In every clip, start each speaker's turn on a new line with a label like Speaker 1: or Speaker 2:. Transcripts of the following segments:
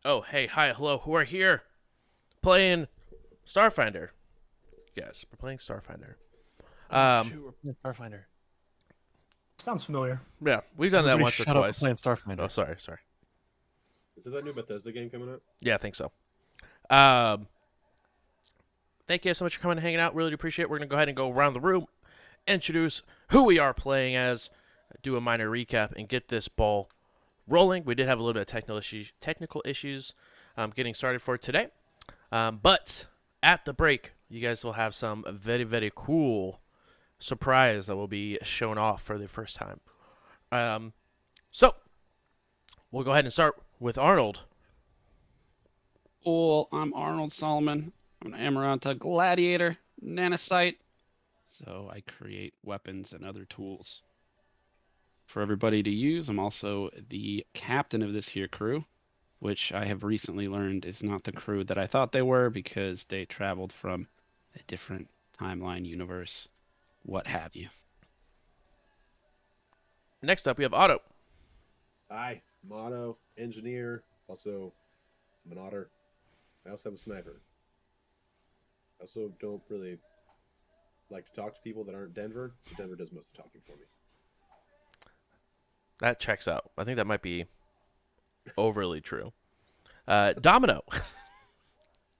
Speaker 1: Oh, hey, hi, hello. We're here playing Starfinder. Yes, we're playing Starfinder.
Speaker 2: Oh
Speaker 1: Um,
Speaker 2: shoot, we're playing Starfinder.
Speaker 3: Sounds familiar.
Speaker 1: yeah, we've done that
Speaker 2: Everybody
Speaker 1: once or
Speaker 2: shut up, we're
Speaker 1: twice.
Speaker 2: playing
Speaker 1: Oh,
Speaker 2: Starfinder.
Speaker 1: sorry.
Speaker 4: Is it that new Bethesda game coming out?
Speaker 1: Yeah, I think so. Um, Thank you guys so much for coming and hanging out. Really do appreciate it. We're going to go ahead and go around the room, introduce who we are playing as, do a minor recap, and get this ball rolling. We did have a little bit of technical issues getting started for today. But at the break, you guys will have some very, very cool surprise that will be shown off for the first time. So, we'll go ahead and start with Arnold.
Speaker 5: Cool. I'm Arnold Solomon. I'm an Amaranta gladiator, nanocyte. So I create weapons and other tools for everybody to use. I'm also the captain of this here crew, which I have recently learned is not the crew that I thought they were because they traveled from a different timeline, universe, what have you.
Speaker 1: Next up, we have Otto.
Speaker 4: Hi, Motto, engineer, also I'm an otter. I also have a sniper. I also don't really like to talk to people that aren't Denver, so Denver does most of the talking for me.
Speaker 1: That checks out. I think that might be overly true. Domino.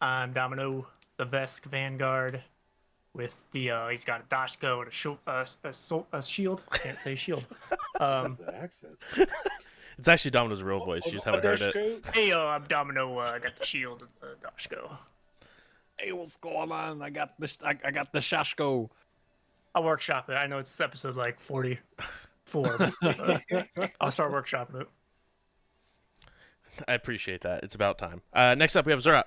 Speaker 3: I'm Domino, the Vesk Vanguard, with the he's got a dashko and a shield. Can't say shield.
Speaker 4: What's that accent?
Speaker 1: It's actually Domino's real voice. You just haven't heard it.
Speaker 3: Hey, I'm Domino. I got the shield and the dashko.
Speaker 2: Hey, what's going on? I got the Shashko.
Speaker 3: I'll workshop it. I know it's episode like 44. I'll start workshopping it.
Speaker 1: I appreciate that. It's about time. Next up, we have Zurot.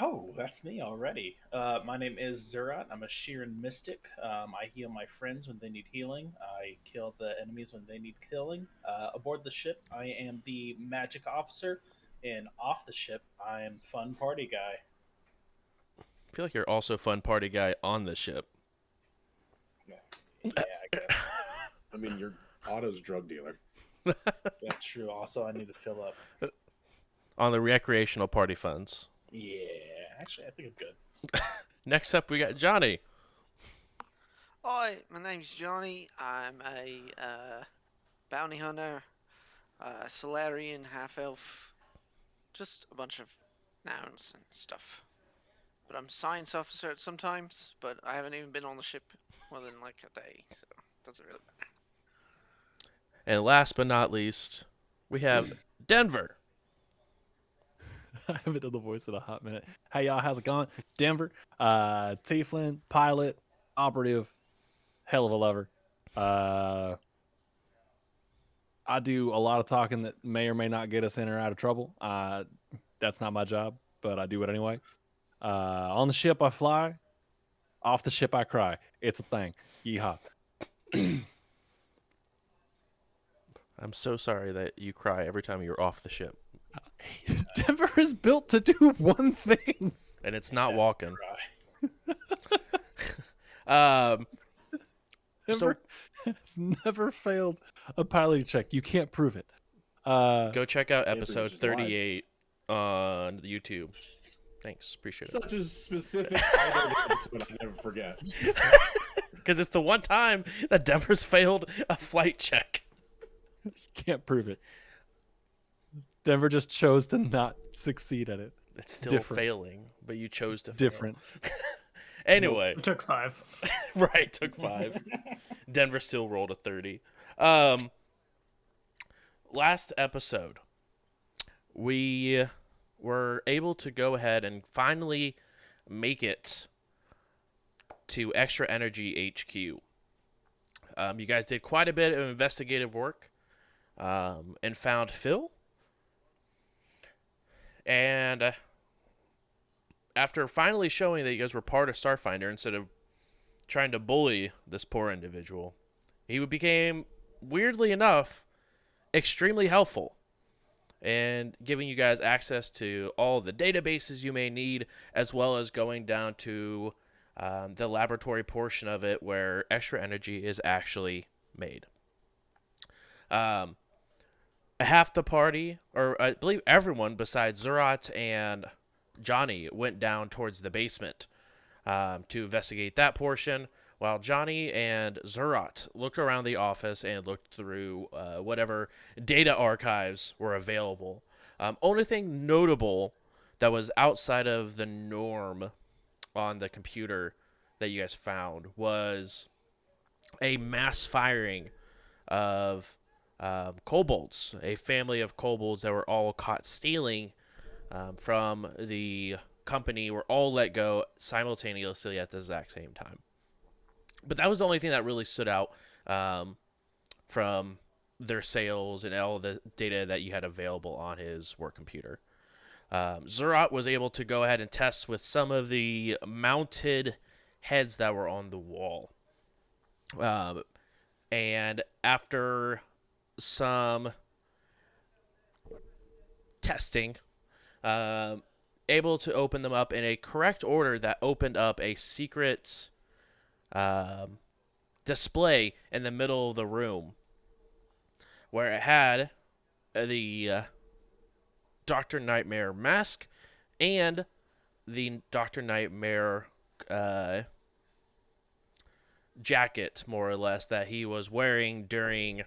Speaker 6: Oh, that's me already. My name is Zurot. I'm a Sheeran mystic. I heal my friends when they need healing. I kill the enemies when they need killing. Aboard the ship, I am the magic officer. And off the ship, I am fun party guy.
Speaker 1: I feel like you're also a fun party guy on the ship.
Speaker 6: Yeah, I guess.
Speaker 4: I mean, you're Otto's drug dealer.
Speaker 6: That's true. Also, I need to fill up.
Speaker 1: On the recreational party funds.
Speaker 6: Yeah, actually, I think I'm good.
Speaker 1: Next up, we got Johnny.
Speaker 7: Hi, my name's Johnny. I'm a bounty hunter, Solarian, half-elf, just a bunch of nouns and stuff. But I'm science officer at sometimes, but I haven't even been on the ship more than like a day, so it doesn't really matter.
Speaker 1: And last but not least, we have Denver.
Speaker 2: I haven't done the voice in a hot minute. Hey y'all, how's it going? Denver, Tieflin, pilot, operative, hell of a lover. I do a lot of talking that may or may not get us in or out of trouble. That's not my job, but I do it anyway. On the ship I fly, off the ship I cry. It's a thing. Yeehaw.
Speaker 1: I'm so sorry that you cry every time you're off the ship.
Speaker 2: Denver is built to do one thing.
Speaker 1: And it's not walking.
Speaker 6: Right.
Speaker 2: Denver has never failed a piloting check. You can't prove it.
Speaker 1: Go check out
Speaker 4: Denver
Speaker 1: episode
Speaker 4: just lied.
Speaker 1: 38 on YouTube. Thanks. Appreciate it.
Speaker 4: Such a specific episode I never forget.
Speaker 1: Because it's the one time that Denver's failed a flight check.
Speaker 2: You can't prove it. Denver just chose to not succeed at it.
Speaker 1: It's still
Speaker 2: Different.
Speaker 1: failing, but you chose to fail.
Speaker 2: Different.
Speaker 1: Anyway,
Speaker 3: It took 5.
Speaker 1: right, took 5. Denver still rolled a 30. Last episode, we were able to go ahead and finally make it to Extra Energy HQ. You guys did quite a bit of investigative work and found Phil. And after finally showing that you guys were part of Starfinder instead of trying to bully this poor individual, he became, weirdly enough, extremely helpful and giving you guys access to all the databases you may need, as well as going down to the laboratory portion of it where extra energy is actually made. half the party, or I believe everyone besides Zurot and Johnny, went down towards the basement to investigate that portion, while Johnny and Zurot looked around the office and looked through whatever data archives were available. Only thing notable that was outside of the norm on the computer that you guys found was a mass firing of kobolds, a family of kobolds that were all caught stealing from the company, were all let go simultaneously at the exact same time. But that was the only thing that really stood out from their sales and all the data that you had available on his work computer. Zurot was able to go ahead and test with some of the mounted heads that were on the wall. And after some testing, able to open them up in a correct order that opened up a secret display in the middle of the room where it had the Dr. Nightmare mask and the Dr. Nightmare jacket, more or less, that he was wearing during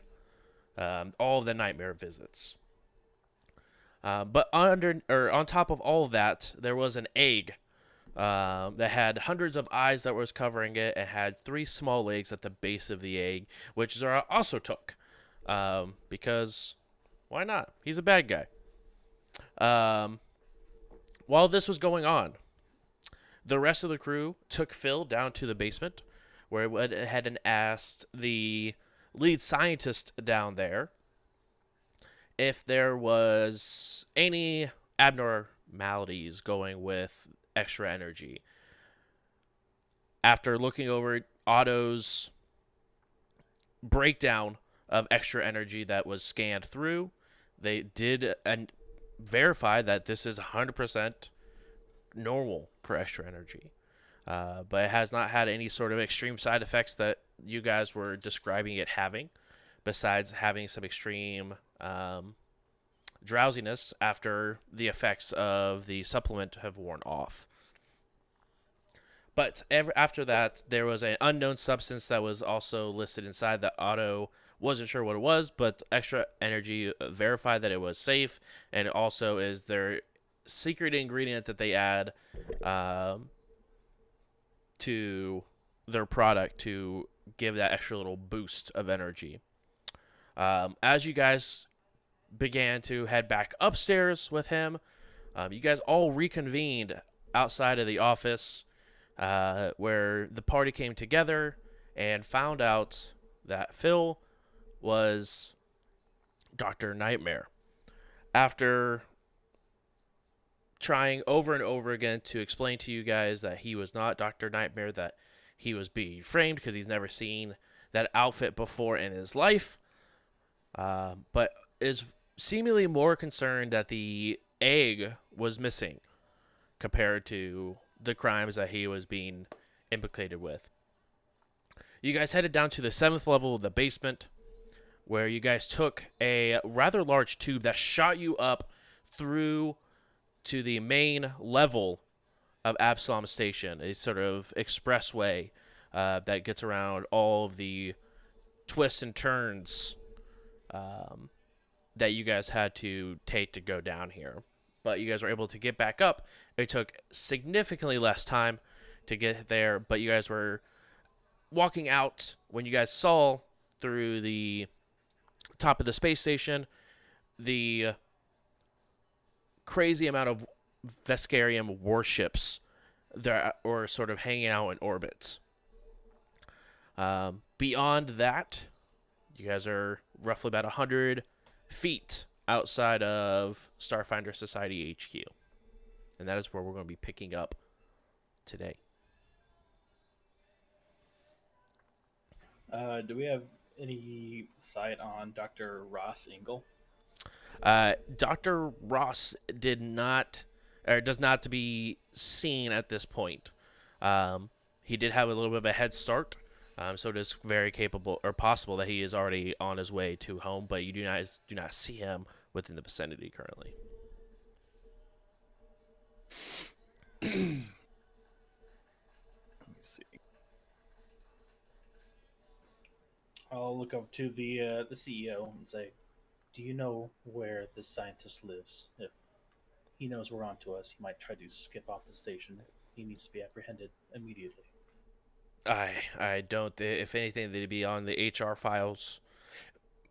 Speaker 1: all of the nightmare visits. But on top of all of that, there was an egg that had hundreds of eyes that was covering it. It had 3 small legs at the base of the egg, which Zara also took because why not? He's a bad guy. While this was going on, the rest of the crew took Phil down to the basement where it went ahead and asked the lead scientist down there if there was any abnormalities going with extra energy. After looking over Otto's breakdown of extra energy that was scanned through, they did verify that this is 100% normal for extra energy. But it has not had any sort of extreme side effects that you guys were describing it having, besides having some extreme drowsiness after the effects of the supplement have worn off. But after that, there was an unknown substance that was also listed inside that Otto wasn't sure what it was, but extra energy verified that it was safe, and it also is their secret ingredient that they add to their product to give that extra little boost of energy. As you guys began to head back upstairs with him, you guys all reconvened outside of the office where the party came together and found out that Phil was Dr. Nightmare. After trying over and over again to explain to you guys that he was not Dr. Nightmare, that he was being framed because he's never seen that outfit before in his life, but is seemingly more concerned that the egg was missing compared to the crimes that he was being implicated with. You guys headed down to the 7th level of the basement, where you guys took a rather large tube that shot you up through to the main level of Absalom Station, a sort of expressway that gets around all of the twists and turns that you guys had to take to go down here. But you guys were able to get back up. It took significantly less time to get there, but you guys were walking out when you guys saw through the top of the space station the crazy amount of Veskarium warships that were sort of hanging out in orbits. Beyond that, you guys are roughly about 100 feet outside of Starfinder Society HQ. And that is where we're going to be picking up today.
Speaker 6: Do we have any sight on Dr. Ross Engel?
Speaker 1: Dr. Ross does not to be seen at this point. He did have a little bit of a head start So it is very capable or possible that he is already on his way to home, but you do not see him within the vicinity currently.
Speaker 2: Let me see.
Speaker 6: I'll look up to the CEO and say, "Do you know where this scientist lives? If he knows we're onto us, he might try to skip off the station. He needs to be apprehended immediately."
Speaker 1: I don't. If anything, they'd be on the HR files,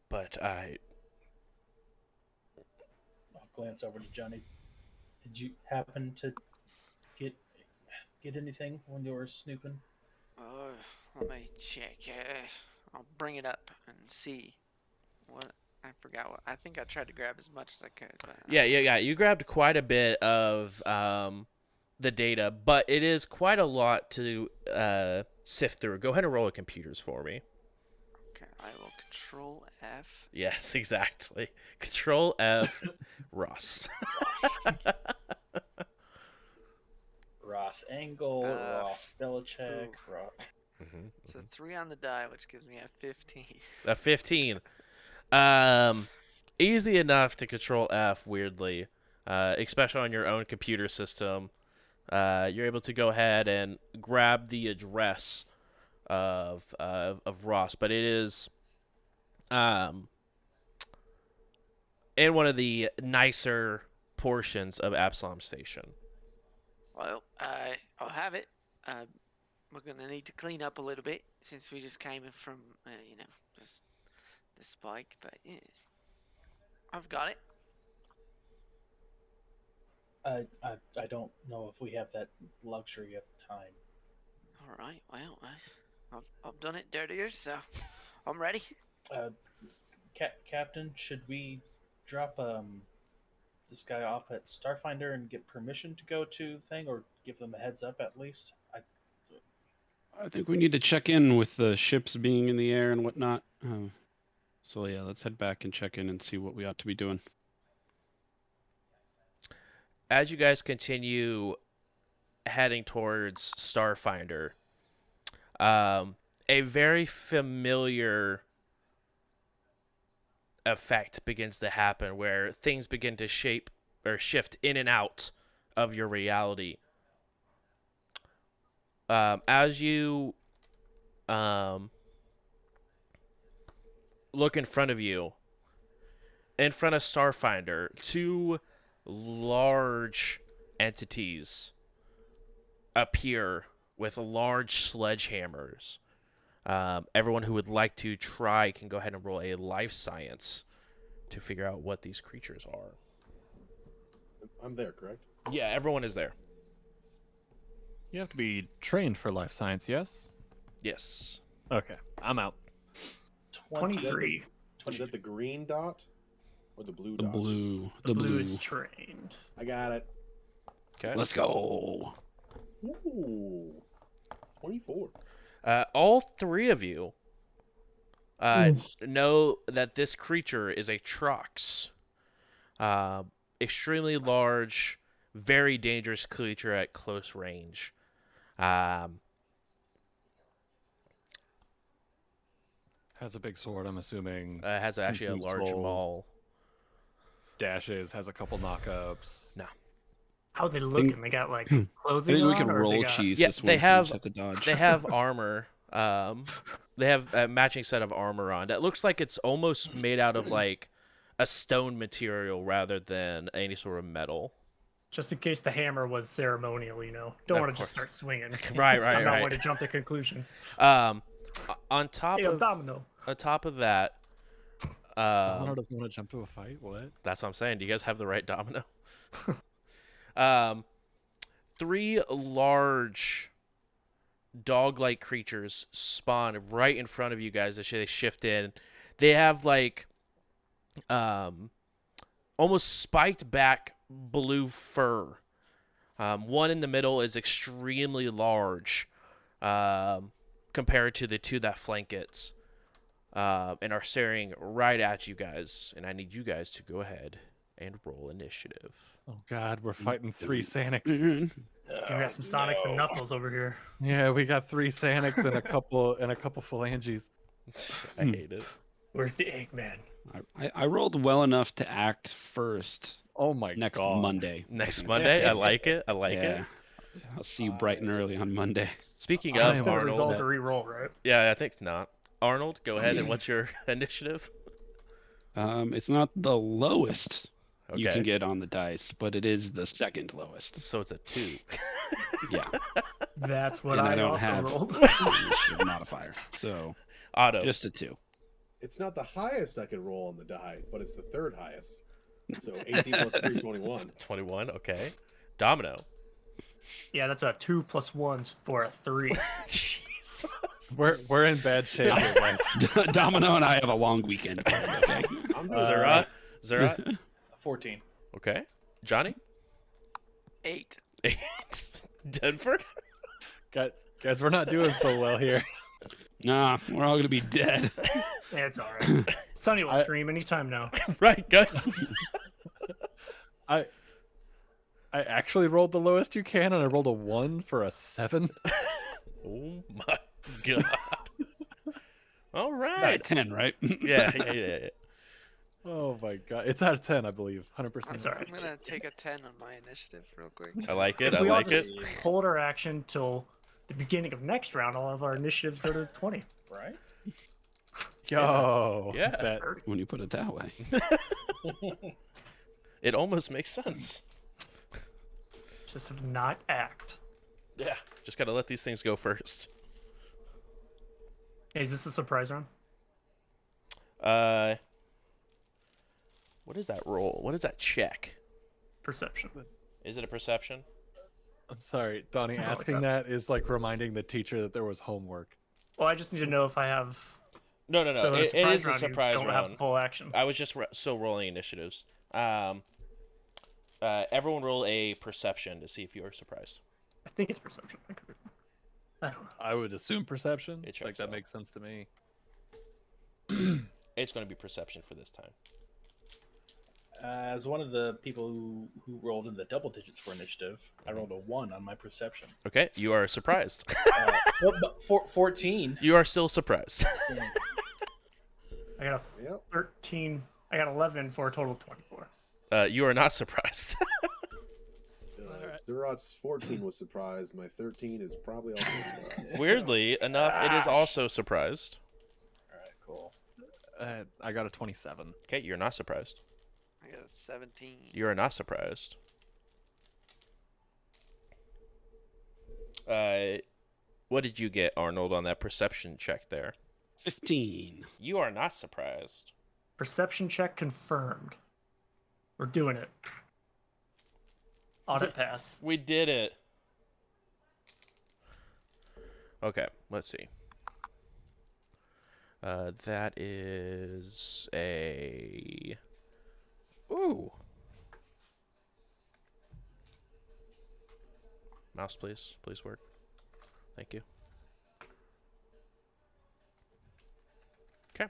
Speaker 1: but
Speaker 6: I'll glance over to Johnny. Did you happen to get anything when you were snooping?
Speaker 7: Oh, let me check. I'll bring it up and see what I forgot. What I think I tried to grab as much as I could. But,
Speaker 1: yeah. You grabbed quite a bit of the data, but it is quite a lot to sift through. Go ahead and roll the computers for me.
Speaker 7: Okay, I will Control F.
Speaker 1: Yes, exactly. Control F, Ross.
Speaker 6: Ross Angle, Ross Belichick, Ross.
Speaker 7: It's a 3 on the die, which gives me a 15.
Speaker 1: A 15. Easy enough to Control F, weirdly, especially on your own computer system. You're able to go ahead and grab the address of Ross, but it is in one of the nicer portions of Absalom Station.
Speaker 7: Well, I'll have it. We're gonna need to clean up a little bit since we just came in from, just the spike. But yeah, I've got it.
Speaker 6: I don't know if we have that luxury of time.
Speaker 7: All right. Well, I've done it dirtier, so I'm ready.
Speaker 6: Captain, should we drop this guy off at Starfinder and get permission to go to the thing, or give them a heads up at least?
Speaker 5: I think we need to check in with the ships being in the air and whatnot. So yeah, let's head back and check in and see what we ought to be doing.
Speaker 1: As you guys continue heading towards Starfinder, a very familiar effect begins to happen where things begin to shape or shift in and out of your reality. As you look in front of you, in front of Starfinder, two large entities appear with large sledgehammers. Everyone who would like to try can go ahead and roll a life science to figure out what these creatures are.
Speaker 4: I'm there, correct?
Speaker 1: Yeah, everyone is there.
Speaker 2: You have to be trained for life science, yes?
Speaker 1: Yes.
Speaker 2: Okay, I'm out.
Speaker 3: 23.
Speaker 4: Is that the green dot or the blue
Speaker 5: The
Speaker 4: dot?
Speaker 5: blue.
Speaker 3: The blue is trained.
Speaker 4: I got it.
Speaker 1: Okay.
Speaker 5: Let's go.
Speaker 4: Ooh, 24.
Speaker 1: All three of you know that this creature is a Trox. Extremely large, very dangerous creature at close range.
Speaker 2: Has a big sword, I'm assuming.
Speaker 1: Has actually a
Speaker 2: Consumes
Speaker 1: large
Speaker 2: souls.
Speaker 1: maul.
Speaker 2: Dashes, has a couple knockups.
Speaker 1: No.
Speaker 3: How they looking? They got like
Speaker 5: I
Speaker 3: clothing
Speaker 5: think we
Speaker 3: on,
Speaker 5: could
Speaker 3: or they
Speaker 5: roll
Speaker 3: got...
Speaker 5: cheese
Speaker 1: Yeah,
Speaker 5: this one.
Speaker 1: they
Speaker 5: We
Speaker 1: have-
Speaker 5: just have to dodge.
Speaker 1: They have armor. They have a matching set of armor on. That looks like it's almost made out of like a stone material rather than any sort of metal.
Speaker 3: Just in case the hammer was ceremonial, Don't
Speaker 1: Of
Speaker 3: want to just
Speaker 1: course.
Speaker 3: start swinging.
Speaker 1: Right,
Speaker 3: I'm not
Speaker 1: right.
Speaker 3: one to jump to conclusions.
Speaker 1: On top
Speaker 3: Hey,
Speaker 1: of
Speaker 3: Domino.
Speaker 1: that,
Speaker 2: Domino doesn't want to jump to a fight? What?
Speaker 1: that's what I'm saying. Do you guys have the right domino? Three large dog-like creatures spawn right in front of you guys as they shift in. They have like almost spiked back blue fur. One in the middle is extremely large compared to the two that flank it, and are staring right at you guys. And I need you guys to go ahead and roll initiative.
Speaker 2: Oh God, we're fighting 3 Sanics.
Speaker 3: We got some Sonics and Knuckles over here.
Speaker 2: Yeah, we got 3 Sanics and a couple phalanges.
Speaker 1: I hate it.
Speaker 3: Where's the Eggman?
Speaker 5: I rolled well enough to act first
Speaker 2: Oh my
Speaker 5: next
Speaker 2: God.
Speaker 5: Monday.
Speaker 1: Next Monday, I like it. I like it.
Speaker 5: Yeah. I'll see you bright and early on Monday.
Speaker 1: Speaking
Speaker 2: I
Speaker 1: of
Speaker 2: am
Speaker 3: Gonna
Speaker 1: Arnold,
Speaker 3: resolve to re-roll, right?
Speaker 1: yeah, I think not. Arnold, go ahead. And what's your initiative?
Speaker 5: It's not the lowest you
Speaker 1: Okay.
Speaker 5: can get on the dice, but it is the second lowest.
Speaker 1: So it's a 2.
Speaker 5: Yeah.
Speaker 3: That's what
Speaker 5: And I
Speaker 3: I
Speaker 5: don't
Speaker 3: also
Speaker 5: have
Speaker 3: rolled.
Speaker 5: an initiative modifier. So
Speaker 1: Otto.
Speaker 5: just a 2.
Speaker 4: It's not the highest I could roll on the die, but it's the third highest. So 18 plus 3, 21.
Speaker 1: 21. Okay. Domino.
Speaker 3: Yeah, that's a 2 + 1s for a 3.
Speaker 1: Jesus.
Speaker 2: We're in bad shape here, guys.
Speaker 5: Domino and I have a long weekend planned, okay?
Speaker 4: I'm
Speaker 1: Zurot. Zurot.
Speaker 6: 14.
Speaker 1: Okay. Johnny.
Speaker 7: 8.
Speaker 1: 8. Denver.
Speaker 2: Guys, we're not doing so well here.
Speaker 5: Nah, we're all gonna be dead.
Speaker 3: Yeah, it's all right. Sonny will scream anytime now.
Speaker 1: Right, guys.
Speaker 2: I actually rolled the lowest you can, and I rolled a 1 for a 7.
Speaker 1: Oh my God. All
Speaker 5: Got a
Speaker 1: right.
Speaker 5: 10, right?
Speaker 1: Yeah.
Speaker 2: Oh my God, it's out of 10, I believe, 100%.
Speaker 3: That's all right.
Speaker 7: I'm gonna take a 10 on my initiative real quick.
Speaker 1: I like it.
Speaker 3: If
Speaker 1: I
Speaker 3: we all
Speaker 1: like it.
Speaker 3: just hold our action till the beginning of next round, all of our initiatives go to 20.
Speaker 6: Right?
Speaker 2: Yo,
Speaker 1: Yeah.
Speaker 2: bet.
Speaker 5: When you put it that way.
Speaker 1: It almost makes sense.
Speaker 3: Just have to not act.
Speaker 1: Yeah. Just gotta let these things go first.
Speaker 3: Hey, is this a surprise round?
Speaker 1: What is that roll? What is that check?
Speaker 3: Perception.
Speaker 1: Is it a perception?
Speaker 2: I'm sorry, Donnie.
Speaker 3: Something like
Speaker 2: Asking that is like reminding the teacher that there was homework.
Speaker 3: Well, I just need to know if I have.
Speaker 1: No.
Speaker 3: So in a
Speaker 1: It is a
Speaker 3: round, you
Speaker 1: surprise
Speaker 3: don't
Speaker 1: round.
Speaker 3: have full action.
Speaker 1: I was just still rolling initiatives. Everyone roll a perception to see if you are surprised.
Speaker 3: I think it's perception. I don't know.
Speaker 2: I would assume perception.
Speaker 1: It
Speaker 2: Like
Speaker 1: checks
Speaker 2: that
Speaker 1: out.
Speaker 2: makes sense to me.
Speaker 1: It's going to be perception for this time.
Speaker 6: As one of the people who rolled in the double digits for initiative, I rolled a 1 on my perception.
Speaker 1: Okay, you are surprised.
Speaker 6: But 14.
Speaker 1: You are still surprised.
Speaker 3: I got a
Speaker 4: Yep.
Speaker 3: 13. I got 11 for a total of 24.
Speaker 1: You are not surprised.
Speaker 4: Zurot's 14 was surprised. My 13 is probably also surprised.
Speaker 1: Weirdly enough, it is also surprised.
Speaker 6: All right, cool.
Speaker 2: I got a 27.
Speaker 1: Okay, you're not surprised.
Speaker 7: I got a 17.
Speaker 1: You are not surprised. What did you get, Arnold, on that perception check there?
Speaker 5: 15.
Speaker 1: You are not surprised.
Speaker 3: Perception check confirmed. We're doing it. Audit pass.
Speaker 1: We did it. Okay, let's see. That is a... Ooh. Mouse, please. Please work. Thank you. Okay.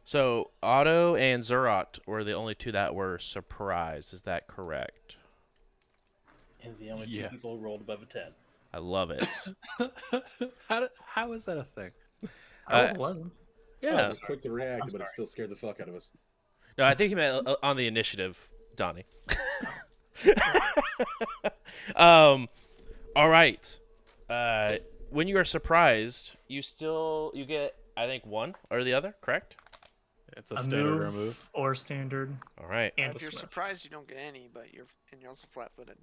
Speaker 1: So, Otto and Zurot were the only two that were surprised. Is that correct?
Speaker 6: And the only
Speaker 2: Yes.
Speaker 6: two people who rolled above a 10.
Speaker 1: I love it.
Speaker 2: How is that a thing?
Speaker 3: I rolled 11.
Speaker 4: I
Speaker 1: Yeah.
Speaker 4: was quick to react,
Speaker 6: I'm
Speaker 4: but it
Speaker 6: sorry.
Speaker 4: still scared the fuck out of us.
Speaker 1: No, I think he meant on the initiative, Donnie. All right. When you are surprised, you get, I think, one or the other, correct?
Speaker 2: It's a
Speaker 3: A
Speaker 2: standard or a
Speaker 3: move
Speaker 2: move.
Speaker 3: or standard.
Speaker 1: All right.
Speaker 3: And
Speaker 7: If
Speaker 3: a
Speaker 7: you're
Speaker 3: swift.
Speaker 7: surprised, you don't get any, but you're also flat-footed.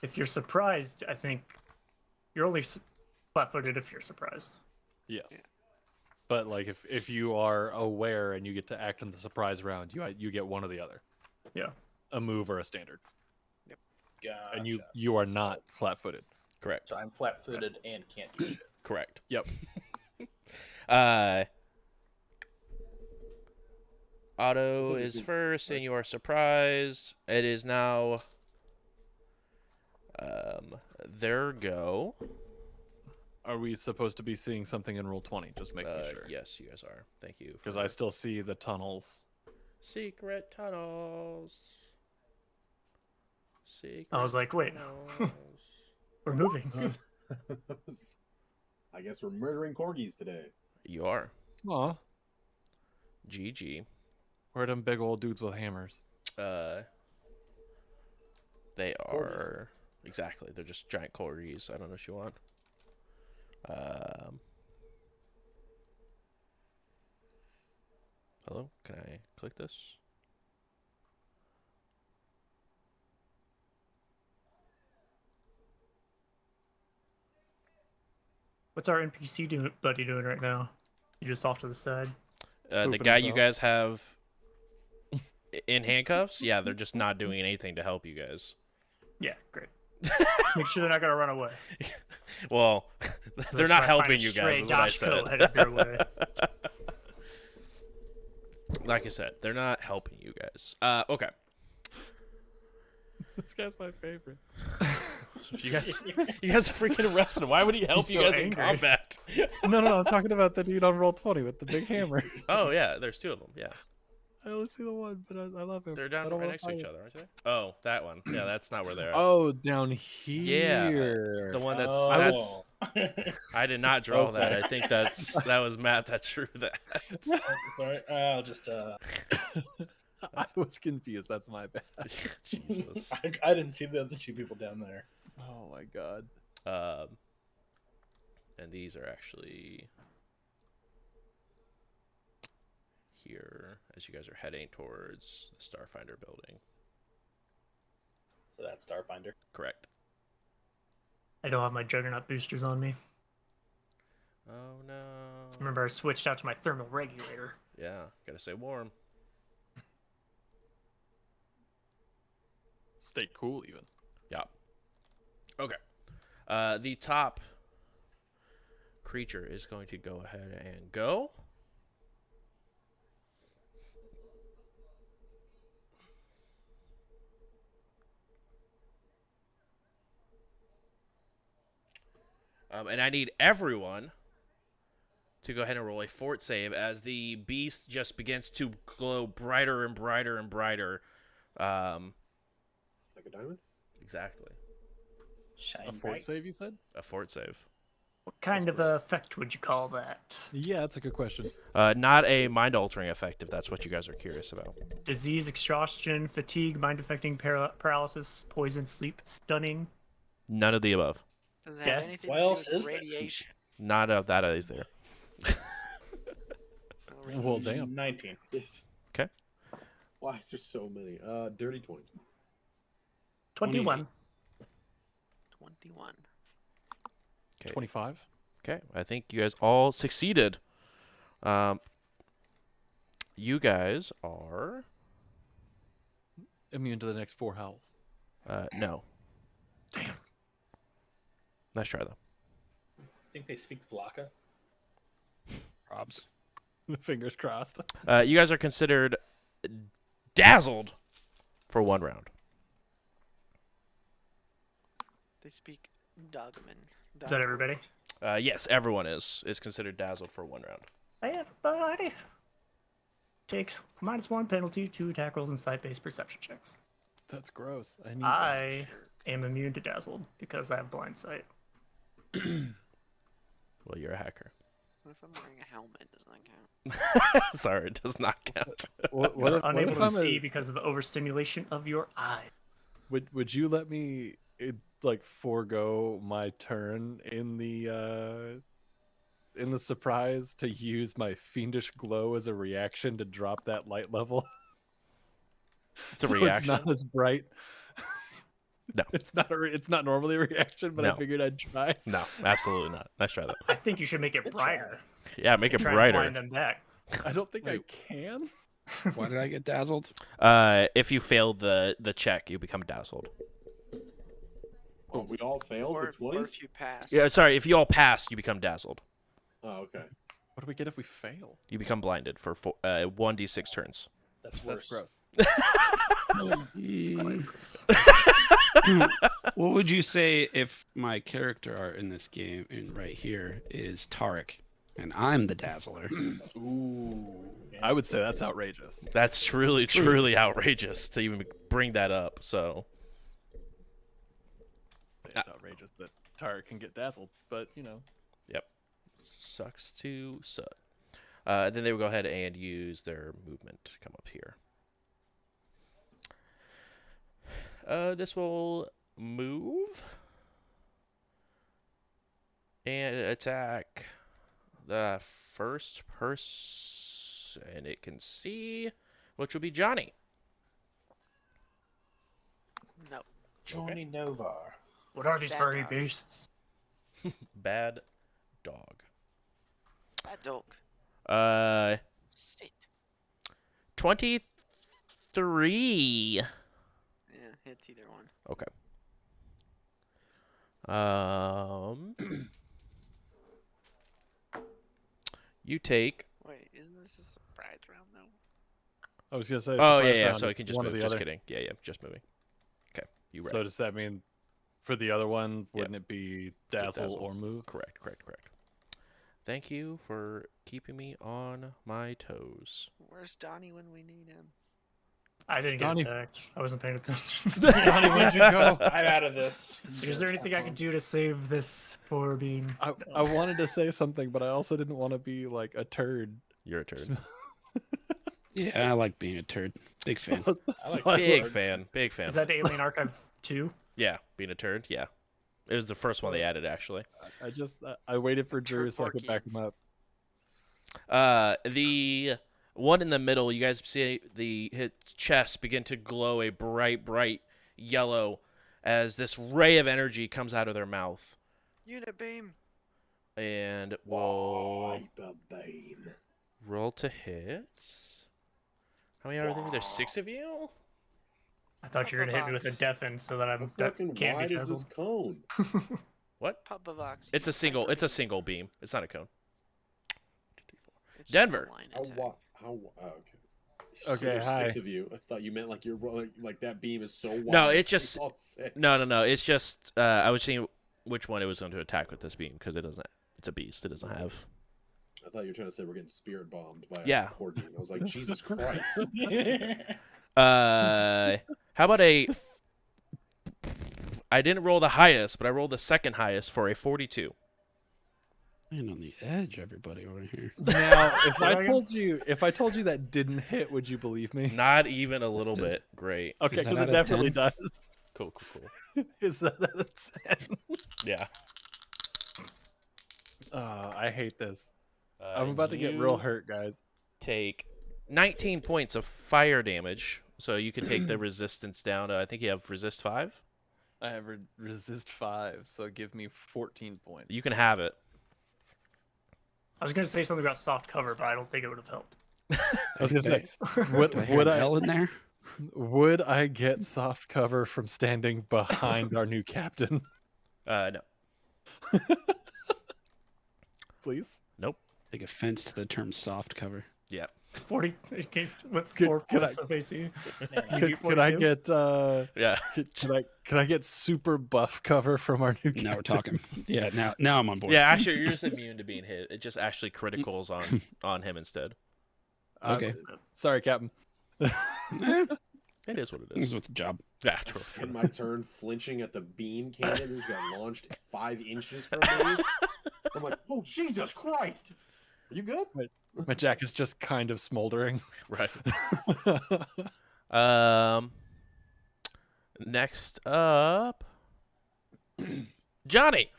Speaker 3: If you're surprised, I think you're only flat-footed if you're surprised.
Speaker 2: Yes.
Speaker 7: Yeah.
Speaker 2: But like if you are aware and you get to act in the surprise round, you get one or the other.
Speaker 3: Yeah.
Speaker 2: A move or a standard.
Speaker 6: Gotcha.
Speaker 2: And you are not flat-footed.
Speaker 1: Correct.
Speaker 6: So I'm flat-footed and can't do shit.
Speaker 1: Correct.
Speaker 2: Yep.
Speaker 1: Otto is first, and you are surprised. It is now their go.
Speaker 2: Are we supposed to be seeing something in roll 20? Just making sure.
Speaker 1: Yes, you guys are. Thank you.
Speaker 2: Because I still see the tunnels.
Speaker 1: Secret tunnels. Secret
Speaker 3: I was like, wait,
Speaker 1: tunnels.
Speaker 3: we're moving.
Speaker 4: I guess we're murdering corgis today.
Speaker 1: You are.
Speaker 2: Aw.
Speaker 1: GG.
Speaker 2: Where are them big old dudes with hammers?
Speaker 1: They are exactly. They're just giant corgis. I don't know what you want. Hello. Can I click this?
Speaker 3: What's our NPC buddy doing right now? You just off to the side.
Speaker 1: The
Speaker 2: Pooping
Speaker 1: guy you
Speaker 2: himself.
Speaker 1: guys have in handcuffs. Yeah, they're just not doing anything to help you guys.
Speaker 3: Yeah, great. Make sure they're not gonna run away.
Speaker 1: Well, they're
Speaker 3: Looks
Speaker 1: not
Speaker 3: like
Speaker 1: helping
Speaker 3: find a
Speaker 1: you
Speaker 3: stray
Speaker 1: guys. Is what I
Speaker 3: Dashko
Speaker 1: said.
Speaker 3: headed their way.
Speaker 1: Like I said, they're not helping you guys. Okay.
Speaker 2: This guy's my favorite.
Speaker 1: You guys are freaking arrested him. Why would he help
Speaker 3: He's
Speaker 1: you
Speaker 3: so
Speaker 1: guys in
Speaker 3: angry.
Speaker 1: combat?
Speaker 2: No, I'm talking about the dude on roll 20 with the big hammer.
Speaker 1: Oh yeah, there's two of them. Yeah,
Speaker 2: I only see the one, but I love him.
Speaker 1: they're
Speaker 2: I
Speaker 1: down
Speaker 2: don't
Speaker 1: right
Speaker 2: wanna
Speaker 1: next to
Speaker 2: fight
Speaker 1: each
Speaker 2: him.
Speaker 1: other, aren't they? Oh, that one. Yeah, that's not where they're at.
Speaker 2: Oh, down here.
Speaker 1: The one that's
Speaker 6: Oh.
Speaker 1: I did not draw that. I think that was Matt that drew that.
Speaker 6: Sorry, I'll just.
Speaker 2: I was confused. That's my bad.
Speaker 1: Jesus.
Speaker 6: I didn't see the other two people down there.
Speaker 2: Oh my god.
Speaker 1: And these are actually here as you guys are heading towards the Starfinder building.
Speaker 6: So that's Starfinder.
Speaker 1: Correct.
Speaker 3: I don't have my Juggernaut boosters on me.
Speaker 1: Oh no.
Speaker 3: Remember, I switched out to my thermal regulator.
Speaker 1: Yeah, gotta stay warm.
Speaker 2: Stay cool, even.
Speaker 1: Yeah. Okay. The top creature is going to go ahead and go. And I need everyone to go ahead and roll a fort save as the beast just begins to glow brighter and brighter and brighter.
Speaker 4: Like a diamond?
Speaker 1: Exactly.
Speaker 6: Shine
Speaker 2: A fort
Speaker 6: bright.
Speaker 2: save, you said?
Speaker 1: A fort save.
Speaker 3: What kind of effect would you call that?
Speaker 2: Yeah, that's a good question.
Speaker 1: Not a mind-altering effect, if that's what you guys are curious about.
Speaker 3: Disease, exhaustion, fatigue, mind-affecting paralysis, poison, sleep, stunning.
Speaker 1: None of the above.
Speaker 7: Does it
Speaker 3: Yes.
Speaker 7: have anything
Speaker 6: What
Speaker 7: to do
Speaker 6: else
Speaker 7: with
Speaker 6: is there?
Speaker 7: radiation?
Speaker 1: Not of that is there.
Speaker 2: Well, damn.
Speaker 6: 19.
Speaker 4: Yes.
Speaker 1: 'Kay.
Speaker 4: Why is there so many? Dirty 20.
Speaker 3: 21.
Speaker 7: 21.
Speaker 1: Okay.
Speaker 2: 25?
Speaker 1: Okay. I think you guys all succeeded. You guys are
Speaker 2: Immune to the next 4 howls.
Speaker 1: no. Damn. Nice try though.
Speaker 6: Think they speak Vlaka?
Speaker 5: Probs.
Speaker 2: Fingers crossed.
Speaker 1: You guys are considered dazzled for 1 round.
Speaker 7: They speak Dogman.
Speaker 3: Is that everybody?
Speaker 1: Yes, everyone is considered dazzled for 1 round.
Speaker 3: Hey, everybody. Takes -1 penalty to attack rolls and side-based perception checks.
Speaker 2: That's gross. I need
Speaker 3: I am immune to dazzled because I have blind sight.
Speaker 1: Well, you're a hacker.
Speaker 7: What if I'm wearing a helmet? Doesn't that count?
Speaker 1: Sorry, it does not count.
Speaker 2: that. What if
Speaker 3: Unable
Speaker 2: I'm
Speaker 3: to see because of overstimulation of your eye.
Speaker 2: Would you let me forego my turn in the surprise to use my fiendish glow as a reaction to drop that light level?
Speaker 1: It's a
Speaker 2: So
Speaker 1: reaction.
Speaker 2: It's not as bright.
Speaker 1: No.
Speaker 2: It's not normally a reaction, but
Speaker 1: No.
Speaker 2: I figured I'd try.
Speaker 1: No, absolutely not. Nice try though.
Speaker 3: I think you should make it
Speaker 6: Good
Speaker 3: brighter.
Speaker 1: Yeah, make it
Speaker 3: Try and
Speaker 1: brighter.
Speaker 3: blind them back.
Speaker 2: I don't think I
Speaker 5: Wait.
Speaker 2: can.
Speaker 5: Why did I get dazzled?
Speaker 1: If you failed the check, you become dazzled.
Speaker 4: Oh, we all failed
Speaker 7: Or,
Speaker 4: with
Speaker 7: or
Speaker 4: 20s?
Speaker 7: if you pass.
Speaker 1: Yeah, sorry. If you all pass, you become dazzled.
Speaker 4: Oh, okay.
Speaker 2: What do we get if we fail?
Speaker 1: You become blinded for 1d6 turns.
Speaker 6: That's worse.
Speaker 2: That's gross.
Speaker 5: Mm, What would you say if my character art in this game, and right here, is Tarek, and I'm the Dazzler?
Speaker 6: Ooh.
Speaker 2: I would say that's outrageous.
Speaker 1: That's truly, truly outrageous to even bring that up. So,
Speaker 2: It's outrageous that Tara can get dazzled, but you know.
Speaker 1: yep. Sucks to suck. Then they will go ahead and use their movement to come up here. This will move and attack the first person it can see, which will be Johnny.
Speaker 7: No.
Speaker 6: Johnny Novar.
Speaker 3: What are these
Speaker 7: Bad
Speaker 3: furry
Speaker 7: dog.
Speaker 3: beasts?
Speaker 1: Bad dog.
Speaker 7: Bad dog.
Speaker 1: 23.
Speaker 7: Yeah, hits either one.
Speaker 1: Okay. You take.
Speaker 7: Wait, isn't this a surprise round though?
Speaker 2: I was gonna say.
Speaker 1: Oh
Speaker 2: surprise
Speaker 1: yeah.
Speaker 2: round
Speaker 1: So
Speaker 2: is
Speaker 1: it can just
Speaker 2: one
Speaker 1: move.
Speaker 2: or the
Speaker 1: Just
Speaker 2: other.
Speaker 1: kidding. Yeah. Just moving. Okay. You ready?
Speaker 2: So does that mean for the other one,
Speaker 1: Yep.
Speaker 2: wouldn't it be dazzle,
Speaker 1: dazzle.
Speaker 2: or move?
Speaker 1: Correct. Thank you for keeping me on my toes.
Speaker 7: Where's Donnie when we need him?
Speaker 3: I didn't
Speaker 2: Donnie-
Speaker 3: get attacked. I wasn't paying attention.
Speaker 2: Donnie, where'd you go?
Speaker 6: I'm out of this.
Speaker 3: Is there anything I can do to save this poor bean?
Speaker 2: I wanted to say something, but I also didn't want to be like a turd.
Speaker 1: You're a turd.
Speaker 5: Yeah, I like being a turd. Big fan.
Speaker 2: So I
Speaker 1: Big
Speaker 2: learned-
Speaker 1: fan. Big fan.
Speaker 3: Is that Alien Archive 2?
Speaker 1: Yeah, being a turd. Yeah, it was the first one they added actually.
Speaker 2: I waited for Drew
Speaker 7: Turd
Speaker 2: so I could back him up.
Speaker 1: The one in the middle, you guys see his chest begin to glow a bright yellow as this ray of energy comes out of their mouth,
Speaker 7: Unit beam.
Speaker 1: and we'll
Speaker 4: Hyper beam.
Speaker 1: roll to hit. How many are there? There's 6 of you.
Speaker 3: I thought you were gonna hit me with a deafen so that
Speaker 4: How
Speaker 3: I'm
Speaker 4: fucking
Speaker 3: can't
Speaker 4: wide
Speaker 3: be
Speaker 4: is this
Speaker 3: dazzled.
Speaker 4: cone?
Speaker 1: What?
Speaker 7: Papa Vox.
Speaker 1: It's a single. It's a single beam. It's not a cone.
Speaker 7: It's just a
Speaker 1: Denver.
Speaker 7: line
Speaker 4: How
Speaker 7: attack.
Speaker 4: oh, okay.
Speaker 2: Okay,
Speaker 4: there's
Speaker 2: hi.
Speaker 4: 6 of you. I thought you meant like you're like that beam is so wide.
Speaker 1: No, it's just-
Speaker 4: all 6.
Speaker 1: No. It's just I was seeing which one it was going to attack with this beam because it doesn't. It's a beast. It doesn't have.
Speaker 4: I thought you were trying to say we're getting spirit bombed by
Speaker 1: Yeah.
Speaker 4: a Corgi. I was like, Jesus Christ.
Speaker 1: How about a? I didn't roll the highest, but I rolled the second highest for a 42.
Speaker 5: Man on the edge, everybody over here.
Speaker 2: Now, if
Speaker 3: Say that
Speaker 2: I
Speaker 3: again?
Speaker 2: told you that didn't hit, would you believe me?
Speaker 1: Not even a little bit. Great.
Speaker 2: Okay,
Speaker 5: Is that
Speaker 2: because
Speaker 5: out
Speaker 2: it
Speaker 5: of
Speaker 2: definitely
Speaker 5: 10?
Speaker 2: does.
Speaker 1: Cool.
Speaker 2: Is that out of 10?
Speaker 1: Yeah.
Speaker 2: I hate this. I'm about to get real
Speaker 1: you
Speaker 2: hurt, guys.
Speaker 1: Take 19 points of fire damage, so you can take the resistance down to. I think you have resist 5.
Speaker 2: I have resist 5, so give me 14 points.
Speaker 1: You can have it.
Speaker 3: I was gonna say something about soft cover, but I don't think it would have helped.
Speaker 2: I was gonna say,
Speaker 5: Do I hear
Speaker 2: would
Speaker 5: an
Speaker 2: I
Speaker 5: L in there?
Speaker 2: would I get soft cover from standing behind our new captain?
Speaker 1: No.
Speaker 2: Please.
Speaker 1: Nope.
Speaker 5: Take offense to the term soft cover.
Speaker 1: Yeah.
Speaker 3: It's 40 with
Speaker 2: Could-
Speaker 3: 4
Speaker 2: could
Speaker 3: points of AC. You
Speaker 2: Could I
Speaker 3: 42?
Speaker 2: get
Speaker 1: Yeah.
Speaker 2: can I get super buff cover from our new captain?
Speaker 5: Now we're talking. Yeah, now I'm on board.
Speaker 1: Yeah. Actually, you're just immune to being hit. It just actually criticals on him instead.
Speaker 5: Okay.
Speaker 2: Sorry, Captain.
Speaker 5: Eh,
Speaker 1: It is what it
Speaker 5: He's
Speaker 1: is.
Speaker 5: with the job.
Speaker 1: Yeah.
Speaker 4: I
Speaker 1: True.
Speaker 4: spent my turn flinching at the beam cannon who's got launched 5 inches from me. I'm like, oh, Jesus Christ. Are you good?
Speaker 2: My jacket's just kind of smoldering.
Speaker 1: Right. Next up, Johnny.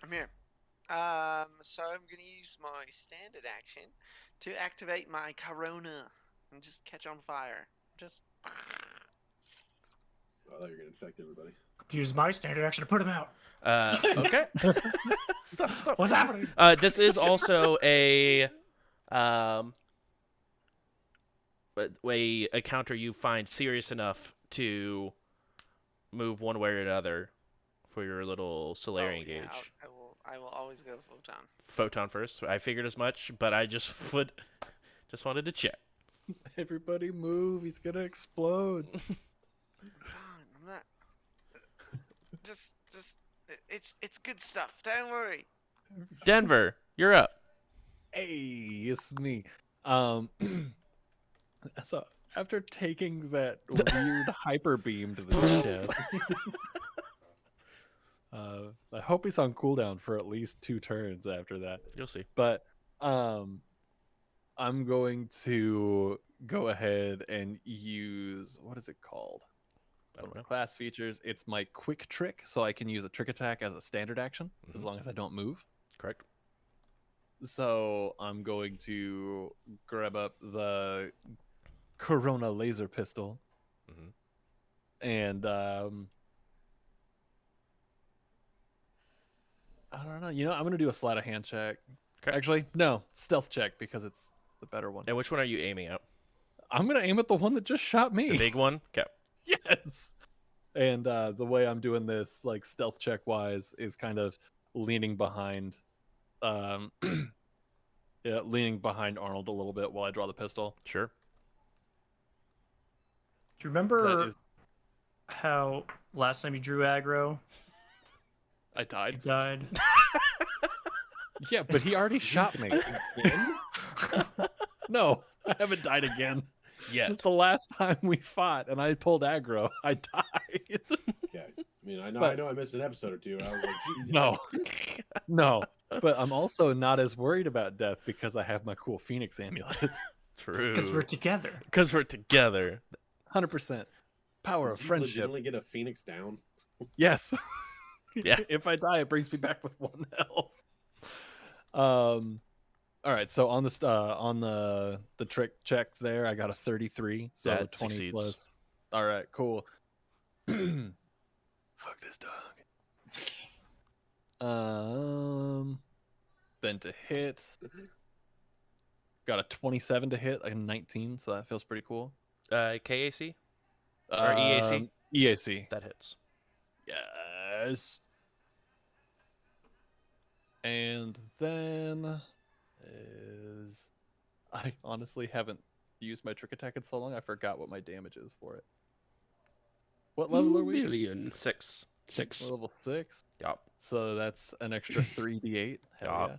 Speaker 7: I'm here. So I'm gonna use my standard action to activate my Corona and just catch on fire. Just.
Speaker 4: I thought you were going to infect everybody.
Speaker 3: To use my standard action to put him out.
Speaker 1: Okay. Stop.
Speaker 3: What's happening?
Speaker 1: This is also a counter you find serious enough to move one way or another for your little Solarian
Speaker 7: Oh, yeah,
Speaker 1: gauge.
Speaker 7: I will always go photon.
Speaker 1: Photon first. I figured as much, but I just wanted to check.
Speaker 2: Everybody move, he's gonna explode.
Speaker 7: fine. I'm not. Just, it's good stuff. Don't worry.
Speaker 1: Denver, you're up.
Speaker 2: Hey, it's me. So after taking that weird hyper beam to the chest, I hope he's on cooldown for at least 2 turns after that.
Speaker 1: You'll see.
Speaker 2: But I'm going to go ahead and use, what is it called?
Speaker 1: I don't know.
Speaker 2: Class features. It's my quick trick, so I can use a trick attack as a standard action as long as I don't move.
Speaker 1: Correct.
Speaker 2: So I'm going to grab up the Corona laser pistol, and I don't know. I'm gonna do a sleight of hand check.
Speaker 1: Okay.
Speaker 2: Actually, no, stealth check because it's the better one.
Speaker 1: And which one are you aiming at?
Speaker 2: I'm gonna aim at the one that just shot me.
Speaker 1: The big one? Okay.
Speaker 2: Yes. And the way I'm doing this, like stealth check wise, is kind of leaning behind, leaning behind Arnold a little bit while I draw the pistol.
Speaker 1: Sure.
Speaker 3: Do you remember
Speaker 2: That is-
Speaker 3: how last time you drew aggro,
Speaker 2: I
Speaker 3: you
Speaker 2: died.
Speaker 3: died?
Speaker 2: Yeah, but he already shot me. No, I haven't died again.
Speaker 1: Yes.
Speaker 2: Just the last time we fought and I pulled aggro, I died.
Speaker 4: Okay. I mean, I know
Speaker 2: But-
Speaker 4: I missed an episode or two. And I was like, gee,
Speaker 2: No. No. But I'm also not as worried about death because I have my cool Phoenix amulet.
Speaker 1: True.
Speaker 3: Because we're together.
Speaker 1: Because we're together.
Speaker 2: 100%. Power of
Speaker 4: did you
Speaker 2: friendship.
Speaker 4: legitimately get a phoenix down?
Speaker 2: Yes.
Speaker 1: Yeah.
Speaker 2: If I die, it brings me back with 1 health. All right. So on the trick check there, I got a 33. So
Speaker 1: That
Speaker 2: 20
Speaker 1: succeeds.
Speaker 2: plus. All right. Cool. Fuck this dog. Then to hit, got a 27 to hit, like a 19. So that feels pretty cool.
Speaker 1: KAC? Or EAC?
Speaker 2: EAC.
Speaker 1: That hits.
Speaker 2: Yes. And then I honestly haven't used my trick attack in so long, I forgot what my damage is for it. What level are we?
Speaker 5: Million.
Speaker 1: 6.
Speaker 5: 6.
Speaker 2: We're level 6.
Speaker 1: Yup.
Speaker 2: So that's an extra 3d8. Hell
Speaker 1: Yup.
Speaker 2: yeah.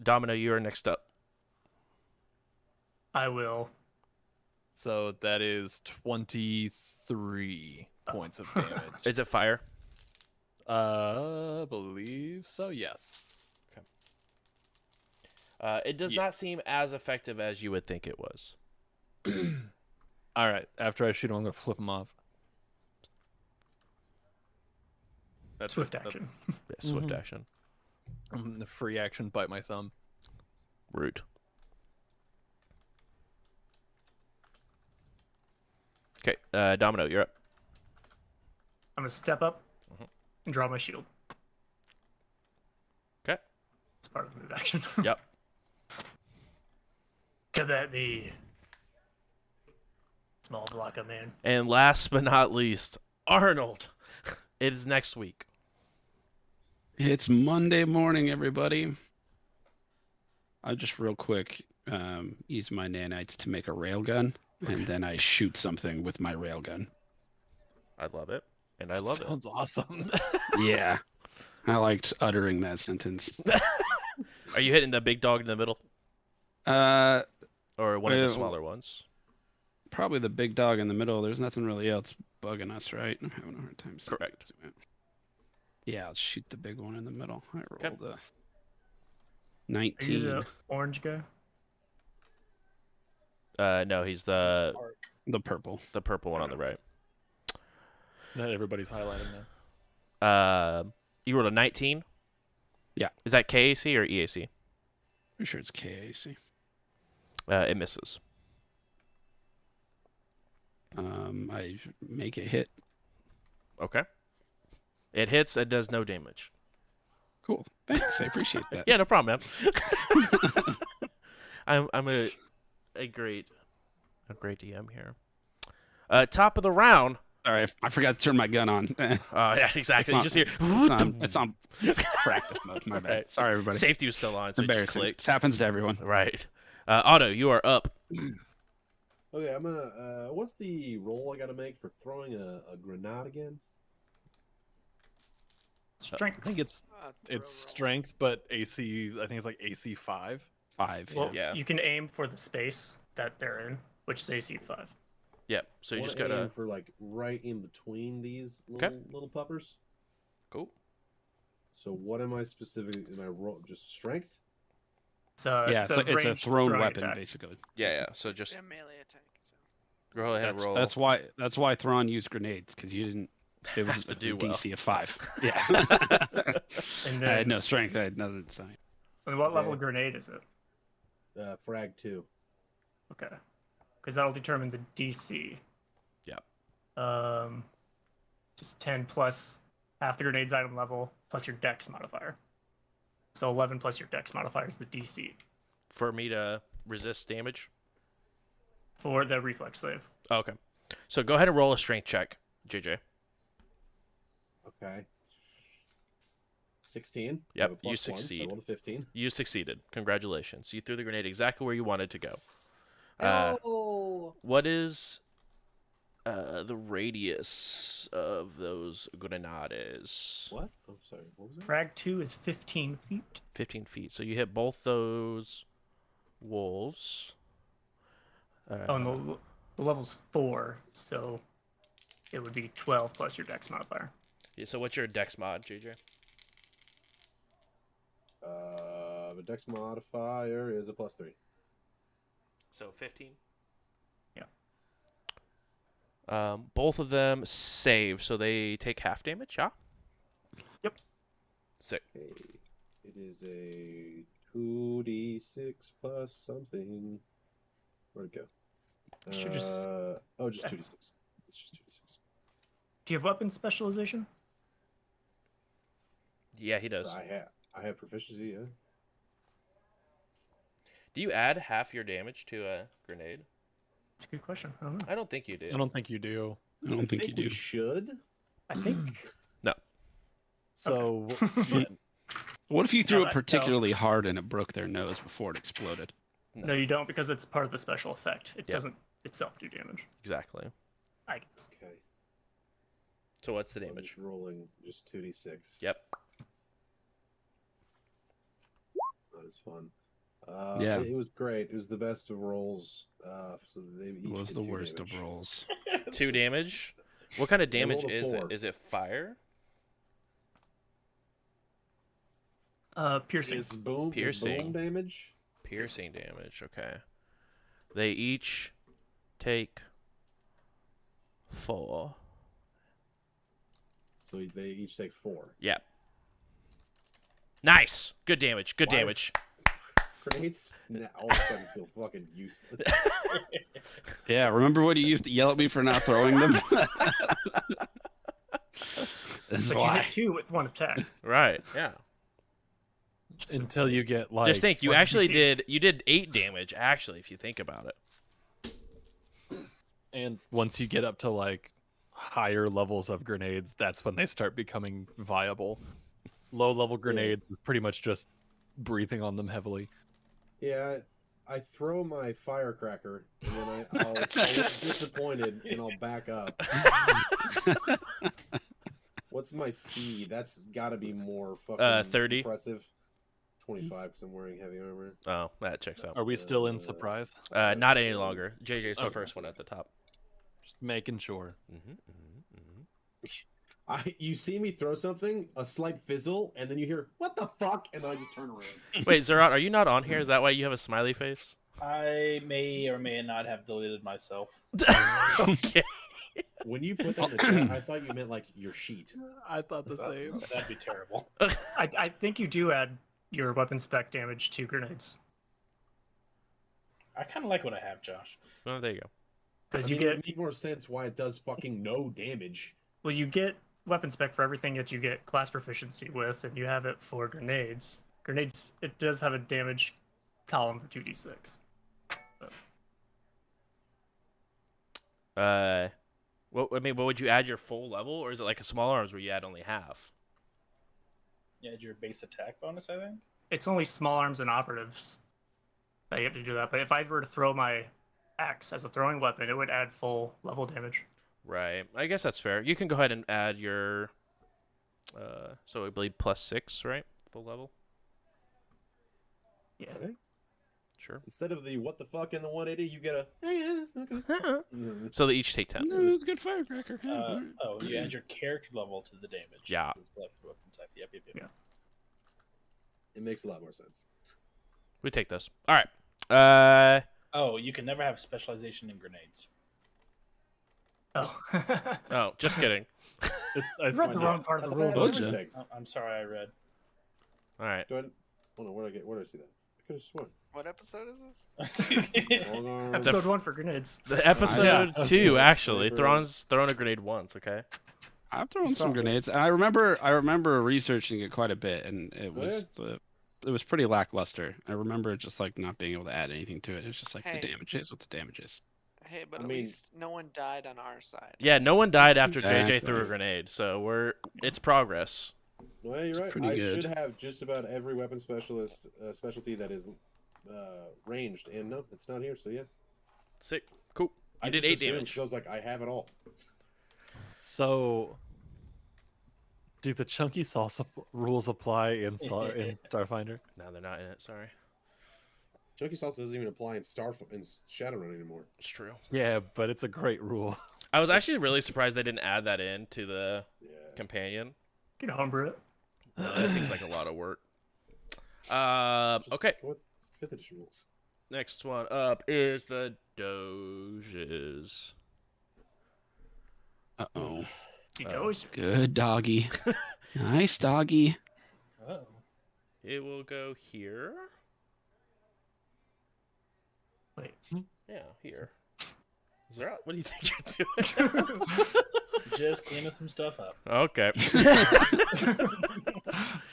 Speaker 1: Domino, you are next up.
Speaker 3: I will.
Speaker 2: So that is 23 points of damage.
Speaker 1: Is it fire?
Speaker 2: Believe so, yes.
Speaker 1: It does
Speaker 2: Yeah.
Speaker 1: not seem as effective as you would think it was.
Speaker 2: All right, after I shoot him, I'm going to flip him off. That's
Speaker 3: Swift action.
Speaker 1: Yeah, swift
Speaker 2: Mhm.
Speaker 1: action.
Speaker 2: The free action, bite my thumb.
Speaker 1: Rude. Okay, Domino, you're up.
Speaker 3: I'm gonna step up
Speaker 1: Mhm.
Speaker 3: and draw my shield.
Speaker 1: Okay.
Speaker 3: It's part of the move action.
Speaker 1: Yep.
Speaker 3: Could that be small Vlaka man?
Speaker 1: And last but not least, Arnold. It is next week.
Speaker 5: It's Monday morning, everybody. I just real quick use my nanites to make a railgun, and then I shoot something with my railgun.
Speaker 1: I love it. And I love it.
Speaker 2: Sounds awesome.
Speaker 5: Yeah, I liked uttering that sentence.
Speaker 1: Are you hitting the big dog in the middle?
Speaker 5: Uh,
Speaker 1: Or one of the
Speaker 5: Well-
Speaker 1: smaller ones?
Speaker 5: probably the big dog in the middle. There's nothing really else bugging us, right? I'm having a hard time seeing
Speaker 1: Correct.
Speaker 5: it. Yeah, I'll shoot the big one in the middle. I
Speaker 1: Okay.
Speaker 5: rolled a
Speaker 3: Are you
Speaker 5: 19.
Speaker 3: the orange guy?
Speaker 1: No, he's the
Speaker 5: The purple.
Speaker 1: purple one on the right.
Speaker 2: That everybody's highlighting now.
Speaker 1: You rolled a 19?
Speaker 5: Yeah.
Speaker 1: Is that KAC or EAC?
Speaker 5: Pretty sure it's KAC.
Speaker 1: It misses.
Speaker 5: I make it hit.
Speaker 1: Okay. It hits. It does no damage.
Speaker 5: Cool. Thanks. I appreciate that.
Speaker 1: Yeah, no problem, man. I'm a great DM here. Top of the round.
Speaker 5: Sorry, I forgot to turn my gun on.
Speaker 1: Yeah, exactly. You
Speaker 5: It's
Speaker 1: just hear.
Speaker 5: it's on practice mode. My bad.
Speaker 1: Right.
Speaker 5: Sorry, everybody.
Speaker 1: Safety was still on,
Speaker 5: It's
Speaker 1: so it just
Speaker 5: embarrassing.
Speaker 1: clicked.
Speaker 5: This happens to everyone.
Speaker 1: Right. Otto, you are up.
Speaker 4: Okay, I'm gonna. What's the roll I gotta make for throwing a grenade again?
Speaker 3: Strength.
Speaker 2: I think it's
Speaker 7: Throw roll.
Speaker 2: strength, but AC. I think it's like AC 5.
Speaker 5: 5.
Speaker 3: Well,
Speaker 1: Yeah.
Speaker 3: you can aim for the space that they're in, which is AC 5.
Speaker 1: Yep. So you
Speaker 4: I
Speaker 1: just
Speaker 4: wanna aim
Speaker 1: gotta.
Speaker 4: for like right in between these
Speaker 1: Okay.
Speaker 4: little puppers.
Speaker 1: Cool.
Speaker 4: So what am I specifically? Am I roll just strength?
Speaker 5: Yeah, it's a
Speaker 3: ranged
Speaker 5: thrown
Speaker 3: throwing
Speaker 5: weapon
Speaker 3: attack.
Speaker 5: basically.
Speaker 1: Yeah. So just
Speaker 7: A melee attack. So.
Speaker 1: go ahead and roll.
Speaker 5: That's why Thrawn used grenades, because you didn't. It was
Speaker 1: to
Speaker 5: a
Speaker 1: do well.
Speaker 5: DC of 5. Yeah.
Speaker 3: And
Speaker 5: I had
Speaker 3: then,
Speaker 5: no strength. I had nothing to say.
Speaker 3: and what level
Speaker 4: Okay.
Speaker 3: grenade is it?
Speaker 4: Frag 2.
Speaker 3: Okay, because that'll determine the DC.
Speaker 1: Yep.
Speaker 3: Just 10 plus half the grenade's item level plus your Dex modifier. So 11 plus your Dex modifier is the DC
Speaker 1: For me to resist damage.
Speaker 3: for the reflex save.
Speaker 1: Okay. So go ahead and roll a strength check, JJ.
Speaker 4: Okay. 16. I
Speaker 1: Yep,
Speaker 4: have a
Speaker 1: you
Speaker 4: plus 1, so I
Speaker 1: succeed.
Speaker 4: rolled a 15.
Speaker 1: You succeeded. Congratulations. You threw the grenade exactly where you wanted to go.
Speaker 4: Oh.
Speaker 1: What is the radius of those grenades?
Speaker 4: What? Oh, sorry. What was that?
Speaker 3: Frag 2 is 15 feet.
Speaker 1: 15 feet. So you hit both those wolves.
Speaker 3: Oh, and the level's 4, so it would be 12 plus your Dex modifier.
Speaker 1: Yeah, so what's your dex mod, JJ?
Speaker 4: The dex modifier is a plus 3.
Speaker 1: So 15?
Speaker 3: Yeah.
Speaker 1: Both of them save, so they take half damage, yeah?
Speaker 3: Yep.
Speaker 1: Sick.
Speaker 4: Okay. It is a 2d6 plus something. Where'd it go?
Speaker 3: Should just-
Speaker 4: just 2d6. It's just 2d6.
Speaker 3: Do you have weapon specialization?
Speaker 1: Yeah, he does.
Speaker 4: I have proficiency, yeah.
Speaker 1: Do you add half your damage to a grenade?
Speaker 3: That's a good question. I don't know.
Speaker 1: I don't think you do.
Speaker 2: I don't think you do.
Speaker 5: I don't think you
Speaker 4: we
Speaker 5: do.
Speaker 4: should.
Speaker 3: I think
Speaker 2: So yeah,
Speaker 5: What if you threw
Speaker 3: No,
Speaker 5: it
Speaker 3: no.
Speaker 5: particularly hard and it broke their nose before it exploded?
Speaker 3: no, you don't because it's part of the special effect. It
Speaker 1: Yeah.
Speaker 3: doesn't itself do damage.
Speaker 1: Exactly.
Speaker 3: I guess.
Speaker 4: Okay.
Speaker 1: So what's the
Speaker 4: I'm
Speaker 1: damage?
Speaker 4: just rolling just 2d6.
Speaker 1: Yep.
Speaker 4: That is fun.
Speaker 5: Yeah.
Speaker 4: It was great. It was the best of rolls. So they each
Speaker 5: It was
Speaker 4: did
Speaker 5: the
Speaker 4: 2
Speaker 5: worst
Speaker 4: damage.
Speaker 5: of rolls.
Speaker 1: 2 damage? What kind of
Speaker 4: I
Speaker 1: damage
Speaker 4: rolled a
Speaker 1: is
Speaker 4: 4.
Speaker 1: it? Is it fire?
Speaker 3: Piercing.
Speaker 4: Is boom
Speaker 1: Piercing.
Speaker 4: damage?
Speaker 1: Piercing damage, okay. They each take 4.
Speaker 4: So they each take 4.
Speaker 1: Yep. Nice. Good damage. Good
Speaker 4: Why-
Speaker 1: damage.
Speaker 4: Grenades now all of a sudden feel fucking useless.
Speaker 5: Yeah, remember when you used to yell at me for not throwing them? That's
Speaker 3: But you
Speaker 5: why.
Speaker 3: hit 2 with 1 attack.
Speaker 1: Right. Yeah.
Speaker 2: until you get like.
Speaker 1: Just think, you
Speaker 3: what did
Speaker 1: actually
Speaker 3: you see?
Speaker 1: did 8 damage actually if you think about it.
Speaker 2: And once you get up to like higher levels of grenades, that's when they start becoming viable. Low level grenades, is pretty much just breathing on them heavily.
Speaker 4: Yeah, I throw my firecracker and then I'll look disappointed and I'll back up. What's my speed? That's got to be more fucking
Speaker 1: 30.
Speaker 4: impressive. 25 because I'm wearing heavy armor.
Speaker 1: Oh, that checks out.
Speaker 2: Are we still in surprise?
Speaker 1: Not any longer. JJ's the
Speaker 2: Okay.
Speaker 1: first one at the top.
Speaker 2: Just making sure.
Speaker 4: You see me throw something, a slight fizzle, and then you hear "What the fuck?" and I just turn around.
Speaker 1: Wait, Zurot, are you not on here? Is that why you have a smiley face?
Speaker 6: I may or may not have deleted myself.
Speaker 1: Okay.
Speaker 4: When you put that in the chat, I thought you meant like your sheet.
Speaker 2: I thought the same.
Speaker 6: That'd be terrible.
Speaker 3: I think you do add your weapon spec damage to grenades.
Speaker 6: I kind of like what I have, Josh.
Speaker 1: Oh, there you go.
Speaker 3: Because
Speaker 4: I
Speaker 3: you
Speaker 4: mean, it
Speaker 3: get
Speaker 4: would make more sense why it does fucking no damage.
Speaker 3: well, you get weapon spec for everything that you get class proficiency with, and you have it for grenades. Grenades, it does have a damage column for 2d6.
Speaker 1: What would you add your full level, or is it like a small arms where you add only half?
Speaker 6: Yeah, your base attack bonus, I think.
Speaker 3: It's only small arms and operatives that you have to do that. But if I were to throw my axe as a throwing weapon, it would add full level damage.
Speaker 1: Right. I guess that's fair. You can go ahead and add your. So I believe +6, right? Full level.
Speaker 3: Yeah.
Speaker 4: Okay.
Speaker 1: Sure.
Speaker 4: Instead of the what the fuck in the 180, you get a hey, yeah, okay. Mhm.
Speaker 1: So they each take 10.
Speaker 5: No, it's a good firecracker. Yeah, all right.
Speaker 6: Oh, you add your character level to the damage.
Speaker 1: Yeah.
Speaker 6: To select the weapon type. Yep.
Speaker 3: Yeah.
Speaker 4: It makes a lot more sense.
Speaker 1: We take this. All right.
Speaker 6: Oh, you can never have specialization in grenades.
Speaker 3: Oh.
Speaker 1: Oh, just kidding.
Speaker 3: I read the wrong part of the rule.
Speaker 5: Told ya.
Speaker 4: Everything.
Speaker 6: Oh, I'm sorry, I read.
Speaker 1: All right.
Speaker 4: Do I, hold on, where did I see that? I could have sworn.
Speaker 7: What episode is this?
Speaker 4: Hold on.
Speaker 3: Episode 1 for grenades.
Speaker 1: The episode
Speaker 5: Yeah.
Speaker 1: 2, actually.
Speaker 4: Sniper.
Speaker 1: Thrawn's thrown a grenade once, okay?
Speaker 5: I've thrown some
Speaker 3: Software.
Speaker 5: grenades. I remember researching it quite a bit, and it was pretty lackluster. I remember just like not being able to add anything to it. It was just like
Speaker 7: Hey.
Speaker 5: the damage is what the damage is.
Speaker 7: Hey, but
Speaker 4: I
Speaker 7: at
Speaker 4: mean-
Speaker 7: least no one died on our side.
Speaker 1: Yeah, no one died after JJ threw a
Speaker 5: Exactly.
Speaker 1: grenade, so it's progress.
Speaker 4: No, yeah, you're right.
Speaker 5: pretty
Speaker 4: I
Speaker 5: good.
Speaker 4: should have just about every weapon specialty that is ranged, and no, it's not here. So yeah,
Speaker 1: Sick. Cool. You
Speaker 4: I
Speaker 1: did
Speaker 4: just
Speaker 1: 8
Speaker 4: assumed,
Speaker 1: damage.
Speaker 4: 'cause I was like, I have it all.
Speaker 2: So, do the chunky salsa rules apply in Starfinder?
Speaker 1: No, they're not in it. Sorry.
Speaker 4: Chunky sauce doesn't even apply in Shadowrun anymore.
Speaker 1: It's true.
Speaker 2: Yeah, but it's a great rule.
Speaker 1: I was actually really surprised they didn't add that in to the
Speaker 4: Yeah.
Speaker 1: companion.
Speaker 3: You can homebrew it.
Speaker 1: That seems like a lot of work.
Speaker 4: Just
Speaker 1: Okay.
Speaker 4: go with 5th edition rules.
Speaker 1: Next one up is the Doges.
Speaker 5: Uh-oh.
Speaker 3: The
Speaker 1: Oh,
Speaker 3: Doge.
Speaker 5: Good doggy. Nice doggy.
Speaker 6: Oh.
Speaker 1: It will go here.
Speaker 3: Wait.
Speaker 1: Yeah, here. Zurot, what do you think you're doing?
Speaker 6: Just cleaning some stuff up.
Speaker 1: Okay.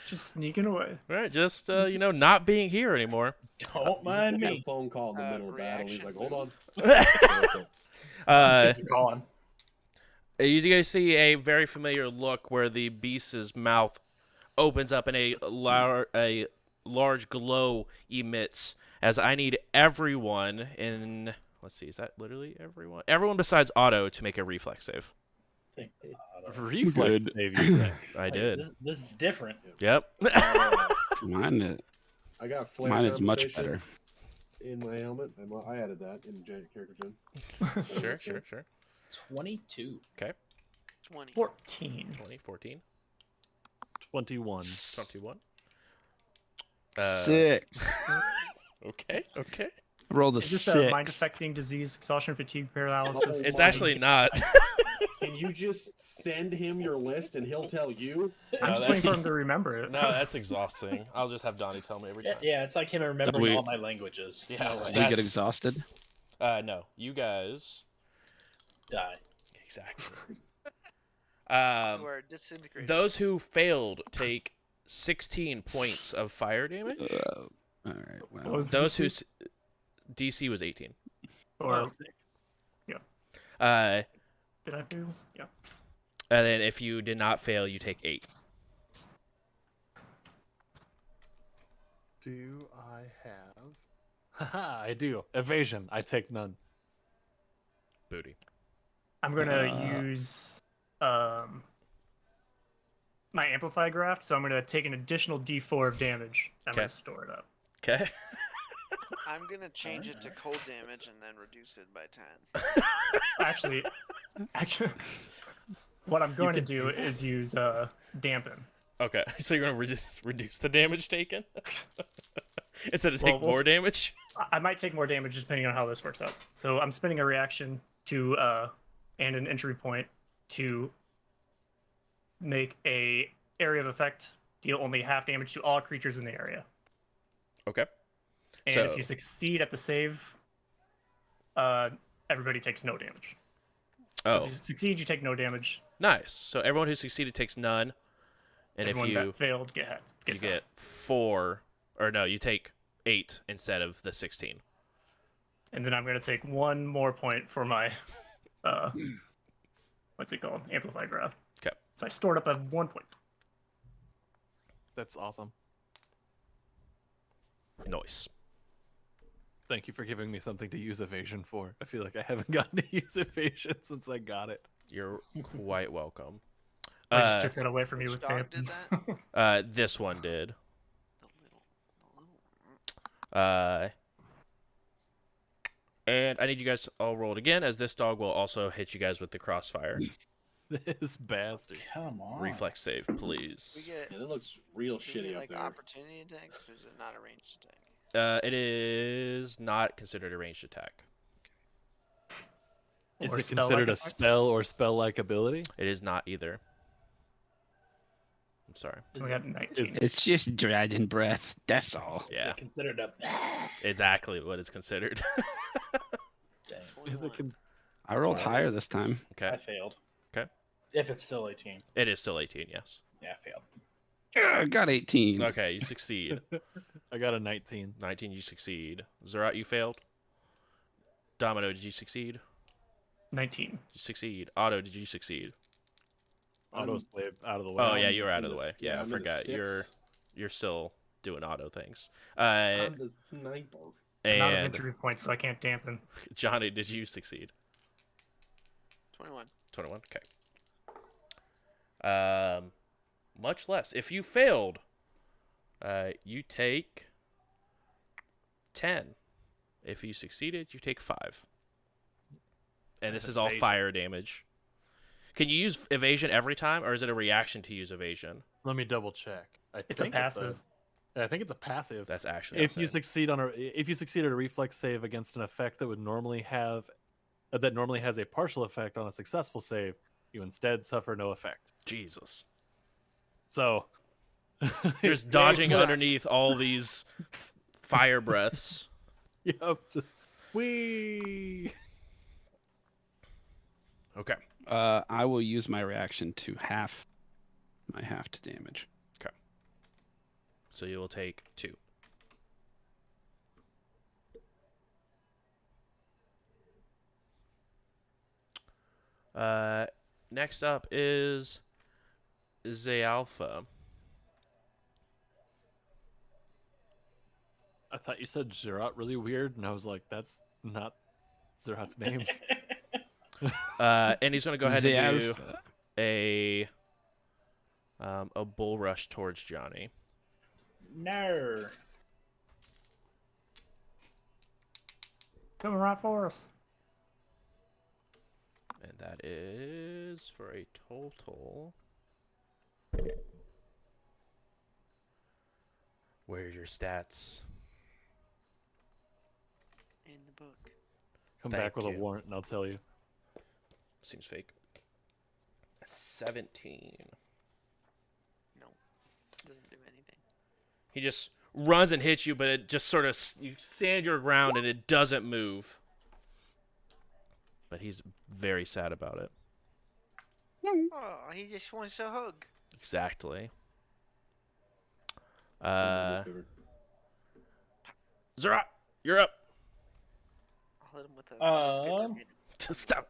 Speaker 3: Just sneaking away.
Speaker 1: Right, just not being here anymore.
Speaker 6: Don't mind
Speaker 4: He had
Speaker 6: me.
Speaker 4: a phone call in the middle of battle. He's like, hold
Speaker 7: reaction
Speaker 4: on.
Speaker 3: Kids are gone.
Speaker 1: You guys see a very familiar look where the beast's mouth opens up and a large glow emits. As I need everyone in, let's see, is that literally everyone? Everyone besides Otto to make a reflex save.
Speaker 2: Reflex
Speaker 5: Good.
Speaker 2: save, you say.
Speaker 1: I did.
Speaker 6: This is different.
Speaker 1: Yep.
Speaker 5: Mine,
Speaker 4: I got flare
Speaker 5: mine is much
Speaker 4: compensation
Speaker 5: better.
Speaker 4: in my helmet. I added that in character gen.
Speaker 1: Sure.
Speaker 6: 22.
Speaker 7: 20.
Speaker 3: 14.
Speaker 1: 20, 14,
Speaker 2: 21.
Speaker 1: 21.
Speaker 5: 6.
Speaker 1: Okay.
Speaker 5: Rolled a
Speaker 3: Is this
Speaker 5: 6.
Speaker 3: a mind-affecting disease, exhaustion, fatigue, paralysis?
Speaker 1: It's
Speaker 4: my
Speaker 1: actually not.
Speaker 4: Can you just send him your list and he'll tell you?
Speaker 3: I'm
Speaker 1: No,
Speaker 3: just waiting for
Speaker 1: that's-
Speaker 3: him to remember it.
Speaker 1: No, that's exhausting. I'll just have Donnie tell me every time.
Speaker 6: Yeah, it's like him remembering
Speaker 5: we-
Speaker 6: all my languages.
Speaker 1: Yeah.
Speaker 6: No way.
Speaker 5: We get
Speaker 1: That's-
Speaker 5: exhausted.
Speaker 1: No, you guys.
Speaker 6: Die.
Speaker 1: Exactly.
Speaker 7: You are disintegrated.
Speaker 1: Those who failed take 16 points of fire damage.
Speaker 5: All right.
Speaker 3: What
Speaker 5: Well,
Speaker 3: was
Speaker 1: Those
Speaker 3: DC?
Speaker 1: whose DC was 18.
Speaker 3: Or
Speaker 1: Uh,
Speaker 3: did I fail? Yeah.
Speaker 1: and then if you did not fail, you take 8.
Speaker 2: Do I have? Haha, I do. Evasion. I take none.
Speaker 1: Booty.
Speaker 3: I'm gonna use my amplify graft, so I'm gonna take an additional D4 of damage. I'm
Speaker 1: Okay.
Speaker 3: gonna store it up.
Speaker 1: Okay.
Speaker 7: I'm gonna change it to cold damage and then reduce it by 10.
Speaker 3: Actually, what I'm going to do is use dampen.
Speaker 1: Okay. So you're gonna reduce the damage taken instead of
Speaker 3: Well,
Speaker 1: take
Speaker 3: we'll
Speaker 1: more
Speaker 3: s-
Speaker 1: damage.
Speaker 3: I might take more damage depending on how this works out. So I'm spending a reaction to and an entry point to make a area of effect deal only half damage to all creatures in the area.
Speaker 1: Okay.
Speaker 3: And
Speaker 1: So-
Speaker 3: if you succeed at the save, everybody takes no damage. So if
Speaker 1: Oh,
Speaker 3: you succeed, you take no damage.
Speaker 1: nice. So everyone who succeeded takes none, and
Speaker 3: Everyone
Speaker 1: if you
Speaker 3: that failed
Speaker 1: you
Speaker 3: gets
Speaker 1: get 4, or no, you take 8 instead of the 16.
Speaker 3: And then I'm going to take one more point for my, what's it called? Amplify graph.
Speaker 1: Okay.
Speaker 3: So I stored up at 1 point.
Speaker 2: That's awesome.
Speaker 1: Nice.
Speaker 2: Thank you for giving me something to use evasion for. I feel like I haven't gotten to use evasion since I got it.
Speaker 1: You're quite welcome.
Speaker 3: I just took that away from you
Speaker 7: Which
Speaker 3: with
Speaker 7: dog
Speaker 3: damn.
Speaker 7: did that?
Speaker 1: This one did.
Speaker 7: The little.
Speaker 1: And I need you guys to all roll it again, as this dog will also hit you guys with the crossfire.
Speaker 2: This bastard.
Speaker 6: Come on.
Speaker 1: Reflex save,
Speaker 7: We
Speaker 1: please.
Speaker 7: get.
Speaker 4: Yeah, that looks real
Speaker 7: do we
Speaker 4: shitty
Speaker 7: get,
Speaker 4: up
Speaker 7: like
Speaker 4: there.
Speaker 7: opportunity attacks, or is it not a ranged attack?
Speaker 1: It is not considered a ranged attack.
Speaker 2: Is
Speaker 3: Or
Speaker 2: it
Speaker 3: spell-like
Speaker 2: considered a
Speaker 3: effect?
Speaker 2: spell or spell-like ability?
Speaker 1: It is not either. I'm sorry.
Speaker 3: So we got 19.
Speaker 5: It's just dragon breath. That's all.
Speaker 1: Yeah,
Speaker 6: Considered a.
Speaker 1: exactly what it's considered.
Speaker 6: Dang,
Speaker 2: Is it
Speaker 7: 21.
Speaker 5: I rolled
Speaker 6: Nice.
Speaker 5: higher this time.
Speaker 6: I
Speaker 1: Okay.
Speaker 6: failed.
Speaker 1: Okay.
Speaker 6: If it's still 18.
Speaker 1: It is still 18, yes.
Speaker 6: Yeah, I failed.
Speaker 5: I got 18.
Speaker 1: Okay, you succeed.
Speaker 2: I got a 19.
Speaker 1: 19, you succeed. Zurot, you failed. Domino, did you succeed?
Speaker 3: 19.
Speaker 1: You succeed. Otto, did you succeed?
Speaker 2: Auto's way out of the way.
Speaker 1: Oh yeah, you were out of
Speaker 4: in
Speaker 1: the
Speaker 4: the-
Speaker 1: way.
Speaker 4: yeah,
Speaker 1: Yeah, I
Speaker 4: I'm in the
Speaker 1: forgot.
Speaker 4: sticks.
Speaker 1: You're still doing auto things.
Speaker 4: I'm the sniper.
Speaker 3: I'm out of
Speaker 1: And
Speaker 3: entry points, so I can't dampen.
Speaker 1: Johnny, did you succeed?
Speaker 7: 21.
Speaker 1: 21. Okay. Much less. If you failed, you take 10. If you succeeded, you take 5. And this is all
Speaker 2: Evasion.
Speaker 1: fire damage. Can you use evasion every time, or is it a reaction to use evasion?
Speaker 2: Let me double check.
Speaker 3: It's a passive.
Speaker 2: I think it's a passive.
Speaker 1: That's actually
Speaker 2: If you
Speaker 1: insane.
Speaker 2: succeed on if you succeed at a reflex save against an effect that would normally have that normally has a partial effect on a successful save, you instead suffer no effect.
Speaker 1: Jesus.
Speaker 2: So
Speaker 1: You're just dodging underneath all these fire breaths.
Speaker 2: Yep, just wee.
Speaker 1: Okay.
Speaker 5: I will use my reaction to half my halved damage.
Speaker 1: So you will take 2. Next up is Zalpha.
Speaker 2: I thought you said Zurot really weird, and I was like, that's not Zurot's name.
Speaker 1: And he's going to go ahead and do
Speaker 5: Zalpha.
Speaker 1: a bull rush towards Johnny.
Speaker 6: No.
Speaker 3: Coming right for us.
Speaker 1: And that is for a total. Where are your stats?
Speaker 7: In the book.
Speaker 2: Come
Speaker 1: Thank
Speaker 2: back with
Speaker 1: you.
Speaker 2: a warrant, and I'll tell you.
Speaker 1: Seems fake. 17.
Speaker 7: No. Doesn't do anything.
Speaker 1: He just runs and hits you, but it just sort of you stand your ground and it doesn't move. But he's very sad about it.
Speaker 7: Oh, he just wants a hug.
Speaker 1: Exactly.
Speaker 4: Uh,
Speaker 1: Zurot, you're up.
Speaker 7: I'll hit him with a.
Speaker 1: Stop.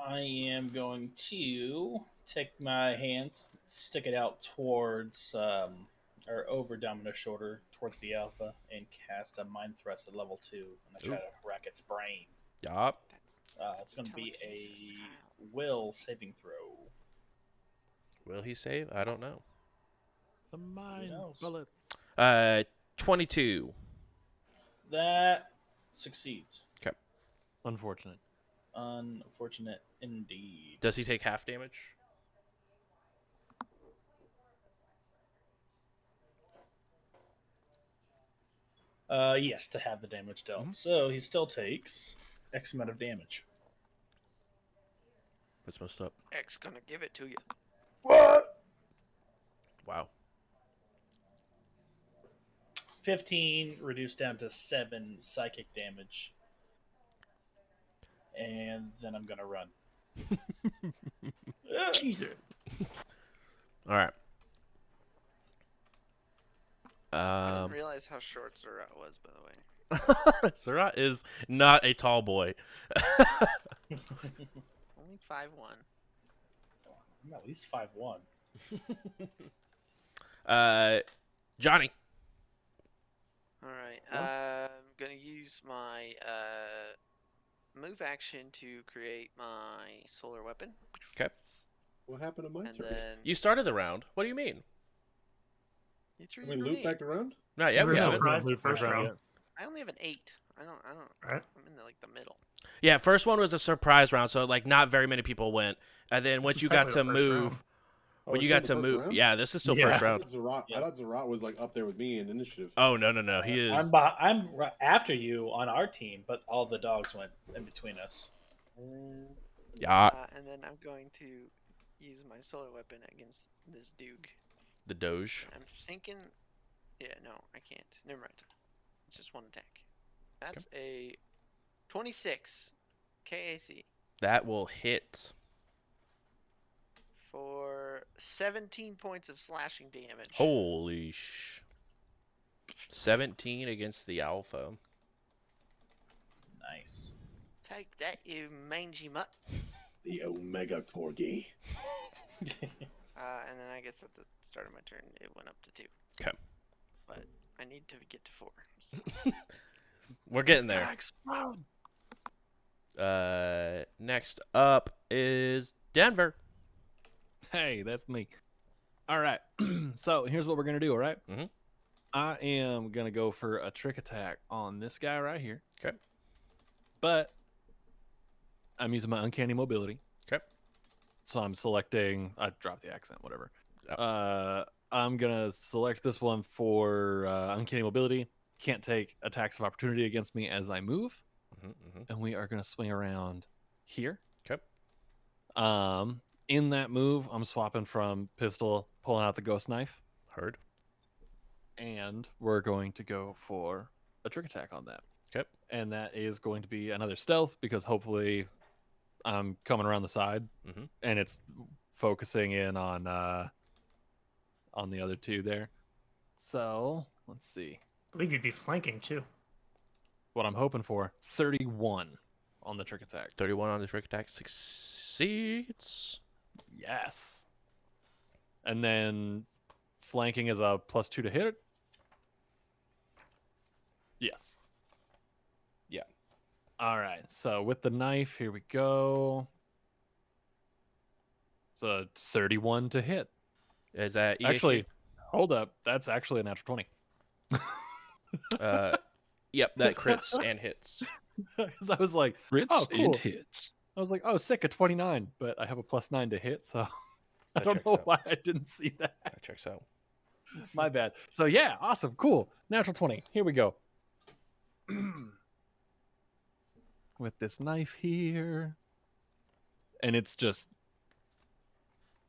Speaker 6: I am going to take my hands, stick it out towards, or over Domino's shoulder, towards the Alpha, and cast a Mind Thrust at level 2. And I try
Speaker 1: Ooh.
Speaker 6: to rack its brain.
Speaker 1: Yup.
Speaker 6: It's going to be
Speaker 7: Telekinesis
Speaker 6: a
Speaker 7: child.
Speaker 6: will saving throw.
Speaker 1: Will he save? I don't know.
Speaker 2: The mind
Speaker 6: knows?
Speaker 2: bullets.
Speaker 1: 22.
Speaker 6: That succeeds.
Speaker 2: Unfortunate.
Speaker 6: Unfortunate indeed.
Speaker 1: Does he take half damage?
Speaker 6: Yes, to have the damage dealt. So he still takes X amount of damage.
Speaker 1: What's messed up?
Speaker 7: X gonna give it to you.
Speaker 6: What?
Speaker 1: Wow.
Speaker 6: 15 reduced down to 7 psychic damage. And then I'm gonna run.
Speaker 3: Jesus.
Speaker 1: All right.
Speaker 7: I didn't realize how short Zurot was, by the way.
Speaker 1: Zurot is not a tall boy.
Speaker 7: Only 5'1".
Speaker 6: I'm at least 5'1".
Speaker 1: Johnny.
Speaker 7: All right. gonna use my move action to create my solar weapon,
Speaker 1: Okay.
Speaker 4: What happened to my
Speaker 7: and
Speaker 4: turn?
Speaker 7: then
Speaker 1: You started the round. What do you mean?
Speaker 7: you threw
Speaker 4: Can
Speaker 7: your
Speaker 4: we loop
Speaker 7: grenade.
Speaker 4: back around?
Speaker 1: Not
Speaker 3: You
Speaker 1: yet.
Speaker 3: were
Speaker 1: We
Speaker 2: Yeah,
Speaker 1: haven't.
Speaker 3: surprised the
Speaker 2: loop
Speaker 3: first
Speaker 2: around
Speaker 3: round.
Speaker 2: yet.
Speaker 7: I only have an 8. I don't.
Speaker 3: Right.
Speaker 7: I'm in the middle.
Speaker 1: Yeah, first one was a surprise round, so like not very many people went. And then
Speaker 3: This
Speaker 1: once
Speaker 3: is
Speaker 1: you got to
Speaker 3: technically the first
Speaker 1: move,
Speaker 3: round.
Speaker 4: Oh,
Speaker 1: when
Speaker 4: we're
Speaker 1: you
Speaker 4: still
Speaker 1: got
Speaker 4: in
Speaker 1: to
Speaker 4: the first
Speaker 1: move,
Speaker 4: round?
Speaker 1: yeah, this is still
Speaker 3: Yeah.
Speaker 1: first
Speaker 4: I
Speaker 1: round.
Speaker 4: thought Zurot,
Speaker 6: Yeah.
Speaker 4: I thought Zurot was like up there with me in initiative.
Speaker 1: Oh no, he is.
Speaker 6: I'm after you on our team, but all the dogs went in between us.
Speaker 1: Yeah,
Speaker 7: And then I'm going to use my solar weapon against this dude.
Speaker 1: the Doge.
Speaker 7: I'm thinking. Yeah, no, I can't. Never mind. It's just one attack. That's a 26 KAC
Speaker 1: That will hit.
Speaker 7: for 17 points of slashing damage.
Speaker 1: Holy 17 against the Alpha.
Speaker 6: Nice.
Speaker 7: Take that, you mangy mutt.
Speaker 4: The Omega Corgi.
Speaker 7: And then I guess at the start of my turn, it went up to 2.
Speaker 1: 'Kay.
Speaker 7: But I need to get to 4. So.
Speaker 1: We're getting there.
Speaker 2: Explode.
Speaker 1: Next up is Denver.
Speaker 2: Hey, that's me. All right. So here's what we're gonna do. All right.
Speaker 1: Mhm.
Speaker 2: I am gonna go for a trick attack on this guy right here.
Speaker 1: 'Kay.
Speaker 2: But I'm using my uncanny mobility.
Speaker 1: 'Kay.
Speaker 2: So I'm selecting. I dropped the accent. Whatever.
Speaker 1: Yep.
Speaker 2: I'm gonna select this one for uncanny mobility. Can't take attacks of opportunity against me as I move, and we are gonna swing around here.
Speaker 1: 'Kay.
Speaker 2: In that move, I'm swapping from pistol, pulling out the ghost knife,
Speaker 1: Heard.
Speaker 2: and we're going to go for a trick attack on that.
Speaker 1: 'Kay.
Speaker 2: And that is going to be another stealth because hopefully I'm coming around the side,
Speaker 1: Mhm.
Speaker 2: and it's focusing in on the other two there. So let's see
Speaker 3: I believe you'd be flanking too.
Speaker 2: what I'm hoping for. 31 on the trick attack.
Speaker 1: 31 on the trick attack succeeds.
Speaker 2: Yes. And then flanking is a +2 to hit it. Yes.
Speaker 1: Yeah.
Speaker 2: All right. So with the knife, here we go. So 31 to hit.
Speaker 1: Is that EAC?
Speaker 2: Actually, hold up. That's actually a natural 20.
Speaker 1: Yep, that crits and hits.
Speaker 2: Because I was like,
Speaker 5: Crits
Speaker 2: oh, cool.
Speaker 5: and hits.
Speaker 2: I was like, oh, sick, a 29, but I have a +9 to hit, so I
Speaker 1: That
Speaker 2: don't
Speaker 1: checks
Speaker 2: know
Speaker 1: out.
Speaker 2: why I didn't see that.
Speaker 1: That checks out.
Speaker 2: My bad. So yeah, awesome, cool. Natural 20. Here we go. With this knife here. And it's just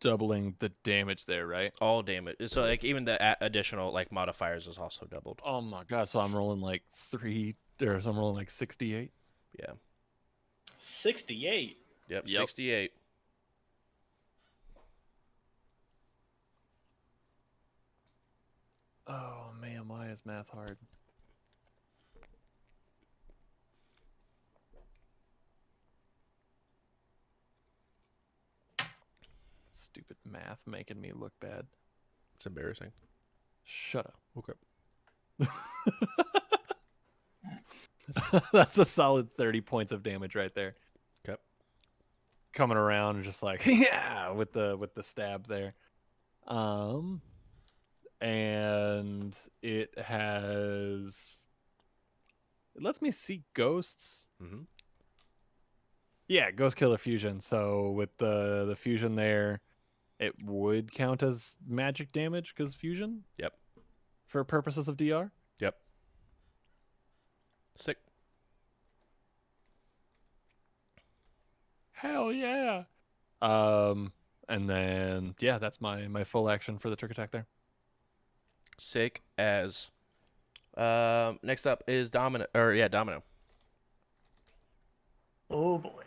Speaker 2: doubling the damage there, right?
Speaker 1: All damage. So like even the additional like modifiers is also doubled.
Speaker 2: Oh my god, so I'm rolling like 68.
Speaker 1: Yeah.
Speaker 6: 68.
Speaker 1: Yep.
Speaker 2: Yep.
Speaker 1: 68.
Speaker 2: Oh man, why is math hard? Stupid math making me look bad.
Speaker 1: It's embarrassing.
Speaker 2: Shut up.
Speaker 1: Okay.
Speaker 2: That's a solid 30 points of damage right there.
Speaker 1: Okay.
Speaker 2: Coming around and just like yeah with the stab there. And it lets me see ghosts.
Speaker 1: Mm-hmm.
Speaker 2: Yeah, ghost killer fusion. So with the fusion there, it would count as magic damage because fusion.
Speaker 1: Yep.
Speaker 2: For purposes of DR.
Speaker 1: Yep. Sick.
Speaker 2: Hell yeah. And then yeah, that's my full action for the trick attack there.
Speaker 1: Sick as. Next up is Domino. Domino.
Speaker 3: Oh boy.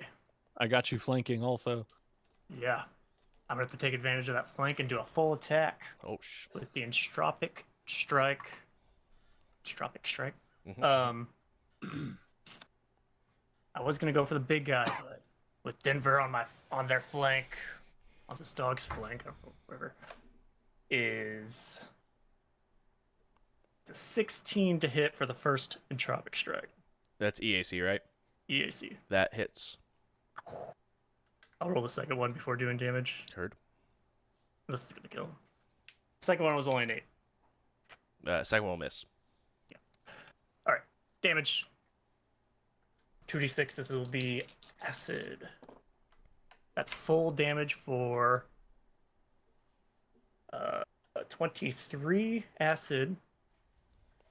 Speaker 2: I got you flanking also.
Speaker 3: Yeah. I'm gonna have to take advantage of that flank and do a full attack
Speaker 1: Oh
Speaker 3: with the Entropic Strike. Entropic Strike.
Speaker 1: Mhm.
Speaker 3: I was gonna go for the big guy, but with Denver on their flank, on this dog's flank, or whatever, is it's a a 16 to hit for the first entropic strike.
Speaker 1: That's EAC, right?
Speaker 3: EAC.
Speaker 1: That hits.
Speaker 3: I'll roll the second one before doing damage.
Speaker 1: Heard.
Speaker 3: This is gonna kill him. Second one was only an 8.
Speaker 1: Second one will miss.
Speaker 3: All right, damage. 2d6. This will be acid. That's full damage for 23 acid.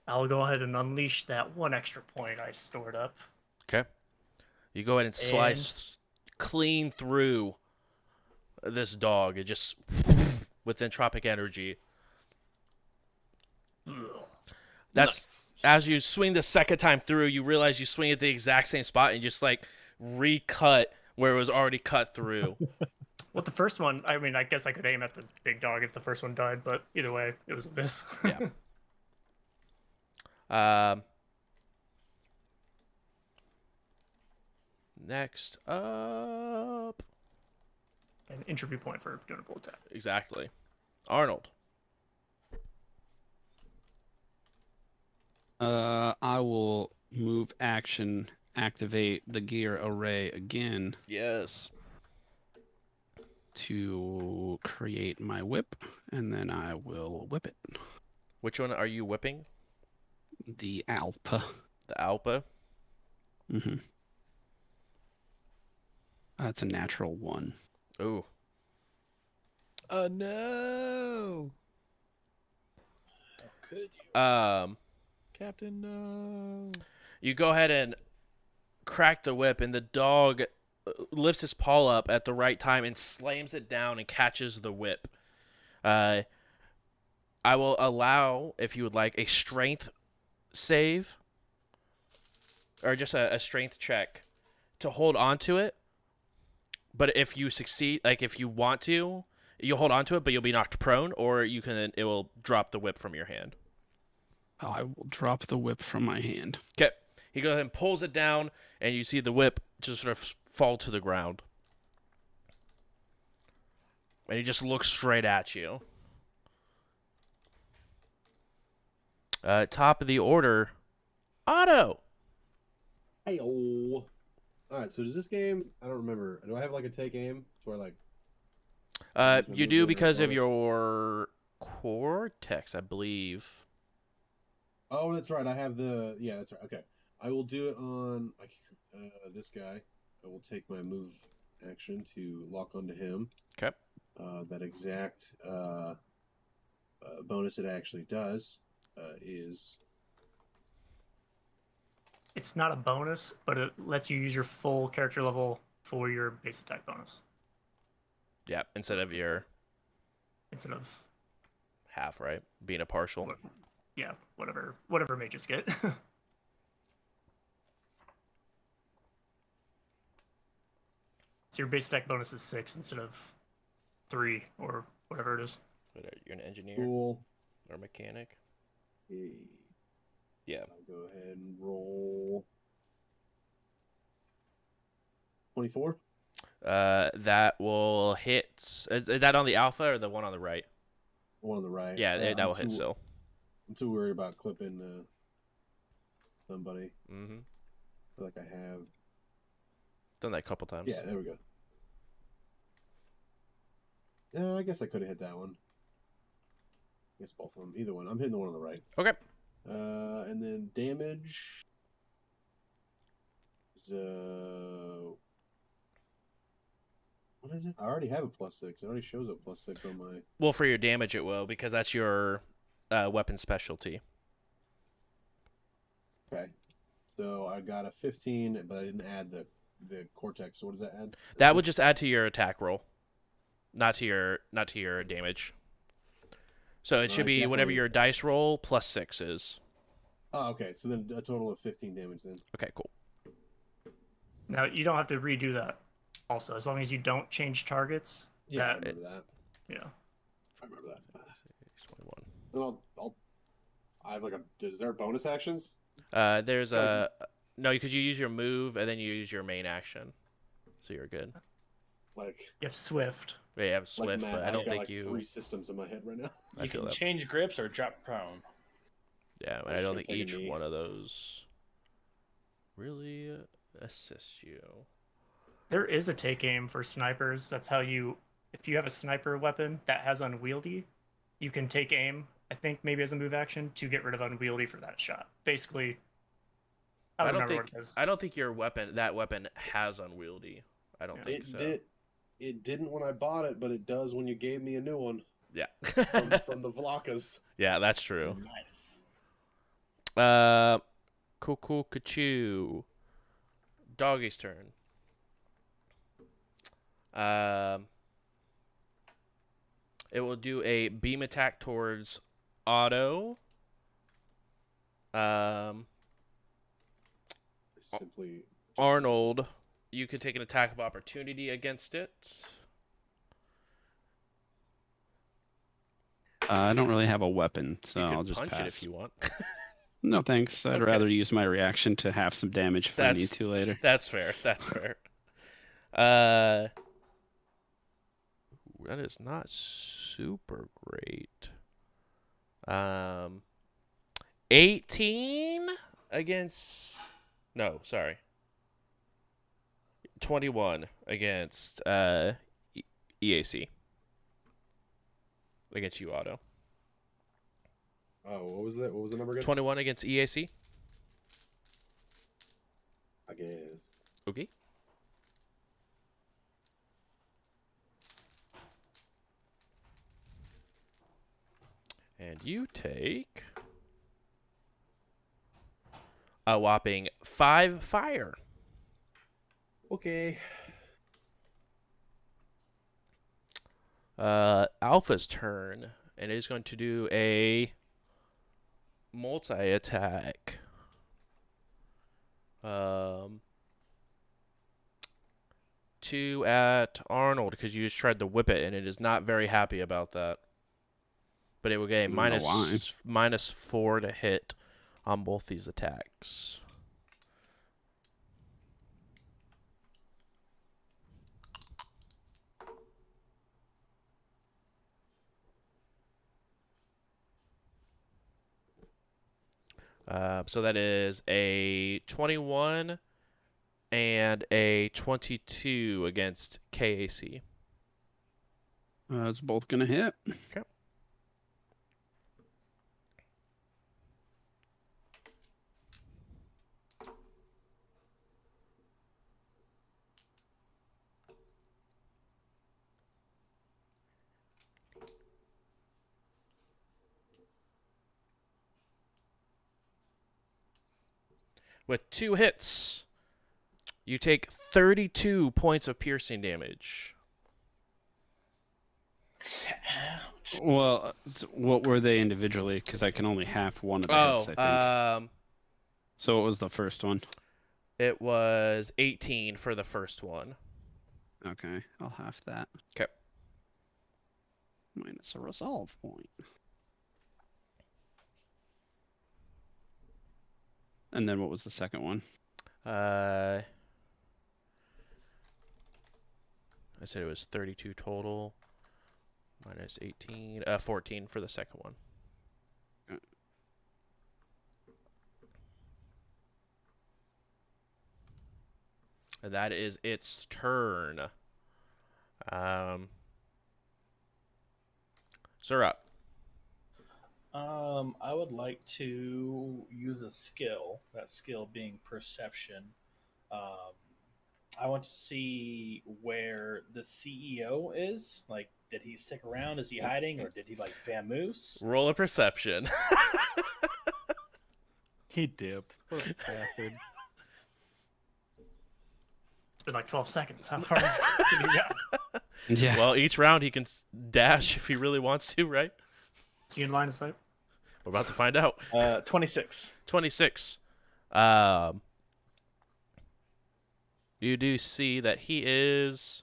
Speaker 3: I'll go ahead and unleash that one extra point I stored up.
Speaker 1: Okay. You go ahead and slice clean through this dog. It just with entropic energy. That's as you swing the second time through, you realize you swing at the exact same spot and just like recut where it was already cut through.
Speaker 3: With the first one, I mean, I guess I could aim at the big dog if the first one died, but either way, it was a miss.
Speaker 1: Yeah. Next up.
Speaker 3: An entropy point for doing a full attack.
Speaker 1: Exactly. Arnold.
Speaker 5: I will move action, activate the gear array again
Speaker 1: Yes.
Speaker 5: to create my whip, and then I will whip it.
Speaker 1: Which one are you whipping?
Speaker 5: The Alpa.
Speaker 1: The Alpa?
Speaker 5: Mm-hmm. That's a natural 1.
Speaker 1: Ooh.
Speaker 2: Oh no,
Speaker 6: How could you?
Speaker 2: Captain! No.
Speaker 1: You go ahead and crack the whip, and the dog lifts his paw up at the right time and slams it down and catches the whip. I will allow, if you would like, a strength save or just a strength check to hold on to it. But if you succeed, like if you want to, you'll hold on to it, but you'll be knocked prone, or it will drop the whip from your hand.
Speaker 5: I will drop the whip from my hand.
Speaker 1: Okay. He goes ahead and pulls it down, and you see the whip just sort of fall to the ground. And he just looks straight at you. Top of the order, Otto.
Speaker 4: Hey, oh. All right, so does this game? I don't remember. Do I have like a take aim to where like?
Speaker 1: You do because of your cortex, I believe.
Speaker 4: Oh, that's right. I have the. Yeah, that's right. Okay, I will do it on this guy. I will take my move action to lock onto him.
Speaker 1: Okay.
Speaker 4: That exact bonus it actually does is.
Speaker 3: It's not a bonus, but it lets you use your full character level for your base attack bonus
Speaker 1: Yeah, instead of your
Speaker 3: instead of
Speaker 1: half, right? Being a partial.
Speaker 3: yeah, whatever mages get. So your base attack bonus is 6 instead of 3 or whatever it is.
Speaker 1: What you're an engineer
Speaker 4: Cool.
Speaker 1: or mechanic?
Speaker 4: Hey,
Speaker 1: Yeah.
Speaker 4: I'll go ahead and roll 24.
Speaker 1: That will hit. Is that on the alpha or the one on the right?
Speaker 4: One on the right.
Speaker 1: Yeah, that
Speaker 4: I'm
Speaker 1: will hit
Speaker 4: too-
Speaker 1: still.
Speaker 4: I'm too worried about clipping somebody.
Speaker 1: Mm-hmm.
Speaker 4: I feel like I have.
Speaker 1: Done that a couple times.
Speaker 4: Yeah, there we go. I guess I could have hit that one. I guess both of them. Either one. I'm hitting the one on the right.
Speaker 1: Okay.
Speaker 4: And then damage is what is it? I already have a +6. It already shows up +6 on my.
Speaker 1: Well, for your damage, it will because that's your weapon specialty.
Speaker 4: Okay. So I got a 15, but I didn't add the cortex. So what does that add?
Speaker 1: That would just add to your attack roll, not to your damage. So it should be whatever
Speaker 4: definitely-
Speaker 1: your dice roll +6 is.
Speaker 4: Oh, okay. So then a total of 15 damage then.
Speaker 1: Okay, cool.
Speaker 3: Now you don't have to redo that. Also, as long as you don't change targets.
Speaker 4: Yeah, I
Speaker 3: that,
Speaker 4: remember that.
Speaker 3: yeah.
Speaker 4: I remember that.
Speaker 1: 21.
Speaker 4: Then I have like a. Is there bonus actions?
Speaker 1: There's a no, because you use your move and then you use your main action, so you're good.
Speaker 4: Like
Speaker 3: You have Swift.
Speaker 1: Yeah, you have Swift,
Speaker 4: Matt,
Speaker 1: but I
Speaker 4: I've
Speaker 1: don't
Speaker 4: got
Speaker 1: think
Speaker 4: like
Speaker 1: you.
Speaker 4: 3 systems in my head right now.
Speaker 1: I
Speaker 6: You
Speaker 1: feel
Speaker 6: can
Speaker 1: that.
Speaker 6: change grips or drop prone.
Speaker 1: Yeah,
Speaker 4: I'm
Speaker 1: but I
Speaker 4: just
Speaker 1: don't
Speaker 4: gonna
Speaker 1: think
Speaker 4: take a
Speaker 1: each
Speaker 4: knee.
Speaker 1: one of those really assists you.
Speaker 3: There is a take aim for snipers. That's how you, if you have a sniper weapon that has unwieldy, you can take aim, I think maybe as a move action, to get rid of unwieldy for that shot. Basically, I don't remember what it is.
Speaker 1: I don't think that weapon has unwieldy. I don't think
Speaker 4: It
Speaker 1: so.
Speaker 4: did. It didn't when I bought it, but it does when you gave me a new one
Speaker 1: Yeah.
Speaker 4: from the Vlakas.
Speaker 1: Yeah, that's true.
Speaker 6: Nice.
Speaker 1: Cool, Kachu. Doggy's turn. It will do a beam attack towards Otto.
Speaker 4: Simply just
Speaker 1: Arnold, you can take an attack of opportunity against it.
Speaker 5: I don't really have a weapon, so
Speaker 1: You
Speaker 5: I'll
Speaker 1: can
Speaker 5: just
Speaker 1: punch it
Speaker 5: pass.
Speaker 1: if you want.
Speaker 5: No thanks. I'd
Speaker 1: Okay.
Speaker 5: rather use my reaction to have some damage if I need to later.
Speaker 1: That's fair. That's fair. That is not super great. 18 against. No, sorry. 21 against EAC. Against you, Otto.
Speaker 4: Oh, what was that? What was the number again?
Speaker 1: 21 against EAC.
Speaker 4: I guess.
Speaker 1: Okay. And you take a whopping 5 fire.
Speaker 4: Okay.
Speaker 1: Alpha's turn, and it is going to do a multi-attack. 2 at Arnold because you just tried to whip it, and it is not very happy about that. But it will get a
Speaker 5: I don't know why.
Speaker 1: -4 to hit on both these attacks. So that is a 21 and a 22 against KAC.
Speaker 5: It's both gonna hit.
Speaker 1: Okay. With 2 hits, you take 32 points of piercing damage.
Speaker 6: Ouch.
Speaker 5: Well, what were they individually? Because I can only half one of the hits, I think. So what was the first one?
Speaker 1: It was 18 for the first one.
Speaker 5: Okay, I'll half that.
Speaker 1: 'Kay.
Speaker 5: Minus a resolve point. And then what was the second one?
Speaker 1: I said it was 32 total. Minus 18. 14 for the second one. And that is its turn. Zurot.
Speaker 6: I would like to use a skill. That skill being perception. I want to see where the CEO is. Like, did he stick around? Is he hiding, or did he like vamoose?
Speaker 1: Roll a perception.
Speaker 2: He dipped. What a bastard.
Speaker 3: It's been like 12 seconds. How far did you go?
Speaker 5: Yeah.
Speaker 1: Well, each round he can dash if he really wants to, right?
Speaker 3: Is he in line of sight?
Speaker 1: We're about to find out.
Speaker 6: 26.
Speaker 1: 26. You do see that he is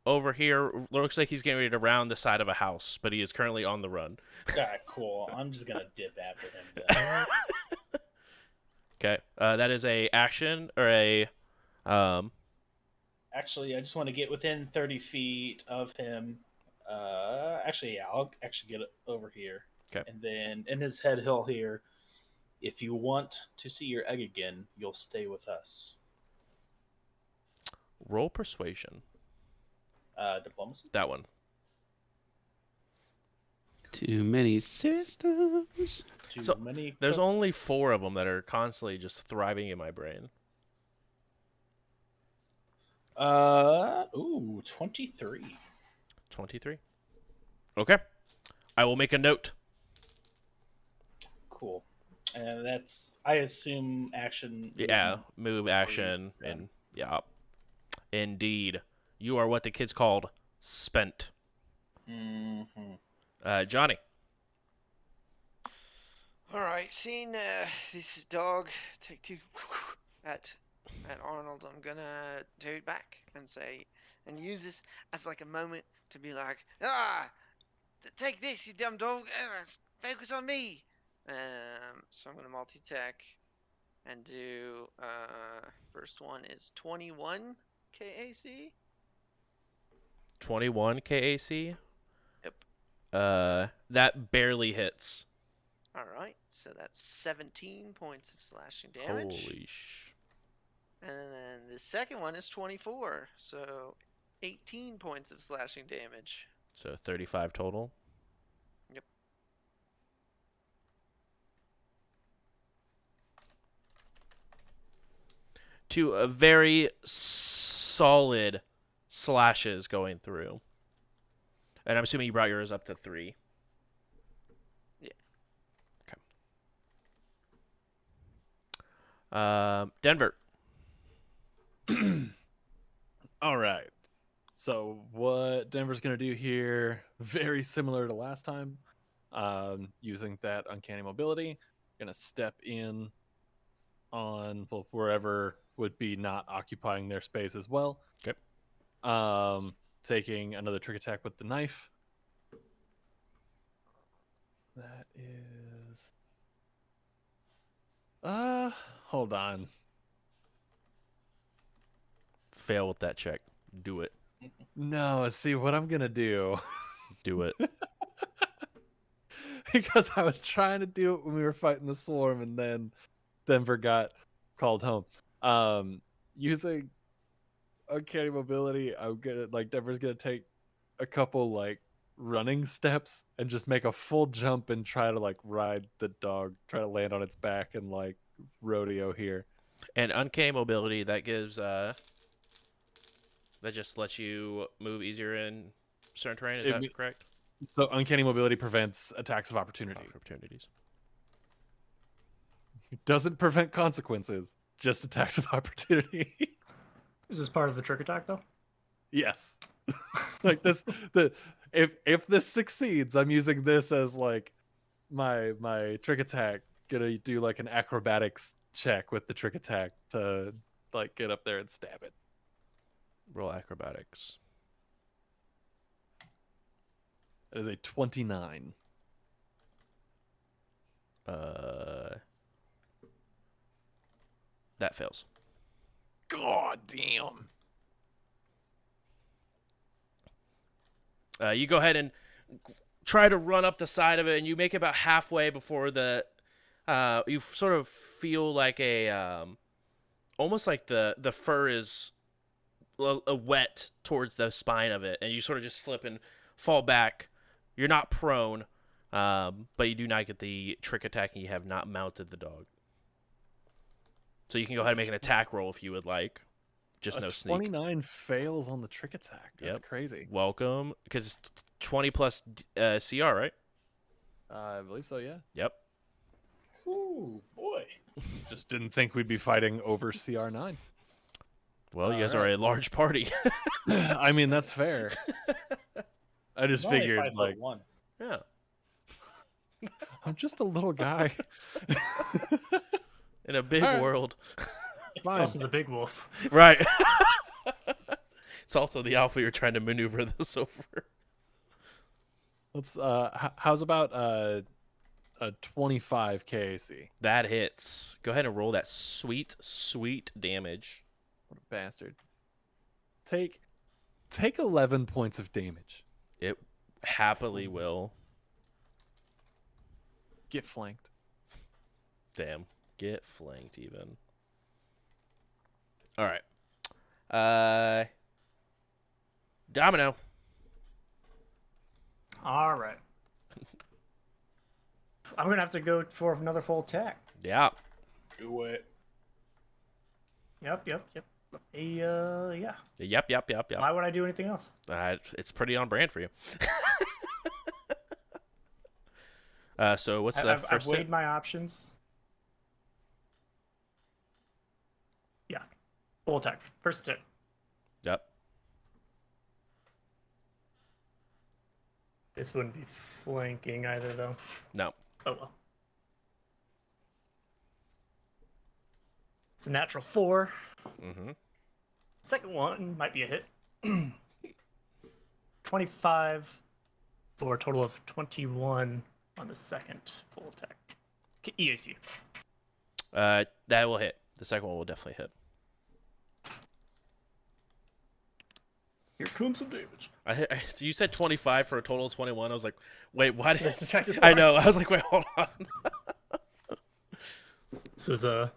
Speaker 1: over here. Looks like he's getting ready to round the side of a house, but he is currently on the run.
Speaker 6: Alright, cool. I'm just gonna dip after him. Then.
Speaker 1: Okay. That is a action or a
Speaker 6: Actually, I just want to get within 30 feet of him. Actually, yeah, I'll actually get over here.
Speaker 1: Okay.
Speaker 6: And then in his head hill here, If you want to see your egg again, you'll stay with us.
Speaker 1: Roll persuasion.
Speaker 6: Diplomacy?
Speaker 1: That one.
Speaker 5: Too many systems.
Speaker 6: Too
Speaker 1: So,
Speaker 6: many.
Speaker 1: There's
Speaker 6: cooks?
Speaker 1: only 4 of them that are constantly just thriving in my brain.
Speaker 6: 23.
Speaker 1: 23. Okay. I will make a note.
Speaker 6: Cool. And that's, I assume, action.
Speaker 1: Yeah, move, action,
Speaker 6: yeah.
Speaker 1: and yeah. Indeed. You are what the kids called spent. Johnny.
Speaker 7: All right, seeing this dog take 2 at Arnold, I'm gonna do it back and say, and use this as like a moment to be like, take this, you dumb dog, focus on me. So I'm gonna multi-attack and do first one is 21 KAC.
Speaker 1: 21 KAC.
Speaker 7: Yep.
Speaker 1: That barely hits.
Speaker 7: All right, so that's 17 points of slashing damage.
Speaker 1: Holy sh.
Speaker 7: And then the second one is 24, so 18 points of slashing damage.
Speaker 1: So 35 total.
Speaker 7: Yep.
Speaker 1: To a very solid slashes going through. And I'm assuming you brought yours up to 3.
Speaker 7: Yeah.
Speaker 1: Okay. Denver.
Speaker 2: All right. So what Denver's going to do here, very similar to last time, using that uncanny mobility, going to step in on wherever would be not occupying their space as well.
Speaker 1: Okay.
Speaker 2: Taking another trick attack with the knife. That is... hold on.
Speaker 1: Fail with that check. Do it.
Speaker 2: No, see what I'm going to do.
Speaker 1: Do it.
Speaker 2: Because I was trying to do it when we were fighting the swarm, and then Denver got called home. Using uncanny mobility, I'm gonna Denver's gonna take a couple running steps and just make a full jump and try to ride the dog, try to land on its back and rodeo here.
Speaker 1: And uncanny mobility, that gives that just lets you move easier in certain terrain. Is that correct?
Speaker 2: So uncanny mobility prevents attacks of opportunity.
Speaker 1: Opportunities.
Speaker 2: It doesn't prevent consequences, just attacks of opportunity.
Speaker 3: Is this part of the trick attack though?
Speaker 2: Yes. If this succeeds, I'm using this as my trick attack. Gonna do an acrobatics check with the trick attack to get up there and stab it.
Speaker 1: Roll acrobatics.
Speaker 2: That is a 29.
Speaker 1: That fails.
Speaker 2: God damn.
Speaker 1: You go ahead and try to run up the side of it, and you make it about halfway before you sort of feel like almost like the fur is wet towards the spine of it, and you sort of just slip and fall back. You're not prone, but you do not get the trick attack, and you have not mounted the dog. So you can go ahead and make an attack roll if you would like. Just no sneak.
Speaker 2: 29 fails on the trick attack. That's crazy.
Speaker 1: Welcome, because it's 20 plus CR, right?
Speaker 2: I believe so, yeah.
Speaker 1: Yep.
Speaker 6: Ooh, boy.
Speaker 2: Just didn't think we'd be fighting over CR9.
Speaker 1: Well, you guys are a large party.
Speaker 2: I mean, that's fair. I just
Speaker 6: I'm only
Speaker 2: figured,
Speaker 6: 5'1".
Speaker 1: Yeah.
Speaker 2: I'm just a little guy.
Speaker 1: In a big world.
Speaker 3: It's also the big wolf.
Speaker 1: Right. It's also the alpha you're trying to maneuver this over.
Speaker 2: Let's how's about a 25 KAC?
Speaker 1: That hits. Go ahead and roll that sweet damage.
Speaker 2: What a bastard. Take 11 points of damage.
Speaker 1: It happily will.
Speaker 2: Get flanked.
Speaker 1: Damn. Get flanked even. All right. Domino.
Speaker 3: All right. I'm gonna have to go for another full attack.
Speaker 1: Yeah.
Speaker 6: Do it.
Speaker 3: Yep. Yeah.
Speaker 1: Yep.
Speaker 3: Why would I do anything else?
Speaker 1: It's pretty on brand for you. So what's the
Speaker 3: I've
Speaker 1: first
Speaker 3: weighed
Speaker 1: hit?
Speaker 3: my options. Yeah. Full attack. First hit.
Speaker 1: Yep.
Speaker 3: This wouldn't be flanking either, though.
Speaker 1: No.
Speaker 3: Oh well. It's a natural 4.
Speaker 1: Mm-hmm.
Speaker 3: Second one might be a hit. 25 for a total of 21 on the second full attack. EAC.
Speaker 1: That will hit. The second one will definitely hit.
Speaker 3: Here comes some damage.
Speaker 1: So you said 25 for a total of 21. I was like, wait, what?
Speaker 3: Just detected
Speaker 1: I
Speaker 3: four.
Speaker 1: know. I was like, wait, hold on.
Speaker 3: So it's a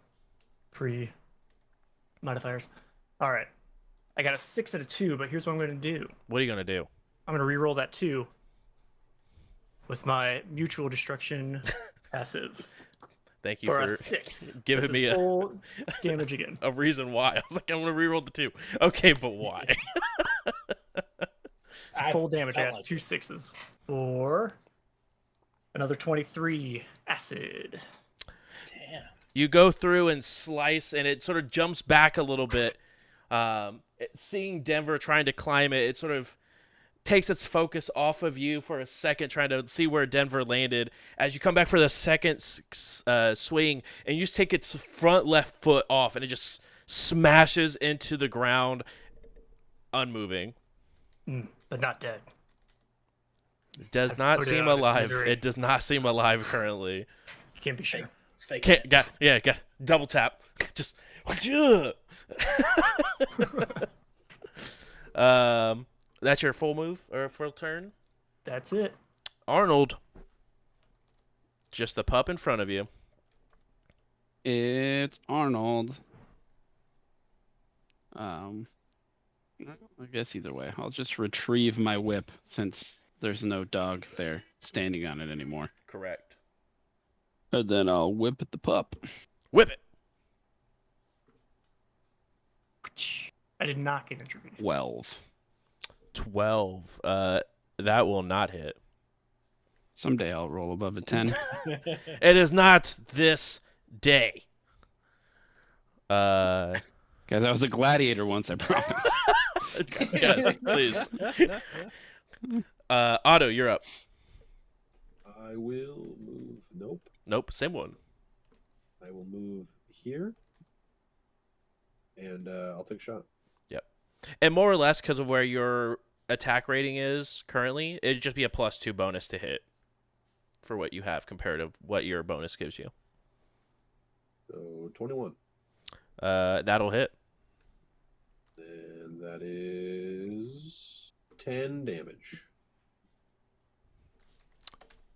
Speaker 3: modifiers. All right. I got a 6 and a 2, but here's what I'm going to do.
Speaker 1: What are you gonna do?
Speaker 3: I'm going to re-roll that 2 with my mutual destruction passive
Speaker 1: Thank you
Speaker 3: for
Speaker 1: for
Speaker 3: a 6.
Speaker 1: giving
Speaker 3: This
Speaker 1: me
Speaker 3: is full damage again.
Speaker 1: a reason why. I was like, I'm gonna reroll the 2. Okay, but why?
Speaker 3: It's full damage. I
Speaker 6: felt
Speaker 3: got
Speaker 6: like
Speaker 3: 2 6s for another 23 acid.
Speaker 6: Damn.
Speaker 1: You go through and slice, and it sort of jumps back a little bit. Seeing Denver trying to climb it, it sort of takes its focus off of you for a second, trying to see where Denver landed. As you come back for the second swing, and you just take its front left foot off, and it just smashes into the ground, unmoving.
Speaker 3: But not dead.
Speaker 1: It does not
Speaker 3: put it
Speaker 1: seem
Speaker 3: out of its
Speaker 1: alive.
Speaker 3: misery.
Speaker 1: It does not seem alive currently.
Speaker 3: You can't be sure.
Speaker 6: It's fake.
Speaker 1: Got double tap. Just that's your full move or full turn.
Speaker 3: That's it.
Speaker 1: Arnold, just the pup in front of you.
Speaker 5: It's Arnold. I guess either way, I'll just retrieve my whip since there's no dog there standing on it anymore.
Speaker 1: Correct.
Speaker 5: And then I'll whip at the pup.
Speaker 1: Whip it.
Speaker 3: I did not get intervened.
Speaker 5: 12.
Speaker 1: 12. That will not hit.
Speaker 5: Someday I'll roll above a 10.
Speaker 1: It is not this day.
Speaker 5: Guys, I was a gladiator once, I promise.
Speaker 1: Guys, please. Otto, you're up.
Speaker 4: I will move. Nope.
Speaker 1: Nope, same one.
Speaker 4: I will move here. And I'll take a shot.
Speaker 1: And more or less, because of where your attack rating is currently, it'd just be a +2 bonus to hit for what you have compared to what your bonus gives you.
Speaker 4: So 21.
Speaker 1: That'll hit.
Speaker 4: And that is 10 damage.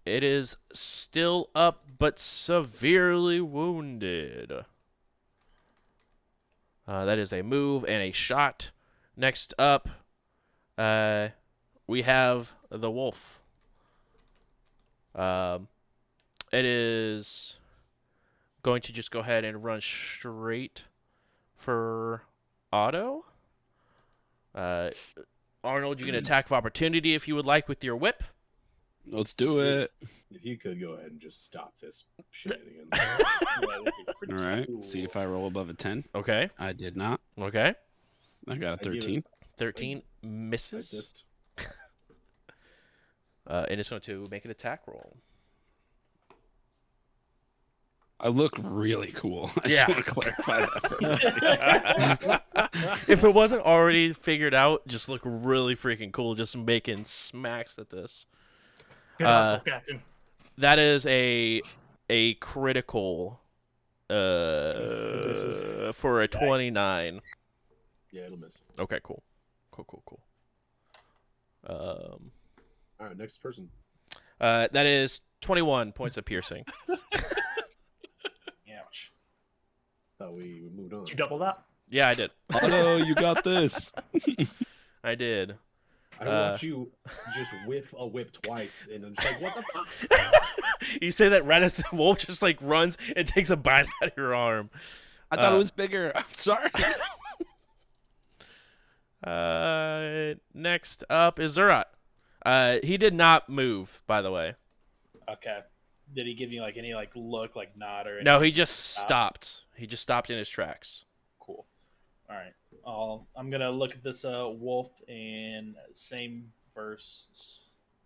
Speaker 1: It is still up, but severely wounded. That is a move and a shot. Next up, we have the wolf. It is going to just go ahead and run straight for Otto. Arnold, you can attack of opportunity if you would like with your whip.
Speaker 5: Let's do it.
Speaker 4: If you could go ahead and just stop this shenanigans.
Speaker 6: Yeah, that'd be pretty
Speaker 5: All right.
Speaker 6: cool.
Speaker 5: See if I roll above a 10.
Speaker 1: Okay.
Speaker 5: I did not.
Speaker 1: Okay.
Speaker 5: I got a
Speaker 4: give it-
Speaker 5: 13.
Speaker 1: 13 misses.
Speaker 4: Assist.
Speaker 1: And it's going to make an attack roll.
Speaker 5: I look really cool. I
Speaker 1: Yeah.
Speaker 5: just want to clarify that.
Speaker 1: If it wasn't already figured out, just look really freaking cool, just making smacks at this.
Speaker 3: Good hustle, Captain.
Speaker 1: That is a critical
Speaker 4: Misses.
Speaker 1: for a 29.
Speaker 4: Yeah, it'll miss.
Speaker 1: Okay, cool. Cool.
Speaker 4: All right, next person.
Speaker 1: That is 21 points of piercing.
Speaker 4: Thought we moved on.
Speaker 3: Did you double that?
Speaker 1: Yeah, I did.
Speaker 5: Oh no, you got this.
Speaker 1: I did.
Speaker 4: I watch you just whiff a whip twice, and I'm just like, what the fuck?
Speaker 1: You say that right as the wolf just like runs and takes a bite out of your arm.
Speaker 5: I thought it was bigger. I'm sorry.
Speaker 1: Next up is Zurot. He did not move, by the way.
Speaker 6: Okay. Did he give you like any like look, like nod or anything?
Speaker 1: No, he just stopped. He just stopped in his tracks.
Speaker 6: Cool. All right. I'm gonna look at this wolf in same verse,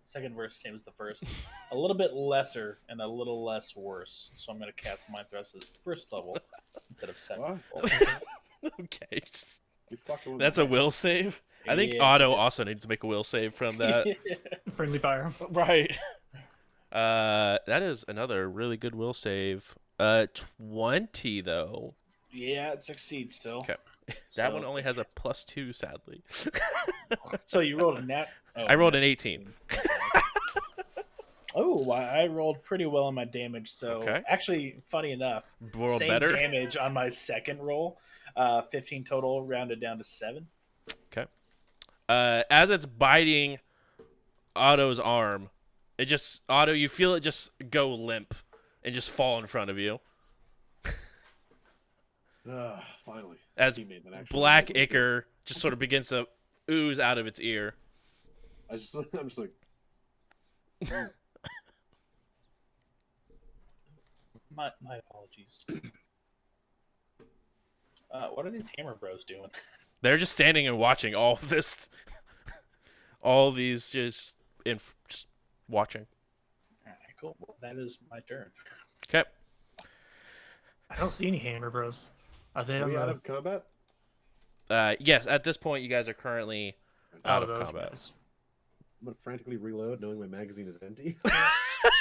Speaker 6: second verse, same as the first, a little bit lesser and a little less worse. So I'm gonna cast Mind Thrust as first level instead of second.
Speaker 4: What?
Speaker 6: level.
Speaker 1: Okay. just-
Speaker 4: You fucking with
Speaker 1: That's
Speaker 4: me.
Speaker 1: a will save. I think
Speaker 6: Yeah.
Speaker 1: Otto also needs to make a will save from that.
Speaker 3: Friendly fire.
Speaker 1: Right. That is another really good will save. 20 though.
Speaker 6: Yeah, it succeeds still.
Speaker 1: Okay. That
Speaker 6: So-
Speaker 1: one only has a +2, sadly.
Speaker 6: So you rolled a nat. Oh,
Speaker 1: I rolled an
Speaker 6: nat
Speaker 1: 18.
Speaker 6: Oh, I rolled pretty well on my damage. So
Speaker 1: Okay.
Speaker 6: actually, funny enough,
Speaker 1: Roll
Speaker 6: same
Speaker 1: better.
Speaker 6: damage on my second roll. 15 total, rounded down to 7.
Speaker 1: As it's biting Otto's arm, it just Otto, you feel it just go limp and just fall in front of you.
Speaker 4: Finally.
Speaker 1: As
Speaker 4: Teammate that actually
Speaker 1: black
Speaker 4: knows what to do.
Speaker 1: ichor just sort of begins to ooze out of its ear.
Speaker 4: I'm just like,
Speaker 6: My apologies. What are these hammer bros doing?
Speaker 1: They're just standing and watching all of this, all these just watching.
Speaker 6: All right, cool. Well, that is my turn.
Speaker 1: Okay.
Speaker 3: I don't see any hammer bros. Are they
Speaker 4: are
Speaker 3: on
Speaker 4: we out
Speaker 3: the
Speaker 4: of combat?
Speaker 1: Yes, at this point, you guys are currently out of
Speaker 3: those
Speaker 1: combat.
Speaker 3: guys?
Speaker 4: I'm gonna frantically reload, knowing my magazine is empty.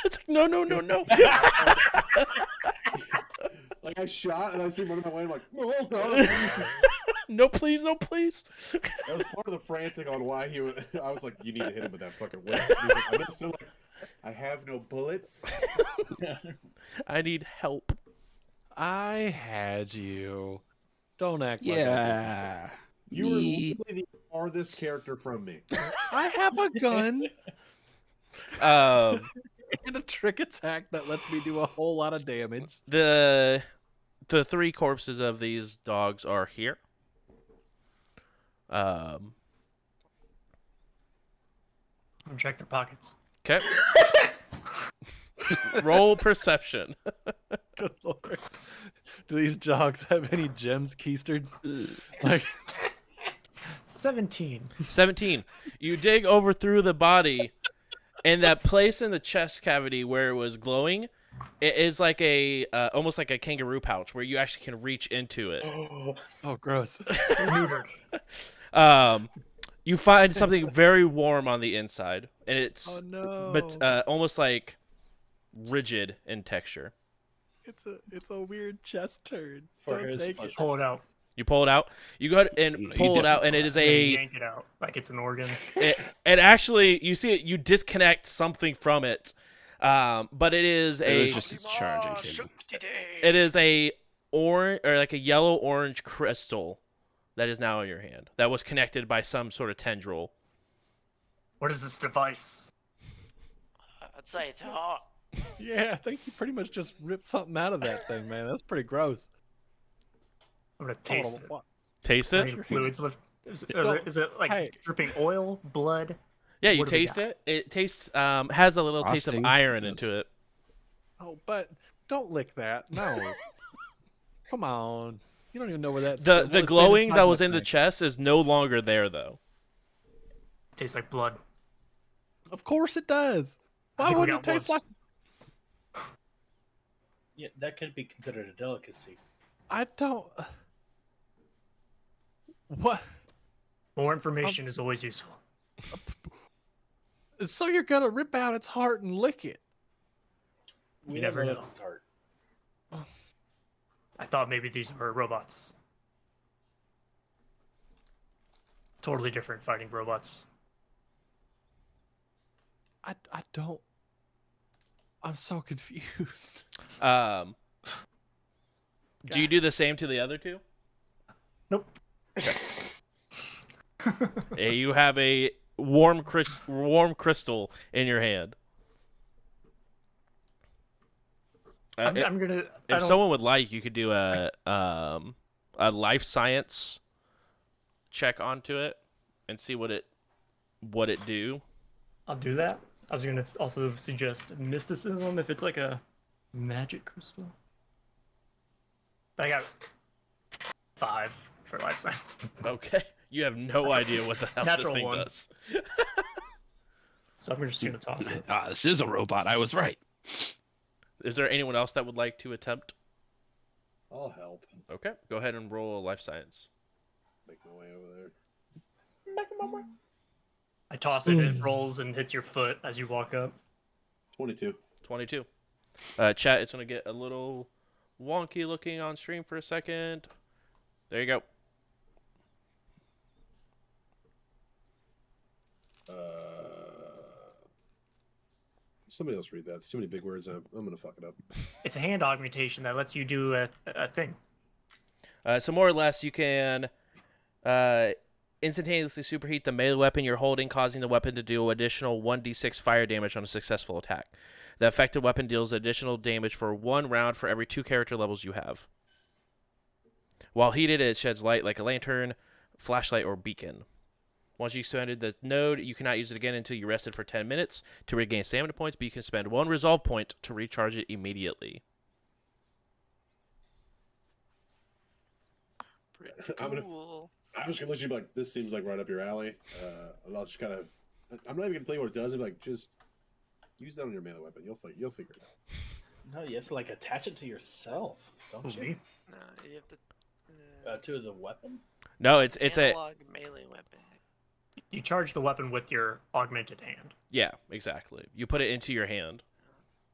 Speaker 1: It's like, no, no, no, no.
Speaker 4: Like I shot and I see one of my way. I'm like, oh god, please.
Speaker 1: No, please, no, please.
Speaker 4: That was part of the frantic on why he was. I was like, you need to hit him with that fucking whip. And he's like, I'm just still like, I have no bullets.
Speaker 1: I need help.
Speaker 2: I had you. Don't act like I
Speaker 5: Yeah.
Speaker 4: You were
Speaker 5: Me-
Speaker 4: literally the farthest character from me.
Speaker 2: did. I have a gun
Speaker 1: Um,
Speaker 2: and a trick attack that lets me do a whole lot of damage.
Speaker 1: the 3 corpses of these dogs are here.
Speaker 3: I'm gonna check their pockets.
Speaker 1: Okay. Roll perception.
Speaker 2: Good lord. Do these dogs have any gems keistered? Like
Speaker 3: 17.
Speaker 1: 17. You dig over through the body, and that place in the chest cavity where it was glowing, it is like a almost like a kangaroo pouch where you actually can reach into it.
Speaker 2: oh gross.
Speaker 3: Neutered.
Speaker 1: You find something very warm on the inside, and it's
Speaker 2: Oh no.
Speaker 1: but almost like rigid in texture.
Speaker 2: It's a weird chest turd.
Speaker 6: For
Speaker 2: Don't
Speaker 6: his
Speaker 2: take
Speaker 6: pleasure.
Speaker 2: it.
Speaker 3: Pull it out.
Speaker 1: You pull it out. You go ahead and
Speaker 5: No, you
Speaker 1: pull it out, and it is
Speaker 3: And
Speaker 1: a.
Speaker 3: yank it out like it's an organ.
Speaker 1: It actually, you see it. You disconnect something from it, but it is
Speaker 5: It
Speaker 1: a.
Speaker 5: was just its charging cable.
Speaker 1: It is a orange or like a yellow orange crystal that is now in your hand. That was connected by some sort of tendril.
Speaker 3: What is this device?
Speaker 7: I'd say it's hot.
Speaker 2: Yeah, I think you pretty much just ripped something out of that thing, man. That's pretty gross.
Speaker 3: I'm gonna taste it.
Speaker 1: Taste
Speaker 3: Any
Speaker 1: it.
Speaker 3: fluids with? Is
Speaker 2: Don't-
Speaker 3: it like
Speaker 2: hey.
Speaker 3: dripping oil, blood?
Speaker 1: Yeah, you
Speaker 3: What do we
Speaker 1: taste
Speaker 3: got?
Speaker 1: it. It tastes has a little taste of
Speaker 5: Frosting.
Speaker 1: iron
Speaker 5: Yes.
Speaker 1: into it.
Speaker 2: Oh, but don't lick that. No. Come on. You don't even know where that's
Speaker 1: The
Speaker 2: well,
Speaker 1: glowing
Speaker 2: it's
Speaker 1: that
Speaker 2: been
Speaker 1: was in the
Speaker 2: thing.
Speaker 1: chest is no longer there though.
Speaker 3: Tastes like blood.
Speaker 2: Of course it does.
Speaker 3: I
Speaker 2: Why
Speaker 3: think we
Speaker 2: wouldn't it
Speaker 3: got
Speaker 2: taste
Speaker 3: one.
Speaker 2: like
Speaker 6: Yeah, that could be considered a delicacy.
Speaker 2: I don't What?
Speaker 3: More information is always useful.
Speaker 2: So you're gonna rip out its heart and lick it?
Speaker 6: We
Speaker 3: You
Speaker 6: don't
Speaker 3: never know.
Speaker 6: It's hard.
Speaker 3: I thought maybe these were robots. Totally different fighting robots.
Speaker 2: I don't. I'm so confused.
Speaker 1: Do you do the same to the other two?
Speaker 3: Nope.
Speaker 1: Hey, you have a warm crystal in your hand.
Speaker 3: I'm gonna.
Speaker 1: If someone would like, you could do a life science check onto it and see what it do.
Speaker 3: I'll do that. I was gonna also suggest mysticism if it's like a magic crystal. I got 5 for life science.
Speaker 1: Okay, you have no idea what the hell this
Speaker 3: Natural
Speaker 1: thing
Speaker 3: one.
Speaker 1: does.
Speaker 3: So I'm just gonna toss it.
Speaker 5: This is a robot. I was right.
Speaker 1: Is there anyone else that would like to attempt?
Speaker 4: I'll help.
Speaker 1: Okay, go ahead and roll a life science.
Speaker 4: Make my way over there.
Speaker 3: I toss it, it rolls and hits your foot as you walk up.
Speaker 4: 22.
Speaker 1: 22. Chat, it's going to get a little wonky looking on stream for a second. There you go.
Speaker 4: Somebody else read that. There's too many big words. I'm going to fuck it up.
Speaker 3: It's a hand augmentation that lets you do a thing.
Speaker 1: So more or less, you can instantaneously superheat the melee weapon you're holding, causing the weapon to do additional 1d6 fire damage on a successful attack. The affected weapon deals additional damage for 1 round for every 2 character levels you have. While heated, it sheds light like a lantern, flashlight, or beacon. Once you surrendered the node, you cannot use it again until you rested for 10 minutes to regain stamina points, but you can spend 1 resolve point to recharge it immediately.
Speaker 7: Pretty
Speaker 4: I'm gonna-
Speaker 7: cool.
Speaker 4: I'm just going to let you be like, this seems like right up your alley. And I'll just kind of... I'm not even going to tell you what it does. I'm like, just use that on your melee weapon. You'll figure it out.
Speaker 6: No, you have to like attach it to yourself, don't you?
Speaker 3: Me?
Speaker 7: No, you have to.
Speaker 6: To the weapon.
Speaker 1: No, it's a
Speaker 7: analog melee weapon.
Speaker 3: You charge the weapon with your augmented hand.
Speaker 1: yeah, exactly. You put it into your hand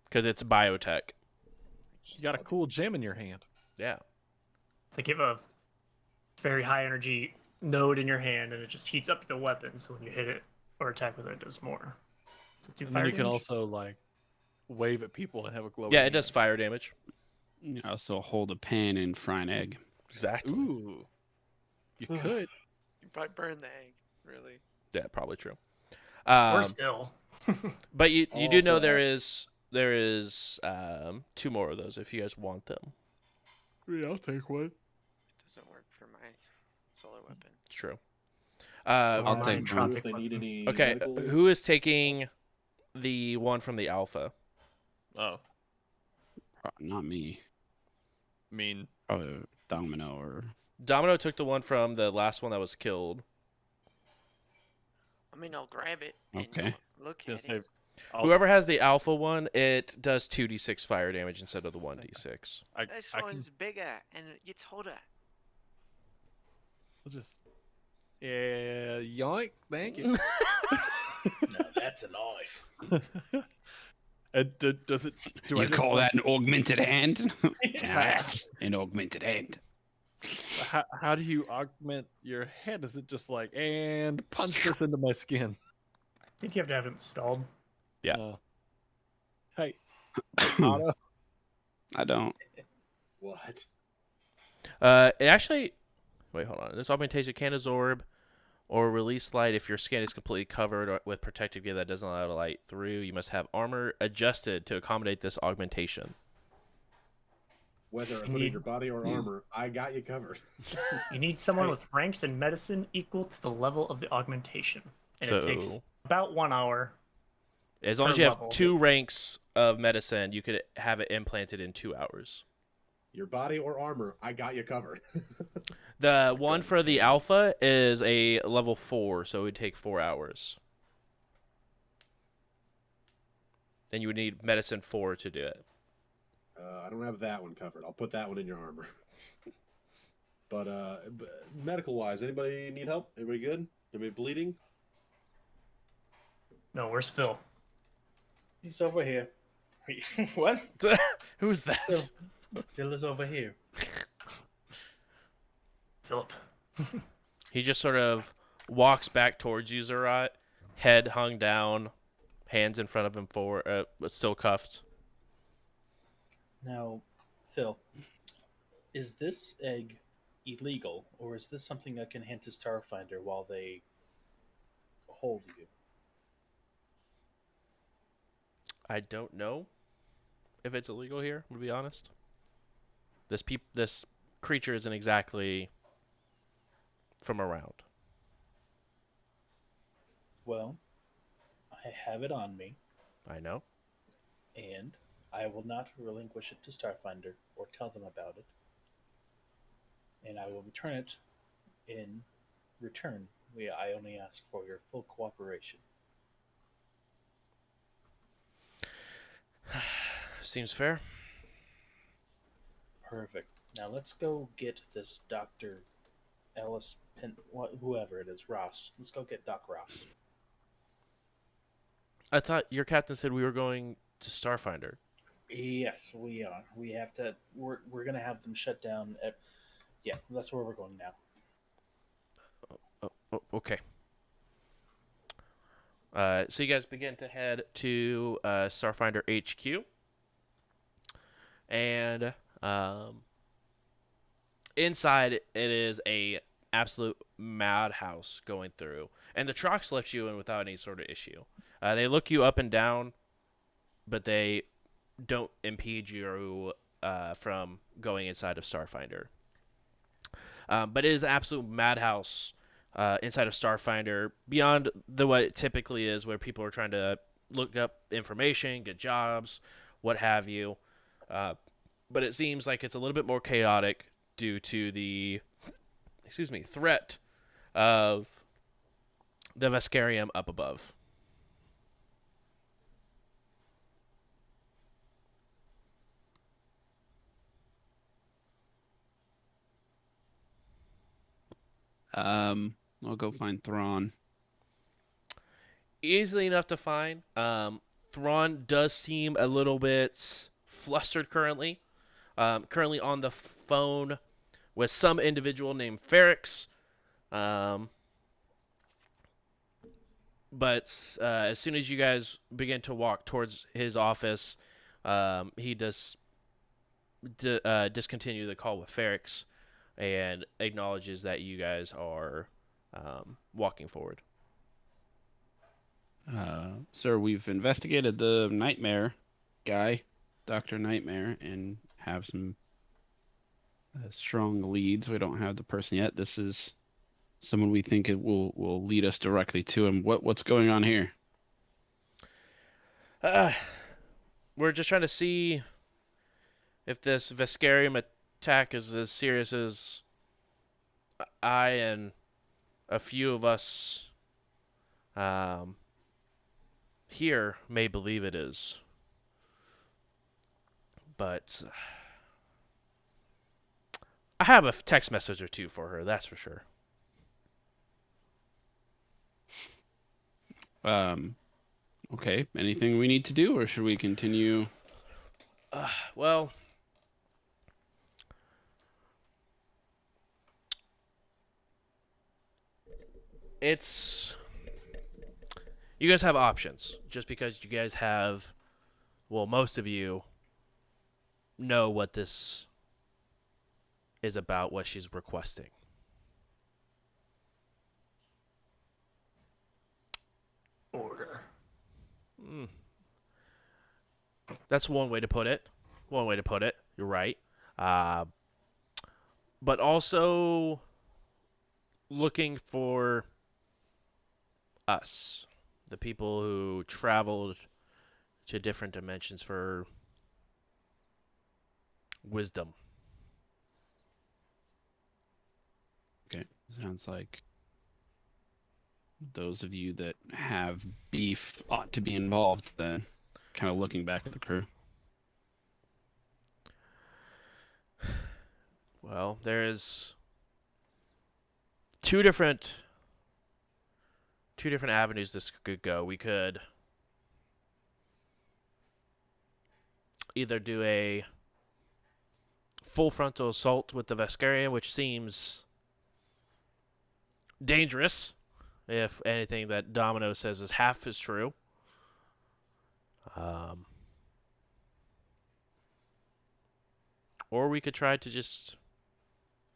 Speaker 1: because it's biotech.
Speaker 2: You got a cool gem in your hand.
Speaker 1: Yeah.
Speaker 3: It's like you have a very high energy node in your hand, and it just heats up the weapon. So when you hit it or attack with it, it does more. Does it do
Speaker 2: And
Speaker 3: fire
Speaker 2: then you can
Speaker 3: damage?
Speaker 2: also like wave at people and have a glow.
Speaker 1: Yeah, it does fire damage.
Speaker 5: You also hold a pan and fry an egg.
Speaker 1: Exactly.
Speaker 2: Ooh, you could.
Speaker 7: You probably burn the egg, really.
Speaker 1: Yeah, probably true.
Speaker 3: Or still.
Speaker 1: But you do know
Speaker 4: Also
Speaker 1: there is 2 more of those if you guys want them.
Speaker 2: Yeah, I'll take one.
Speaker 7: It doesn't work for my solar weapon.
Speaker 1: It's true.
Speaker 5: I'll take
Speaker 4: If
Speaker 5: one.
Speaker 4: they need any
Speaker 1: Okay,
Speaker 4: medical-
Speaker 1: who is taking the one from the alpha?
Speaker 2: Oh,
Speaker 5: Not me.
Speaker 2: I mean,
Speaker 5: Probably Domino or
Speaker 1: Domino took the one from the last one that was killed.
Speaker 7: I mean, I'll grab it and
Speaker 5: Okay.
Speaker 7: look
Speaker 2: just
Speaker 7: at it.
Speaker 1: Whoever has the alpha one, it does 2d6 fire damage instead of the 1d6.
Speaker 7: This
Speaker 2: I can
Speaker 7: one's bigger and it's hotter.
Speaker 2: just. Yeah, yoink. Thank you.
Speaker 6: No, that's a knife.
Speaker 2: Does it? Do I
Speaker 5: you
Speaker 2: just,
Speaker 5: call
Speaker 2: like,
Speaker 5: that an augmented hand? That's an augmented hand.
Speaker 2: How do you augment your head? Is it just like and punch this into my skin?
Speaker 3: I think you have to have it installed.
Speaker 1: Yeah.
Speaker 2: Hey, Otto.
Speaker 5: I don't.
Speaker 4: What?
Speaker 1: It actually... Wait, hold on. This augmentation can absorb or release light if your skin is completely covered with protective gear that doesn't allow light through. You must have armor adjusted to accommodate this augmentation.
Speaker 4: Whether I put it in your body or armor, I got you covered.
Speaker 3: You need someone with ranks in medicine equal to the level of the augmentation. And it takes
Speaker 1: So-
Speaker 3: about 1 hour.
Speaker 1: As long as
Speaker 3: Per
Speaker 1: you have
Speaker 3: level.
Speaker 1: 2 ranks of medicine, you could have it implanted in 2 hours.
Speaker 4: Your body or armor, I got you covered.
Speaker 1: The one for the alpha is a level 4, so it would take 4 hours. And you would need medicine 4 to do it.
Speaker 4: I don't have that one covered. I'll put that one in your armor. But medical-wise, anybody need help? Everybody good? Anybody bleeding?
Speaker 3: No, where's Phil?
Speaker 6: He's over here. What?
Speaker 1: Who's that?
Speaker 6: Phil. Phil is over here.
Speaker 3: Philip.
Speaker 1: He just sort of walks back towards you, Zurot, head hung down, hands in front of him still cuffed.
Speaker 6: Now, Phil, Is this egg illegal, or is this something I can hand to Starfinder while they hold you?
Speaker 1: I don't know if it's illegal here, to be honest. This creature isn't exactly from around.
Speaker 6: Well, I have it on me,
Speaker 1: I know.
Speaker 6: and I will not relinquish it to Starfinder or tell them about it. And I will return it in return. I only ask for your full cooperation.
Speaker 1: Seems fair.
Speaker 6: Perfect. Now let's go get this Dr. Ellis, whoever it is, Ross. Let's go get Doc Ross.
Speaker 1: I thought your captain said we were going to Starfinder.
Speaker 6: Yes, we are. We have to. We're gonna have them shut down. Yeah, that's where we're going now.
Speaker 1: Oh, okay. So you guys begin to head to Starfinder HQ, and inside it is a absolute madhouse going through, and the trucks left you in without any sort of issue. They look you up and down, but they don't impede you from going inside of Starfinder. But it is an absolute madhouse inside of Starfinder, beyond what it typically is, where people are trying to look up information, get jobs, what have you. But it seems like it's a little bit more chaotic due to the, threat of the Vescarium up above.
Speaker 5: I'll go find Thrawn.
Speaker 1: Easily enough to find. Thrawn does seem a little bit flustered currently. Currently on the phone with some individual named Ferrix. But as soon as you guys begin to walk towards his office, he does discontinue the call with Ferrix and acknowledges that you guys are walking forward.
Speaker 5: Sir, we've investigated the Nightmare guy, Dr. Nightmare, and have some strong leads. We don't have the person yet. This is someone we think it will lead us directly to him. What's going on here?
Speaker 1: We're just trying to see if this Vescarium attack is as serious as I and a few of us here may believe it is. But I have a text message or two for her, that's for sure.
Speaker 5: Okay. Anything we need to do, or should we continue?
Speaker 1: Well, it's... You guys have options. Just because you guys have... Well, most of you know what this is about, what she's requesting.
Speaker 3: Order.
Speaker 1: That's one way to put it. You're right. But also looking for us, the people who traveled to different dimensions for wisdom.
Speaker 5: Okay. Sounds like those of you that have beef ought to be involved then. Kind of looking back at the crew.
Speaker 1: Well, there's two different avenues this could go. We could either do a full frontal assault with the Vescarium, which seems dangerous, if anything that Domino says is half as true. Or we could try to just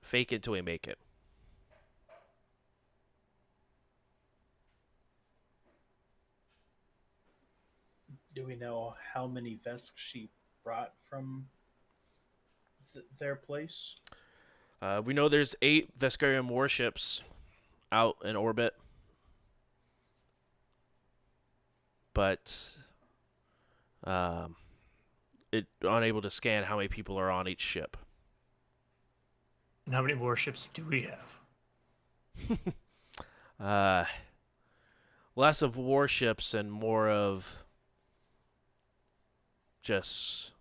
Speaker 1: Fake it till we make it.
Speaker 6: Do we know how many Vesk she brought from their place?
Speaker 1: We know there's 8 Veskarian warships out in orbit, but it unable to scan how many people are on each ship.
Speaker 3: And how many warships do we have?
Speaker 1: Less of warships and more of just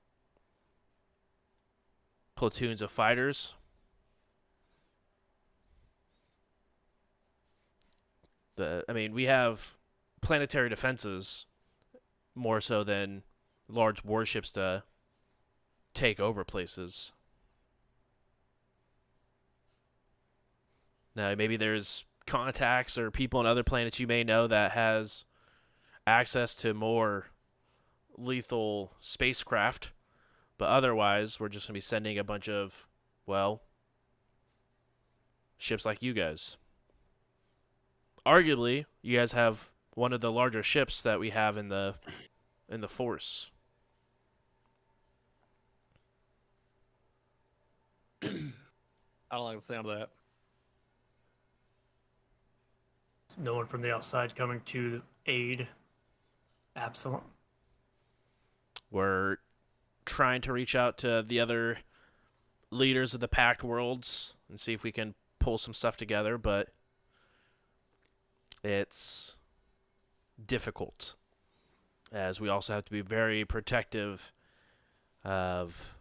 Speaker 1: platoons of fighters. We have planetary defenses more so than large warships to take over places. Now, maybe there's contacts or people on other planets you may know that has access to more lethal spacecraft, but otherwise, we're just going to be sending a bunch of, well, ships like you guys. Arguably, you guys have one of the larger ships that we have in the force.
Speaker 2: I don't like the sound of that.
Speaker 3: No one from the outside coming to aid Absalom.
Speaker 1: We're trying to reach out to the other leaders of the Pact Worlds and see if we can pull some stuff together, but it's difficult, as we also have to be very protective of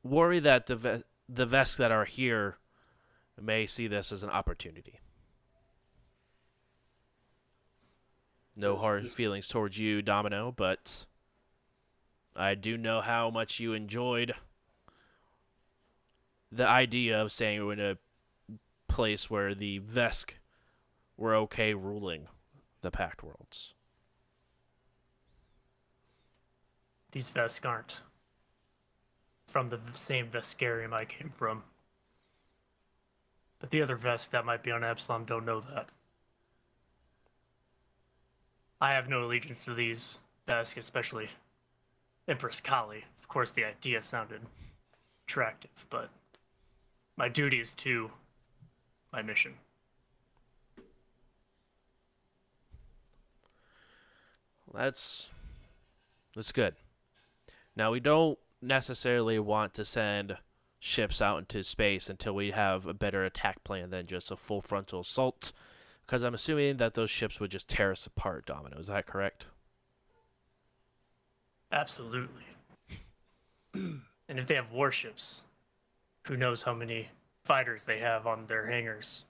Speaker 1: worry that the Vesk that are here may see this as an opportunity. No hard feelings towards you, Domino, but I do know how much you enjoyed the idea of staying in a place where the Vesk were okay ruling the Pact Worlds.
Speaker 3: These Vesk aren't from the same Veskarium I came from. But the other Vesk that might be on Absalom don't know that. I have no allegiance to these Vesk, especially Empress Kali. Of course, the idea sounded attractive, but my duty is to my mission.
Speaker 1: That's good. Now, we don't necessarily want to send ships out into space until we have a better attack plan than just a full frontal assault, because I'm assuming that those ships would just tear us apart, Domino. Is that correct?
Speaker 3: Absolutely. And if they have warships, who knows how many fighters they have on their hangars.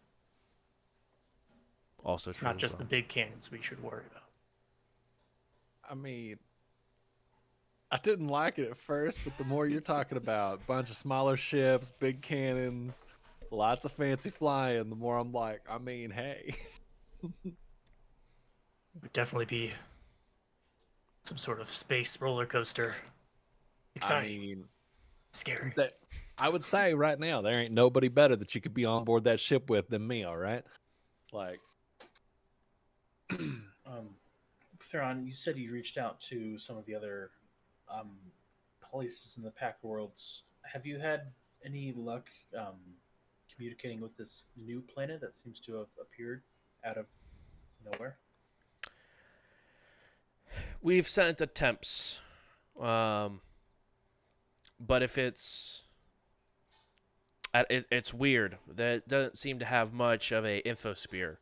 Speaker 1: Also
Speaker 3: It's
Speaker 1: true
Speaker 3: not
Speaker 1: as
Speaker 3: just
Speaker 1: well.
Speaker 3: the big cannons we should worry about.
Speaker 2: I mean, I didn't like it at first, but the more you're talking about, bunch of smaller ships, big cannons, lots of fancy flying, the more I'm like, I mean, hey.
Speaker 3: It would definitely be some sort of space roller coaster. Exciting.
Speaker 2: I mean,
Speaker 3: Scary.
Speaker 2: I would say right now, there ain't nobody better that you could be on board that ship with than me, all right? Like,
Speaker 6: Theron, you said you reached out to some of the other places in the Pact Worlds. Have you had any luck communicating with this new planet that seems to have appeared out of nowhere?
Speaker 1: We've sent attempts, but if it's weird. That doesn't seem to have much of a infosphere,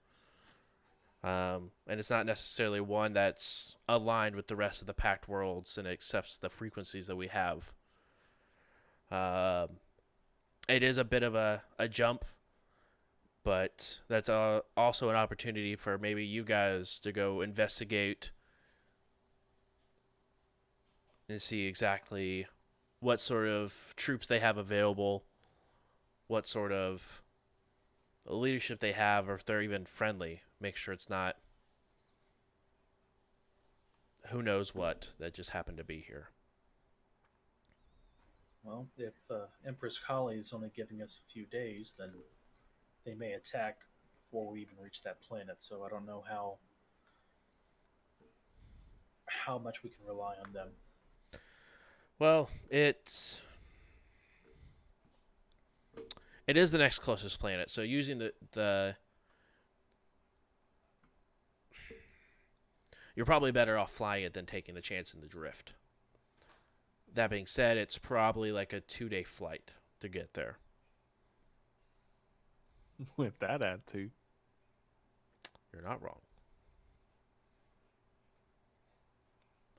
Speaker 1: and it's not necessarily one that's aligned with the rest of the Pact Worlds and accepts the frequencies that we have. It is a bit of a jump, but that's also an opportunity for maybe you guys to go investigate and see exactly what sort of troops they have available, what sort of leadership they have, or if they're even friendly. Make sure it's not who knows what that just happened to be here.
Speaker 6: Well, if Empress Kali is only giving us a few days, then they may attack before we even reach that planet. So I don't know how much we can rely on them.
Speaker 1: Well, it is the next closest planet. So using the you're probably better off flying it than taking a chance in the drift. That being said, it's probably like a 2-day flight to get there.
Speaker 2: With that attitude.
Speaker 1: You're not wrong.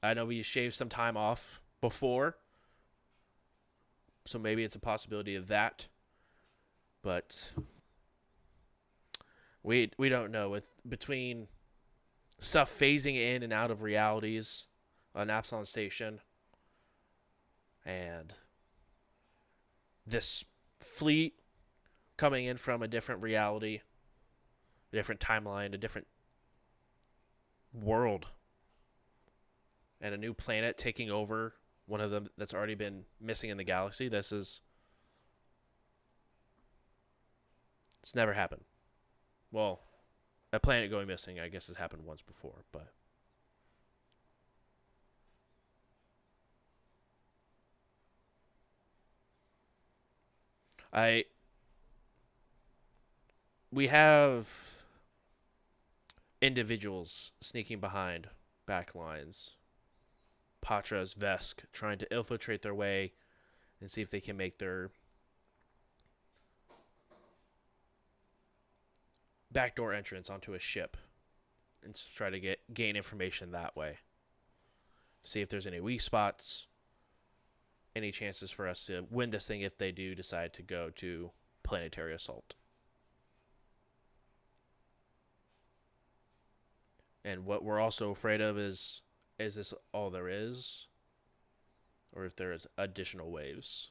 Speaker 1: I know we shaved some time off before, so maybe it's a possibility of that. But we don't know. With between stuff phasing in and out of realities on Absalom Station and this fleet coming in from a different reality, a different timeline, a different world, and a new planet taking over one of them that's already been missing in the galaxy. It's never happened. Well, a planet going missing, I guess, has happened once before, but we have individuals sneaking behind back lines. Patra's Vesk trying to infiltrate their way and see if they can make their backdoor entrance onto a ship and try to gain information that way. See if there's any weak spots, any chances for us to win this thing if they do decide to go to planetary assault. And what we're also afraid of is this all there is? Or if there is additional waves?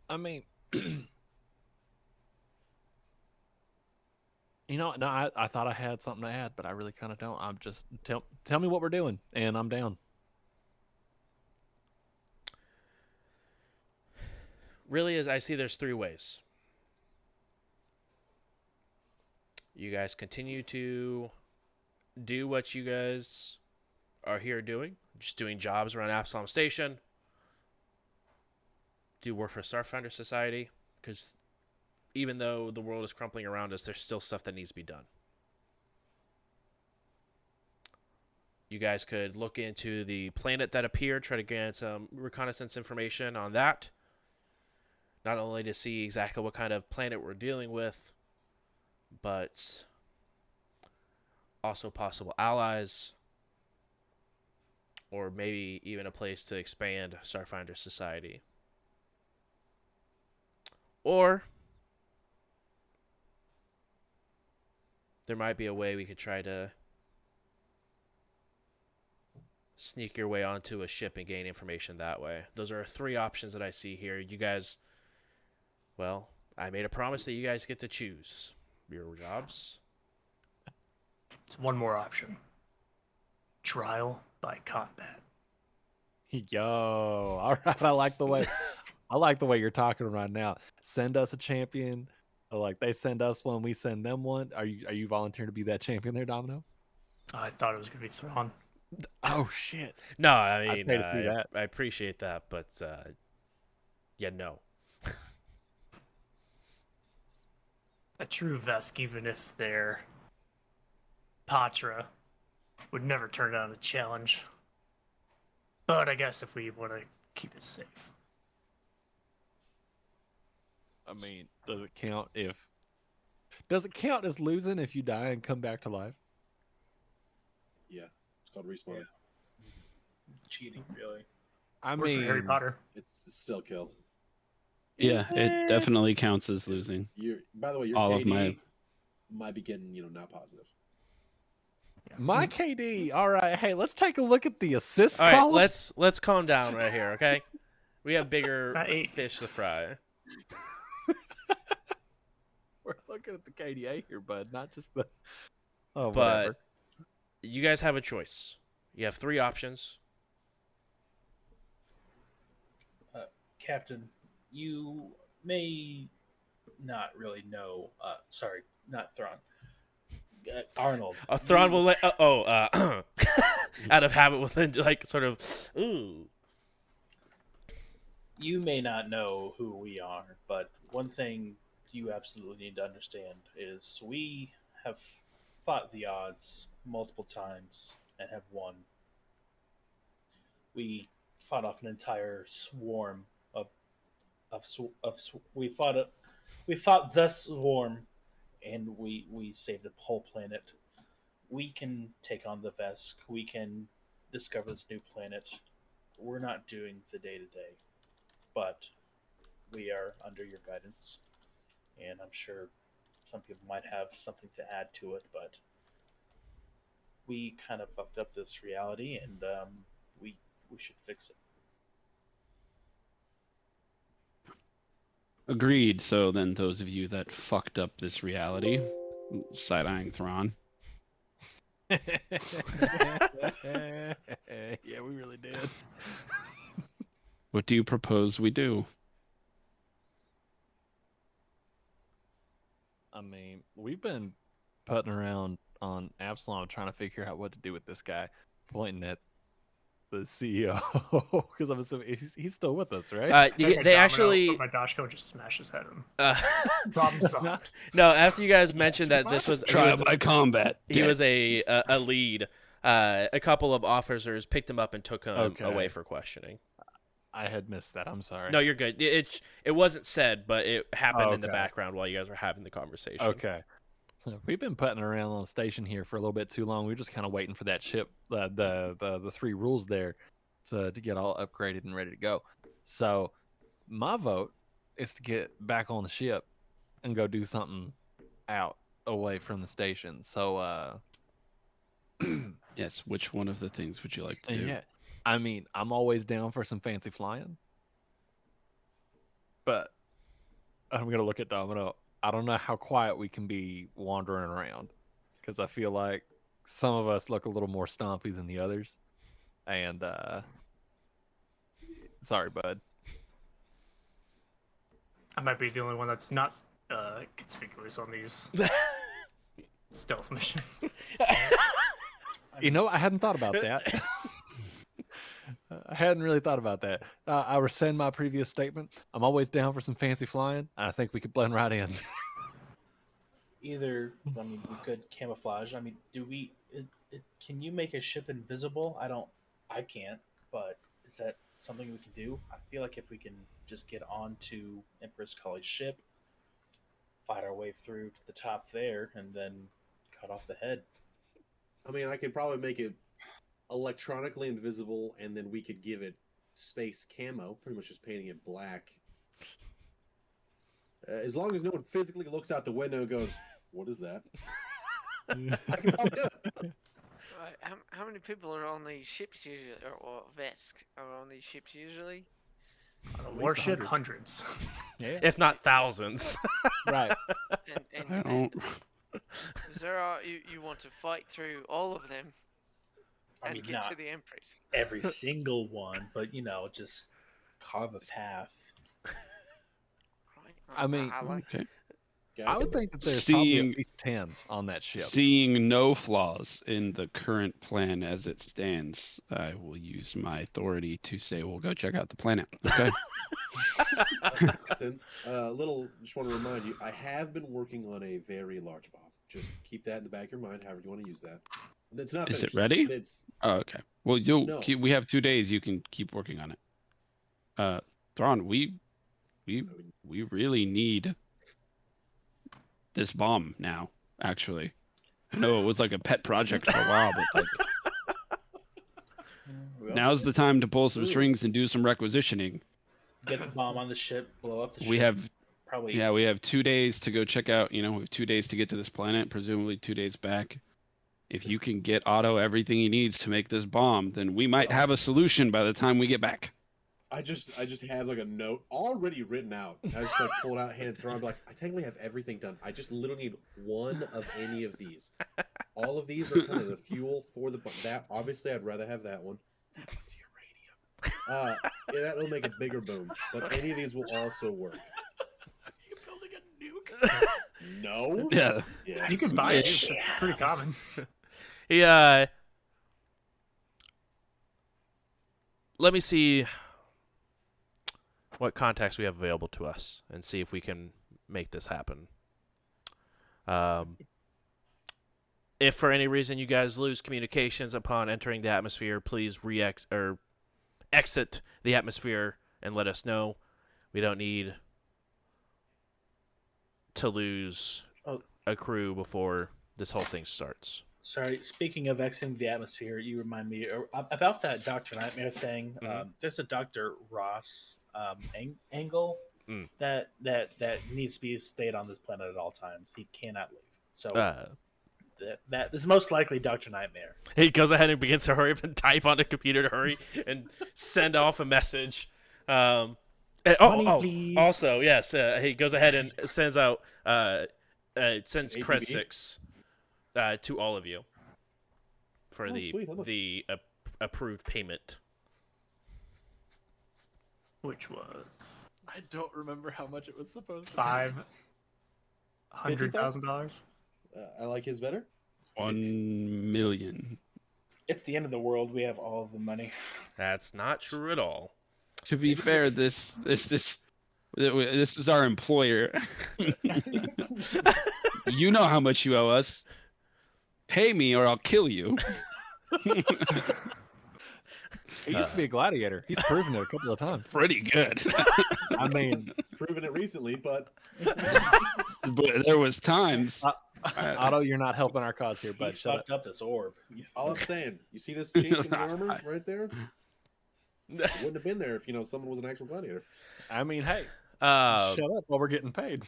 Speaker 2: I mean, no, I thought I had something to add, but I really kind of don't. I'm just tell me what we're doing, and I'm down.
Speaker 1: Really, as I see, there's 3 ways. You guys continue to do what you guys are here doing, just doing jobs around Absalom Station. Do work for Starfinder Society, because even though the world is crumpling around us, there's still stuff that needs to be done. You guys could look into the planet that appeared, try to get some reconnaissance information on that. Not only to see exactly what kind of planet we're dealing with, but also possible allies, or maybe even a place to expand Starfinder Society. Or there might be a way we could try to sneak your way onto a ship and gain information that way. Those are 3 options that I see here. You guys, well, I made a promise that you guys get to choose your jobs.
Speaker 3: It's one more option. Trial by combat.
Speaker 2: Yo, all right. I like the way you're talking right now. Send us a champion. Like they send us one, we send them one. Are you volunteering to be that champion there, Domino?
Speaker 3: I thought it was gonna be Thrawn.
Speaker 2: Oh shit!
Speaker 1: No, I mean,
Speaker 2: pay to see that.
Speaker 1: I appreciate that, but yeah, no.
Speaker 3: A true Vesk, even if they're Patra, would never turn down a challenge. But I guess if we want to keep it safe.
Speaker 2: I mean, does it count as losing if you die and come back to life?
Speaker 4: Yeah, it's called respawn.
Speaker 6: Yeah. Cheating, really.
Speaker 2: I
Speaker 3: Works for
Speaker 2: mean,
Speaker 3: Harry Potter.
Speaker 4: It's still kill.
Speaker 5: Yeah, it definitely counts as losing.
Speaker 4: By the way, your
Speaker 5: All
Speaker 4: KD
Speaker 5: of my-
Speaker 4: might be getting, not positive.
Speaker 2: my KD. All right, hey, let's take a look at the assist
Speaker 1: All right,
Speaker 2: column.
Speaker 1: let's calm down right here, okay? We have bigger
Speaker 3: Not 8.
Speaker 1: fish to fry.
Speaker 2: We're looking at the KDA here, bud, not just the. Oh,
Speaker 1: But
Speaker 2: whatever.
Speaker 1: you guys have a choice. You have 3 options.
Speaker 6: Captain, you may not really know. Sorry, not Thrawn. Arnold.
Speaker 1: Thrawn
Speaker 6: you-
Speaker 1: will let. Out of habit, will then like sort of. Ooh.
Speaker 6: You may not know who we are, but one thing you absolutely need to understand is we have fought the odds multiple times and have won. We fought off an entire swarm we fought the swarm, and we saved the whole planet. We can take on the Vesk. We can discover this new planet. We're not doing the day to day, but we are under your guidance, and I'm sure some people might have something to add to it, but we kind of fucked up this reality, and we should fix it.
Speaker 5: Agreed. So then, those of you that fucked up this reality, side-eyeing Thrawn.
Speaker 2: Yeah, we really did.
Speaker 5: What do you propose we do?
Speaker 2: I mean, we've been putting around on Absalom trying to figure out what to do with this guy, pointing at the CEO because I'm assuming he's still with us, right?
Speaker 3: Take my
Speaker 1: They
Speaker 3: domino,
Speaker 1: actually.
Speaker 3: put my Dashko and just smash his head in.
Speaker 1: Uh,
Speaker 3: Problem solved.
Speaker 1: no, after you guys mentioned that this was
Speaker 5: Trial by combat.
Speaker 1: he was a lead. A couple of officers picked him up and took him
Speaker 2: Okay.
Speaker 1: away for questioning.
Speaker 2: I had missed that. I'm sorry.
Speaker 1: No, you're good. It wasn't said, but it happened in the
Speaker 2: Okay.
Speaker 1: background while you guys were having the conversation.
Speaker 2: Okay. So we've been putting around on the station here for a little bit too long. We're just kind of waiting for that ship, the 3 rules there, to get all upgraded and ready to go. So my vote is to get back on the ship and go do something out away from the station. So
Speaker 5: Yes. Which one of the things would you like to do?
Speaker 2: yeah, I mean, I'm always down for some fancy flying, but I'm gonna look at Domino. I don't know how quiet we can be wandering around, because I feel like some of us look a little more stompy than the others. And sorry, bud.
Speaker 3: I might be the only one that's not conspicuous on these stealth missions.
Speaker 2: You know, I hadn't thought about that. I hadn't really thought about that. I rescind my previous statement. I'm always down for some fancy flying. I think we could blend right in.
Speaker 6: Either, I mean, we could camouflage. I mean, can you make a ship invisible? I can't, but is that something we can do? I feel like if we can just get onto Empress Kali's ship, fight our way through to the top there, and then cut off the head.
Speaker 4: I mean, I could probably make it electronically invisible, and then we could give it space camo, pretty much just painting it black. As long as no one physically looks out the window and goes, "What is that?" I can probably do it.
Speaker 7: Right, how many people are on these ships usually, or Vesk are on these ships usually?
Speaker 3: On a
Speaker 4: least
Speaker 3: warship,
Speaker 4: 100.
Speaker 3: hundreds.
Speaker 2: Yeah.
Speaker 1: If not thousands.
Speaker 2: Right.
Speaker 7: And
Speaker 5: I don't.
Speaker 7: Zurot, you want to fight through all of them
Speaker 6: I
Speaker 7: and
Speaker 6: mean,
Speaker 7: get
Speaker 6: not
Speaker 7: to the Empress.
Speaker 6: every single one, but just carve a path.
Speaker 7: Right?
Speaker 2: I mean,
Speaker 7: I like
Speaker 5: Okay.
Speaker 4: Guys,
Speaker 2: I would think that there's probably
Speaker 5: Seeing-
Speaker 2: at least 10 on that ship.
Speaker 5: Seeing no flaws in the current plan as it stands, I will use my authority to say we'll go check out the planet. Okay.
Speaker 4: Captain, just want to remind you, I have been working on a very large bomb. Just keep that in the back of your mind, however you want to use that. And it's not
Speaker 5: Is it
Speaker 4: finished,
Speaker 5: ready?
Speaker 4: but It's
Speaker 5: Oh, okay. Well,
Speaker 4: No.
Speaker 5: we have 2 days. You can keep working on it. Thrawn, we really need this bomb now. Actually, I know it was like a pet project for a while, but like now's the time to pull some strings and do some requisitioning.
Speaker 6: Get the bomb on the ship, blow up the ship.
Speaker 5: We have
Speaker 6: probably
Speaker 5: we have 2 days to go check out. We have 2 days to get to this planet. Presumably 2 days back. If you can get Otto everything he needs to make this bomb, then we might have a solution by the time we get back.
Speaker 4: I just have like a note already written out. I just like pull it out, hand it through. I'm like, I technically have everything done. I just literally need one of any of these. All of these are kind of the fuel for that. Obviously, I'd rather have that one. That one's uranium. Yeah, that'll make a bigger boom. But any of these will also work.
Speaker 2: Are you building a nuke?
Speaker 4: No.
Speaker 5: Yeah.
Speaker 4: Yeah.
Speaker 3: You can buy it. It's pretty common.
Speaker 1: Yeah. Let me see what contacts we have available to us and see if we can make this happen. If for any reason you guys lose communications upon entering the atmosphere, please exit the atmosphere and let us know. We don't need to lose a crew before this whole thing starts.
Speaker 6: Sorry, speaking of exiting the atmosphere, you remind me about that Dr. Nightmare thing.
Speaker 1: Mhm.
Speaker 6: There's a Dr. Ross Angle that needs to be stayed on this planet at all times. He cannot leave. So that is most likely Dr. Nightmare.
Speaker 1: He goes ahead and begins to hurry up and type on the computer to hurry and send off a message.
Speaker 3: Please.
Speaker 1: Also, yes, he goes ahead and sends out sends
Speaker 4: ADB?
Speaker 1: Cred 6 to all of you for
Speaker 4: Sweet, how much?
Speaker 1: the approved payment.
Speaker 3: Which was
Speaker 2: I don't remember how much it was supposed to be.
Speaker 3: $500,000.
Speaker 4: I like his better.
Speaker 5: 1 million.
Speaker 6: It's the end of the world. We have all of the money.
Speaker 1: That's not true at all.
Speaker 5: To be fair, this is our employer. You know how much you owe us. Pay me or I'll kill you.
Speaker 2: He used to be a gladiator. He's proven it a couple of times.
Speaker 5: Pretty good.
Speaker 2: I mean,
Speaker 4: Proven it recently, but
Speaker 5: But there was times.
Speaker 2: Otto, you're not helping our cause here,
Speaker 6: He
Speaker 2: bud. Shut up.
Speaker 6: fucked up this orb.
Speaker 4: all I'm saying, you see this chink in the armor right there? It wouldn't have been there if someone was an actual gladiator.
Speaker 2: I mean, hey,
Speaker 1: Uh,
Speaker 2: shut up while we're getting paid.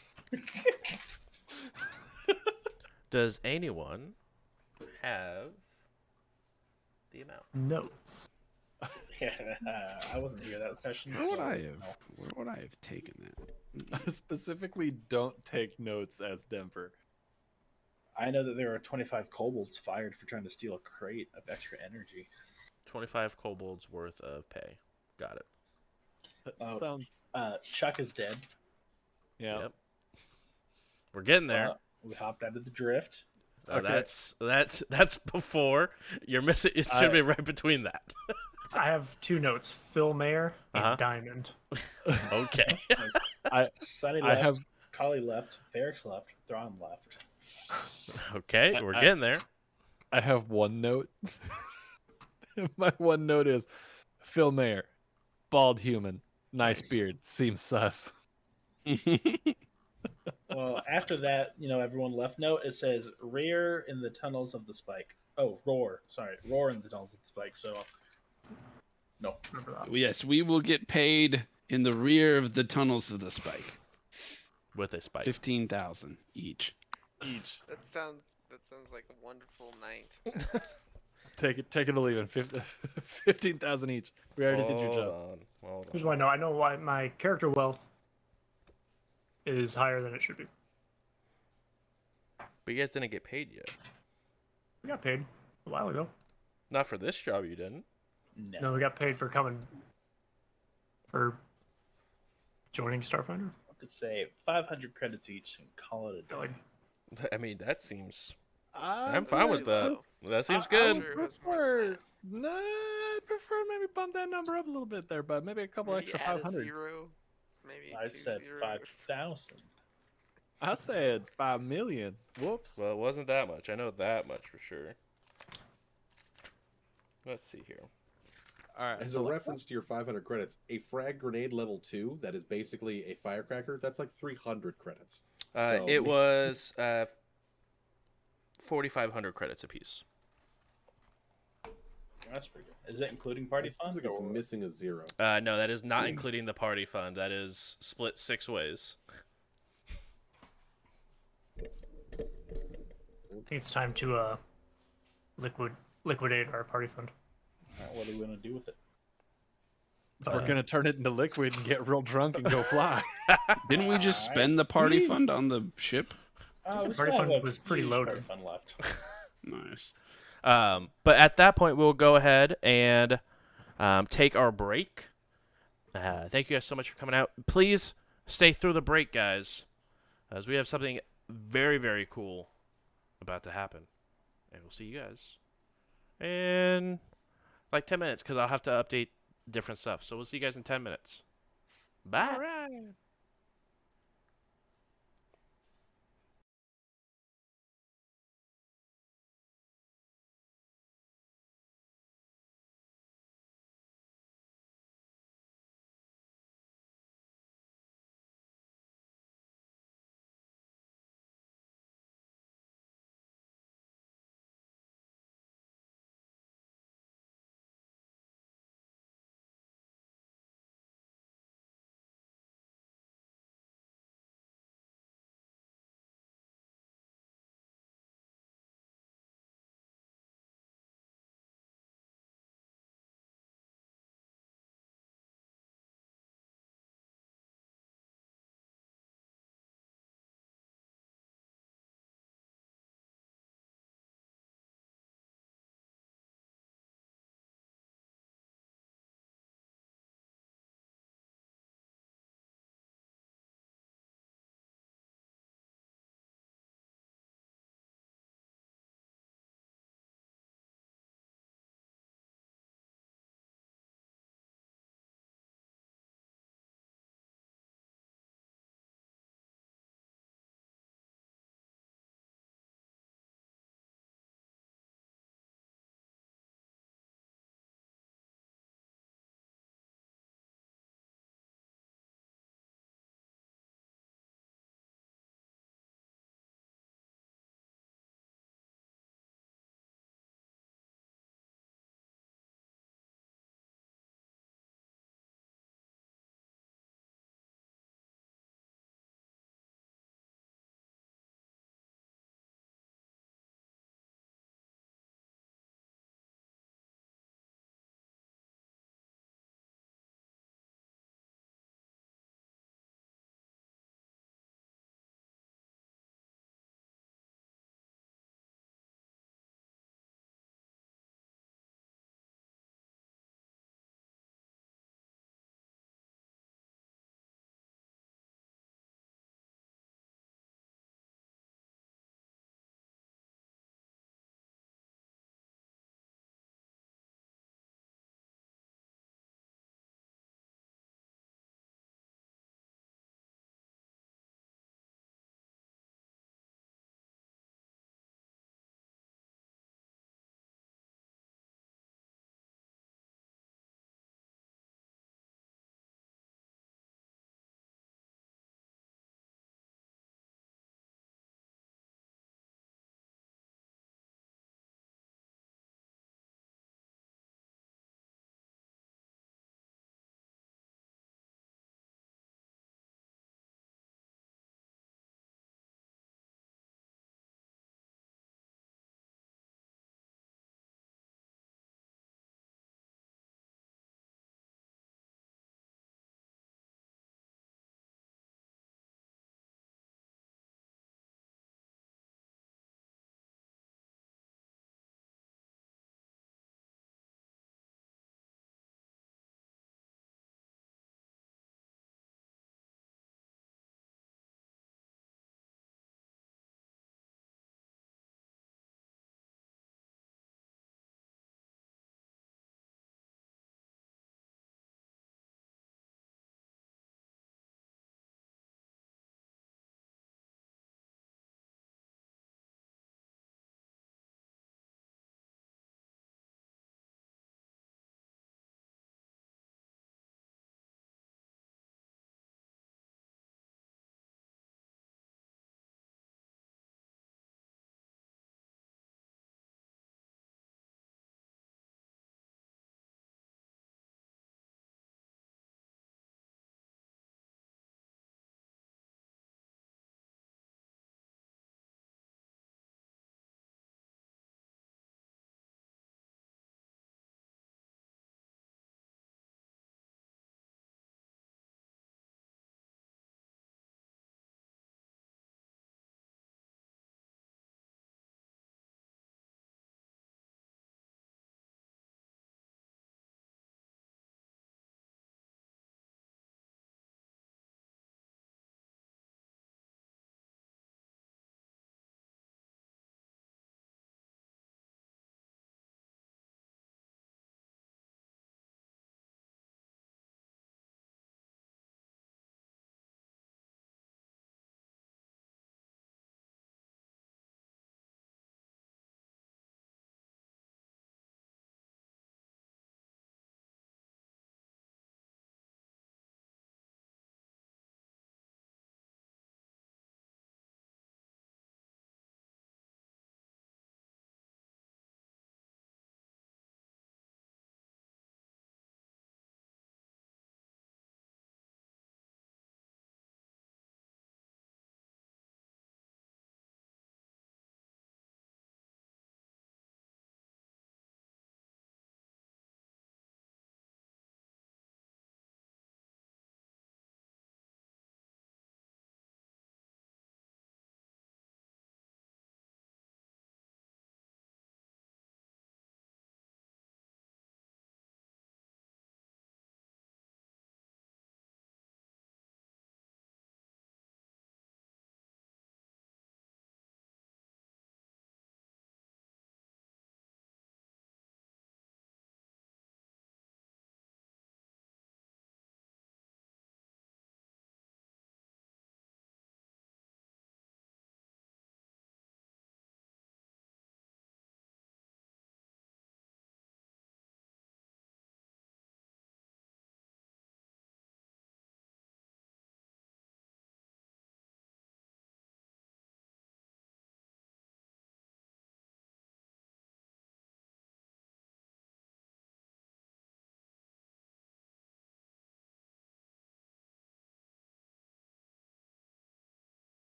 Speaker 1: does anyone have the amount?
Speaker 3: Notes.
Speaker 6: Yeah, I wasn't here that session.
Speaker 5: Where would
Speaker 6: so-
Speaker 5: I have taken that?
Speaker 2: Specifically, don't take notes as Denver.
Speaker 6: I know that there are 25 kobolds fired for trying to steal a crate of extra energy.
Speaker 1: 25 kobolds worth of pay. Got it.
Speaker 2: Sounds.
Speaker 6: Chuck is dead.
Speaker 2: Yeah.
Speaker 1: Yep. We're getting there.
Speaker 6: We hopped out of the drift.
Speaker 2: Okay.
Speaker 1: That's before. You're missing. It should be right between that.
Speaker 3: I have two notes: Phil Mayer and
Speaker 1: Uh-huh.
Speaker 3: Diamond.
Speaker 1: Okay.
Speaker 6: Sunny
Speaker 2: I
Speaker 6: left.
Speaker 2: have-
Speaker 6: Kali left. Ferrex left. Thrawn left.
Speaker 1: Okay, we're getting there.
Speaker 2: I have one note. My one note is Phil Mayer, bald human, nice beard, seems sus.
Speaker 6: Well, after that, everyone left note. It says rear in the tunnels of the spike. Oh, roar. Sorry, roar in the tunnels of the spike. So, no.
Speaker 3: Remember that?
Speaker 5: Yes, we will get paid in the rear of the tunnels of the spike.
Speaker 1: With a spike.
Speaker 5: 15,000 each.
Speaker 2: Each.
Speaker 7: That sounds like a wonderful night.
Speaker 2: Take it or leave it. 15,000 each. We already did your job.
Speaker 1: Hold
Speaker 3: Here's
Speaker 1: on.
Speaker 3: what I know. I know why my character wealth is higher than it should be.
Speaker 1: But you guys didn't get paid yet.
Speaker 3: We got paid a while ago.
Speaker 1: Not for this job, you didn't.
Speaker 3: No, we got paid for joining Starfinder.
Speaker 6: I could say 500 credits each and call it a day.
Speaker 3: Like,
Speaker 1: I mean, that seems.
Speaker 2: I'm
Speaker 1: I'm fine with that. That seems good.
Speaker 7: Sure, it was more than that.
Speaker 2: I'd prefer maybe bump that number up a little bit there, but maybe a couple
Speaker 7: Maybe
Speaker 2: extra
Speaker 7: add a
Speaker 2: 500.
Speaker 7: zero, maybe
Speaker 6: I
Speaker 7: two
Speaker 6: said
Speaker 7: zeros.
Speaker 6: 5,000.
Speaker 2: I said 5 million. Whoops.
Speaker 1: Well, it wasn't that much. I know that much for sure. Let's see here.
Speaker 2: All right.
Speaker 4: As
Speaker 2: so
Speaker 4: a reference to your 500 credits, a frag grenade level 2 that is basically a firecracker, that's like 300 credits. So-
Speaker 1: It was 4,500 credits apiece.
Speaker 6: That's pretty good. Is that including party
Speaker 4: It seems
Speaker 6: fund?
Speaker 4: like it's
Speaker 6: or-
Speaker 4: missing a 0.
Speaker 1: No, that is not including the party fund. That is split 6 ways.
Speaker 3: I think it's time to liquidate our party fund.
Speaker 6: Alright, what are we going to do with it?
Speaker 2: We're gonna turn it into liquid and get real drunk and go fly.
Speaker 5: Didn't we just
Speaker 6: Alright.
Speaker 5: spend the party fund on the ship?
Speaker 3: the
Speaker 6: We
Speaker 3: party
Speaker 6: still have
Speaker 3: fund
Speaker 6: a
Speaker 3: was pretty
Speaker 6: huge
Speaker 3: loaded.
Speaker 6: party fund left.
Speaker 5: Nice.
Speaker 1: But at that point, we'll go ahead and take our break. Thank you guys so much for coming out. Please stay through the break, guys, as we have something very, very cool about to happen. And we'll see you guys in like 10 minutes, because I'll have to update different stuff. So we'll see you guys in 10 minutes. Bye.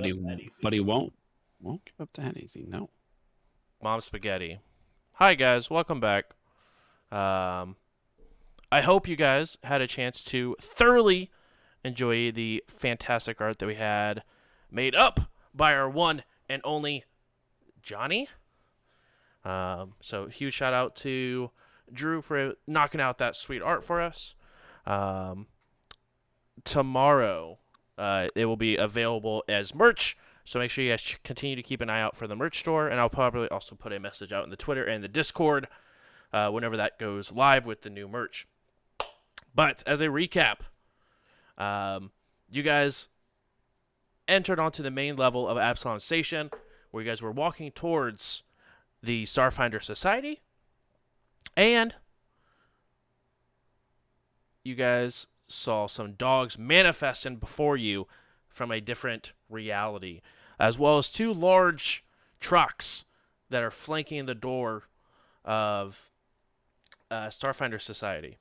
Speaker 5: But
Speaker 6: up that easy.
Speaker 5: he won't give up that easy. No.
Speaker 1: Mom Spaghetti. Hi guys, welcome back. I hope you guys had a chance to thoroughly enjoy the fantastic art that we had made up by our one and only Johnny. So huge shout out to Drew for knocking out that sweet art for us. Tomorrow, it will be available as merch. So make sure you guys continue to keep an eye out for the merch store, and I'll probably also put a message out in the Twitter and the Discord whenever that goes live with the new merch. But as a recap, you guys entered onto the main level of Absalom Station, where you guys were walking towards the Starfinder Society, and you guys saw some dogs manifesting before you from a different reality, as well as two large trucks that are flanking the door of Starfinder Society.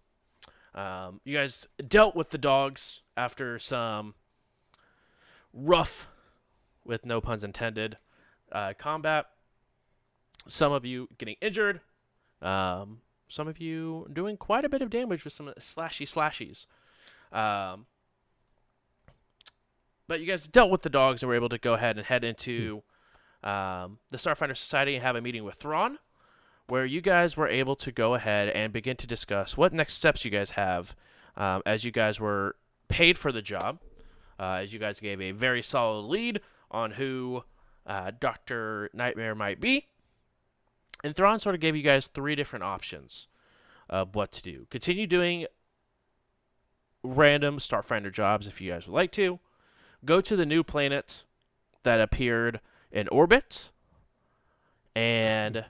Speaker 1: You guys dealt with the dogs after some rough, with no puns intended, combat. Some of you getting injured. Some of you doing quite a bit of damage with some slashies. But you guys dealt with the dogs and were able to go ahead and head into the Starfinder Society and have a meeting with Thrawn, where you guys were able to go ahead and begin to discuss what next steps you guys have, as you guys were paid for the job, as you guys gave a very solid lead on who Dr. Nightmare might be. And Thrawn sort of gave you guys three different options of what to do. Continue doing random Starfinder jobs if you guys would like to. Go to the new planet that appeared in orbit and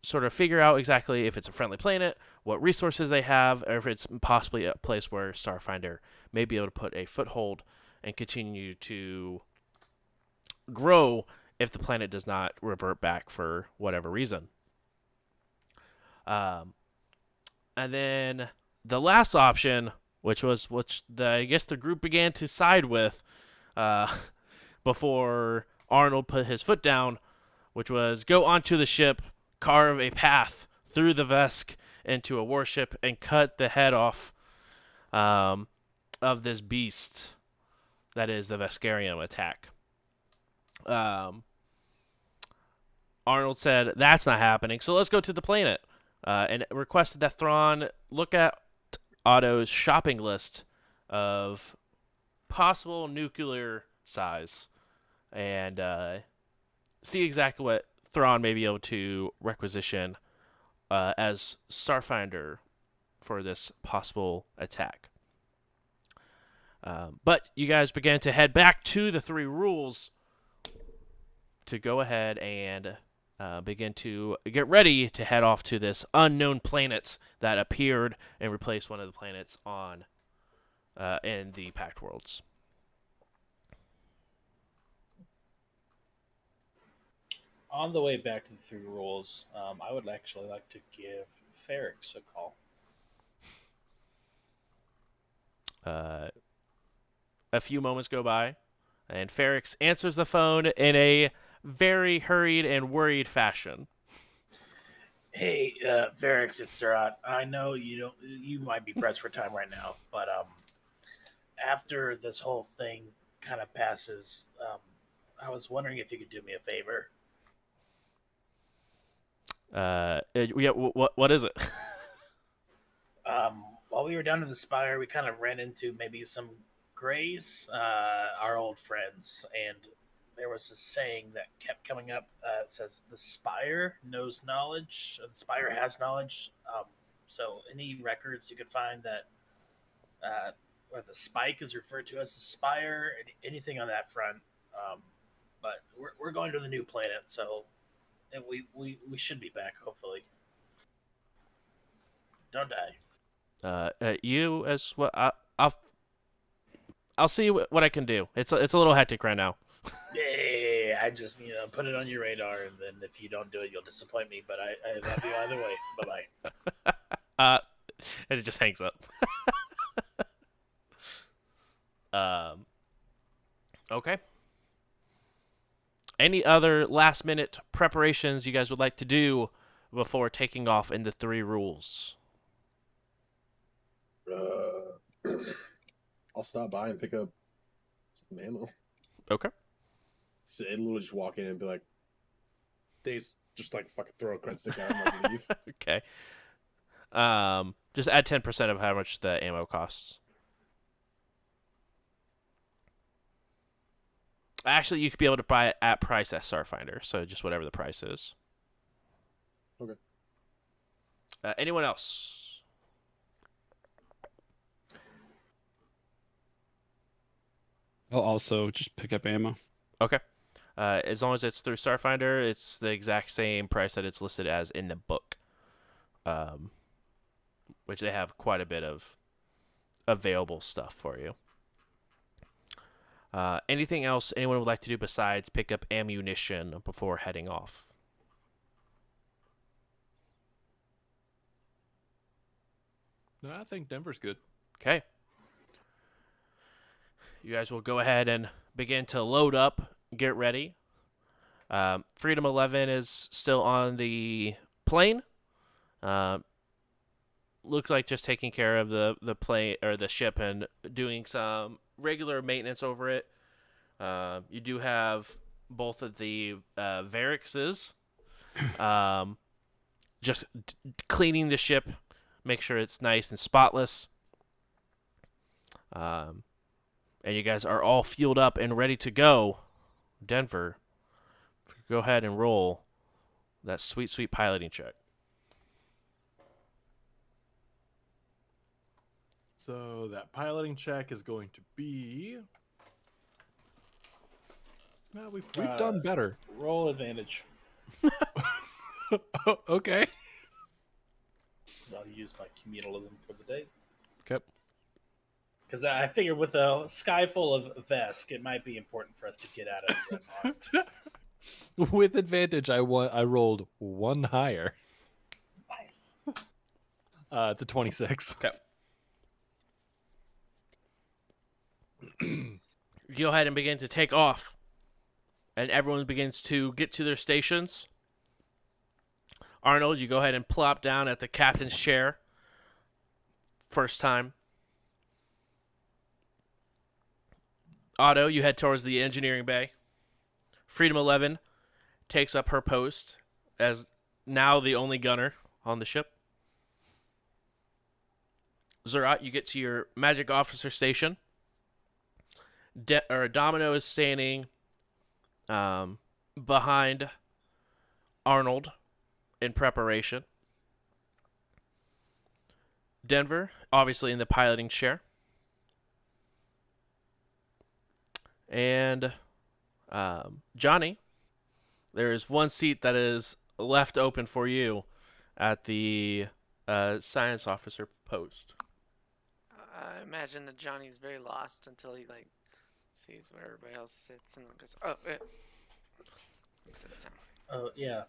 Speaker 1: sort of figure out exactly if it's a friendly planet, what resources they have, or if it's possibly a place where Starfinder may be able to put a foothold and continue to grow if the planet does not revert back for whatever reason. And then the last option, which I guess the group began to side with before Arnold put his foot down, which was go onto the ship, carve a path through the Vesk into a warship, and cut the head off of this beast that is the Veskarium attack. Arnold said, that's not happening, so let's go to the planet. And requested that Thrawn look at Otto's shopping list of possible nuclear size and see exactly what Thrawn may be able to requisition as Starfinder for this possible attack. But you guys began to head back to the three rules to go ahead and begin to get ready to head off to this unknown planet that appeared and replaced one of the planets on in the Pact Worlds.
Speaker 6: On the way back to the three rules, I would actually like to give Ferrix a call.
Speaker 1: A few moments go by, and Ferrix answers the phone in a very hurried and worried fashion.
Speaker 6: Hey, Ferrix, it's Zurot. I know you might be pressed for time right now, but after this whole thing kind of passes, I was wondering if you could do me a favor.
Speaker 1: Yeah, what is it?
Speaker 6: While we were down in the Spire, we kind of ran into maybe some Greys, our old friends, and there was a saying that kept coming up. It says, the Spire knows knowledge, the Spire has knowledge. So any records you could find that where the Spike is referred to as the Spire, anything on that front. But we're going to the new planet, so and we should be back, hopefully. Don't die.
Speaker 1: You as well. I'll see what I can do. It's a little hectic right now.
Speaker 6: Yeah, I just put it on your radar, and then if you don't do it, you'll disappoint me. But I love you either way. Bye-bye.
Speaker 1: And it just hangs up. Okay. Any other last-minute preparations you guys would like to do before taking off into 3 rules?
Speaker 4: I'll stop by and pick up some ammo.
Speaker 1: Okay.
Speaker 4: So I literally just walk in and be like, "Days," just like fucking throw a cred stick at him and leave.
Speaker 1: Okay. Just add 10% of how much the ammo costs. Actually, you could be able to buy it at price at Starfinder, so just whatever the price is.
Speaker 4: Okay.
Speaker 1: Anyone else?
Speaker 5: I'll also just pick up ammo.
Speaker 1: Okay. As long as it's through Starfinder, it's the exact same price that it's listed as in the book. Which they have quite a bit of available stuff for you. Anything else anyone would like to do besides pick up ammunition before heading off?
Speaker 2: No, I think Denver's good.
Speaker 1: Okay. You guys will go ahead and begin to load up, get ready. Freedom 11 is still on the plane. Looks like just taking care of the plane or the ship and doing some regular maintenance over it. You do have both of the Varixes, just cleaning the ship, make sure it's nice and spotless. And you guys are all fueled up and ready to go. Denver, go ahead and roll that sweet, sweet piloting check.
Speaker 2: So that piloting check is going to be. Well, we've done better.
Speaker 6: Roll advantage.
Speaker 2: Oh, okay.
Speaker 6: I'll use my communalism for the day.
Speaker 1: Okay.
Speaker 6: Because I figured with a sky full of Vesk, it might be important for us to get out of it unarmed.
Speaker 2: With advantage, I rolled 1 higher.
Speaker 6: Nice.
Speaker 2: It's a 26.
Speaker 1: Okay. Go ahead and begin to take off. And everyone begins to get to their stations. Arnold, you go ahead and plop down at the captain's chair. First time. Otto, you head towards the engineering bay. Freedom 11 takes up her post as now the only gunner on the ship. Zurot, you get to your magic officer station. Domino is standing behind Arnold in preparation. Denver, obviously in the piloting chair. And Johnny, there is one seat that is left open for you at the science officer post.
Speaker 7: I imagine that Johnny's very lost until he sees where everybody else sits and goes, "Oh, it sits down."
Speaker 6: Oh yeah.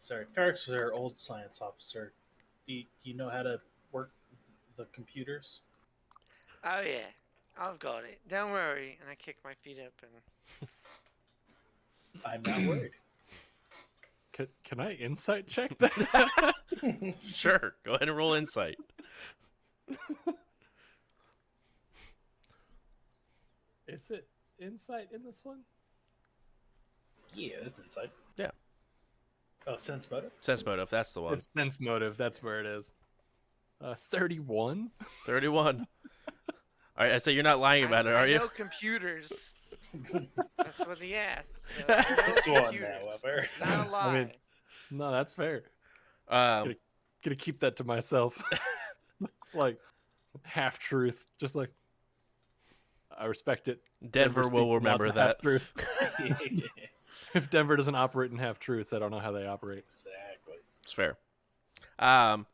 Speaker 6: Sorry, Ferrex was our old science officer. Do you know how to work the computers?
Speaker 7: Oh yeah, I've got it. Don't worry. And I kick my feet up and.
Speaker 6: I'm not worried.
Speaker 2: Can I insight check that?
Speaker 1: Sure, go ahead and roll insight.
Speaker 2: Is it insight in this one?
Speaker 6: Yeah, that's insight.
Speaker 1: Yeah.
Speaker 6: Oh, sense motive.
Speaker 1: Sense motive, that's the one.
Speaker 2: It's sense motive. That's where it is. 31.
Speaker 1: 31. All right, I say you're not lying about it, are
Speaker 7: I
Speaker 1: you?
Speaker 7: know computers. That's what he asked. So
Speaker 6: This one,
Speaker 7: computers.
Speaker 6: however.
Speaker 7: It's not a lie.
Speaker 2: mean, No, that's fair.
Speaker 1: Um,
Speaker 2: Gonna keep that to myself. Like half truth. Just like I respect it.
Speaker 1: Denver
Speaker 2: speaks
Speaker 1: will
Speaker 2: lots
Speaker 1: remember
Speaker 2: of
Speaker 1: that.
Speaker 2: half-truth. If Denver doesn't operate in half truths, I don't know how they operate.
Speaker 6: Exactly.
Speaker 1: It's fair. And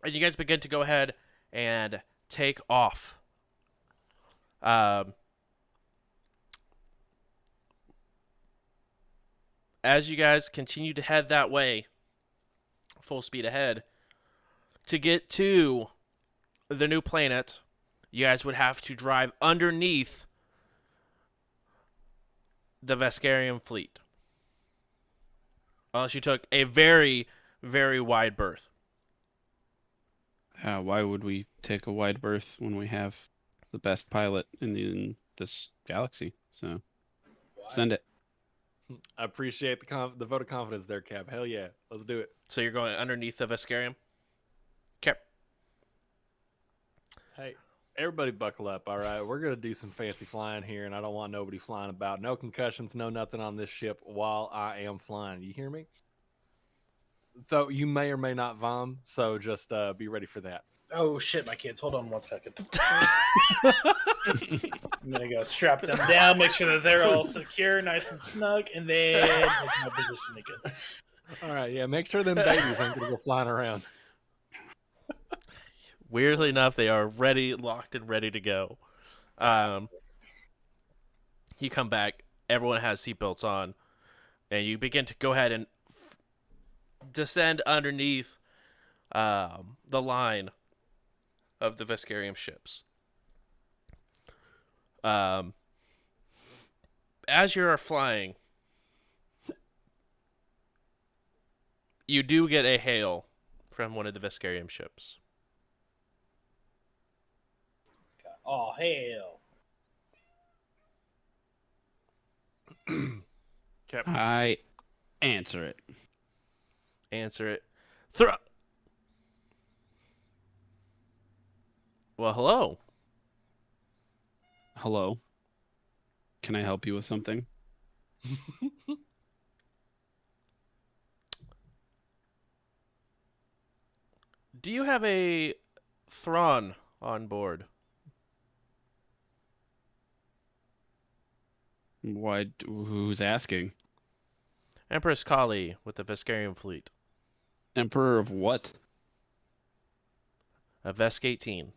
Speaker 1: you guys begin to go ahead and take off. As you guys continue to head that way, full speed ahead, to get to the new planet, you guys would have to drive underneath the Vescarian fleet. Unless you took a very, very wide berth.
Speaker 5: Why would we take a wide berth when we have the best pilot in this galaxy? So send it.
Speaker 2: I appreciate the vote of confidence there, Cap. Hell yeah, let's do it.
Speaker 1: So you're going underneath the Vescarium? Okay.
Speaker 2: Hey, everybody buckle up, all right? We're going to do some fancy flying here, and I don't want nobody flying about. No concussions, no nothing on this ship while I am flying. You hear me? Though you may or may not vom, so just be ready for that.
Speaker 6: Oh shit, my kids. Hold on 1 second. I'm gonna go strap them down, make sure that they're all secure, nice and snug, and then take my position again.
Speaker 2: All right, yeah, make sure them babies aren't going to go flying around.
Speaker 1: Weirdly enough, they are ready, locked, and ready to go. You come back, everyone has seatbelts on, and you begin to go ahead and descend underneath the line of the Vescarium ships. As you are flying, you do get a hail from one of the Vescarium ships.
Speaker 6: Oh hell!
Speaker 2: Cap,
Speaker 5: I answer it.
Speaker 1: Answer it. Throw. Well, hello.
Speaker 5: Hello. Can I help you with something?
Speaker 1: Do you have a Thrawn on board?
Speaker 5: Who's asking?
Speaker 1: Empress Kali with the Vescarium fleet.
Speaker 5: Emperor of what?
Speaker 1: A Vesk 18.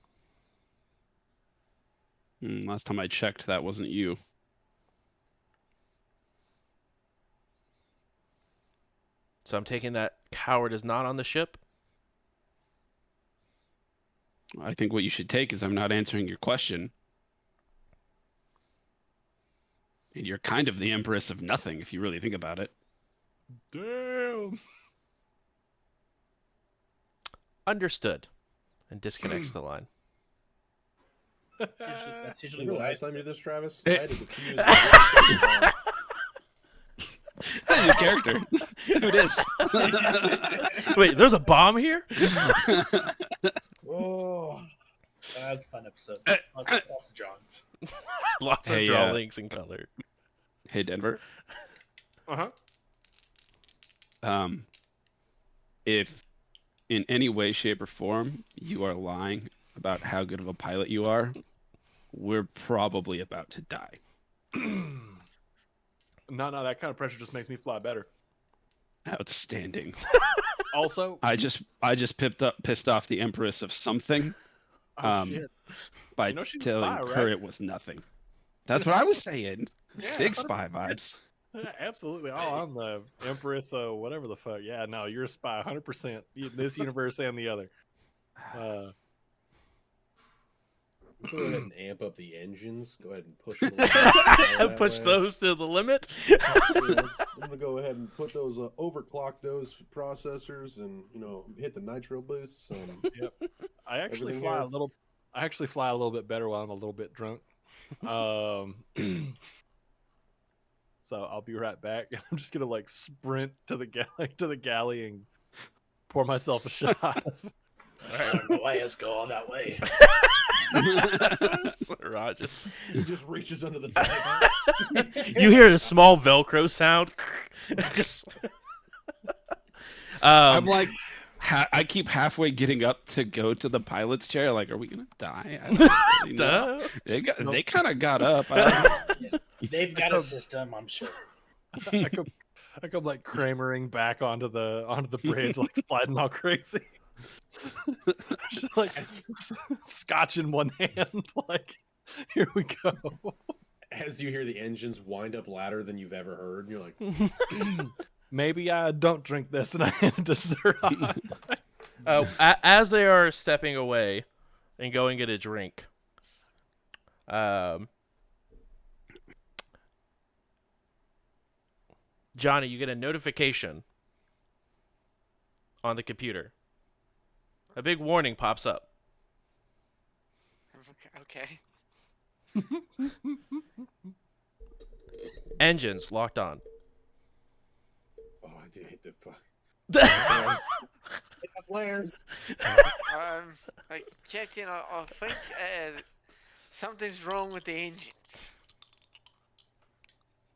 Speaker 5: Last time I checked, that wasn't you.
Speaker 1: So I'm taking that coward is not on the ship?
Speaker 5: I think what you should take is I'm not answering your question. And you're kind of the Empress of nothing, if you really think about it.
Speaker 2: damn.
Speaker 1: Understood. And disconnects the line.
Speaker 6: That's usually
Speaker 4: Remember
Speaker 6: what I
Speaker 4: last time you did this, Travis?
Speaker 5: Eh.
Speaker 4: I had to confuse the
Speaker 5: Your character. Who it is?
Speaker 1: Wait, there's a bomb here?
Speaker 4: Oh,
Speaker 6: That's a fun episode. Lots of drawings.
Speaker 1: Lots of
Speaker 5: Hey,
Speaker 1: drawings in color.
Speaker 5: Hey, Denver.
Speaker 2: Uh-huh.
Speaker 5: If in any way, shape, or form you are lying about how good of a pilot you are, we're probably about to die.
Speaker 2: No, that kind of pressure just makes me fly better.
Speaker 5: Outstanding.
Speaker 2: Also,
Speaker 5: I just pissed off the Empress of something
Speaker 2: shit.
Speaker 5: by
Speaker 2: You know she's a
Speaker 5: telling
Speaker 2: spy,
Speaker 5: her
Speaker 2: right?
Speaker 5: it was nothing. That's what I was saying.
Speaker 2: Yeah,
Speaker 5: Big spy vibes.
Speaker 2: Yeah, absolutely. Oh, I'm the Empress, whatever the fuck. Yeah, no, you're a spy, 100%. This universe and the other.
Speaker 4: go ahead and amp up the engines. Go ahead and push them. a little bit that
Speaker 1: Push
Speaker 4: way.
Speaker 1: those to the limit.
Speaker 4: Yeah, I'm gonna go ahead and put those overclock those processors, and hit the nitro boosts.
Speaker 2: Yep. I actually
Speaker 4: Everything
Speaker 2: fly
Speaker 4: here?
Speaker 2: a little. I actually fly a little bit better while I'm a little bit drunk. So I'll be right back. I'm just gonna sprint to the galley and pour myself a shot.
Speaker 6: I don't know why it's go all that way.
Speaker 1: Rogers.
Speaker 4: He just reaches under the desk.
Speaker 1: You hear a small Velcro sound. Just.
Speaker 5: I'm like, I keep halfway getting up to go to the pilot's chair. Like, are we gonna die? I don't really know.
Speaker 1: Duh.
Speaker 5: They kind of got up. I don't know.
Speaker 6: They've got a system, I'm sure.
Speaker 2: I come like Kramering back onto the bridge, like sliding all crazy. Just like scotch in one hand, like here we go.
Speaker 4: As you hear the engines wind up louder than you've ever heard, and you're like,
Speaker 2: Maybe I don't drink this and I had dessert on.
Speaker 1: As they are stepping away and going to get a drink, Johnny, you get a notification on the computer. A big warning pops up.
Speaker 7: Okay.
Speaker 1: Engines locked on.
Speaker 4: Oh, I did hit the fuck.
Speaker 1: Flares.
Speaker 4: Hit the flares.
Speaker 7: Captain, I think something's wrong with the engines.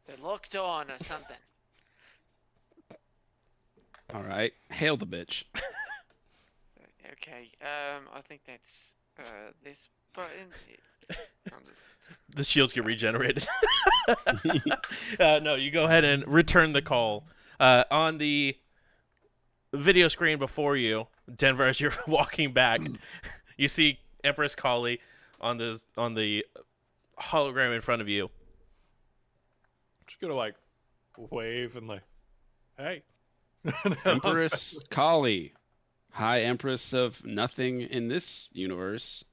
Speaker 7: They're locked on or something.
Speaker 5: All right, hail the bitch.
Speaker 7: Okay. I think that's this button. I'm just.
Speaker 1: The shields get regenerated. No, you go ahead and return the call. On the video screen before you, Denver, as you're walking back, you see Empress Kali on the hologram in front of you.
Speaker 2: Just gonna like wave and like, hey.
Speaker 5: Empress Kali, High Empress of nothing in this universe.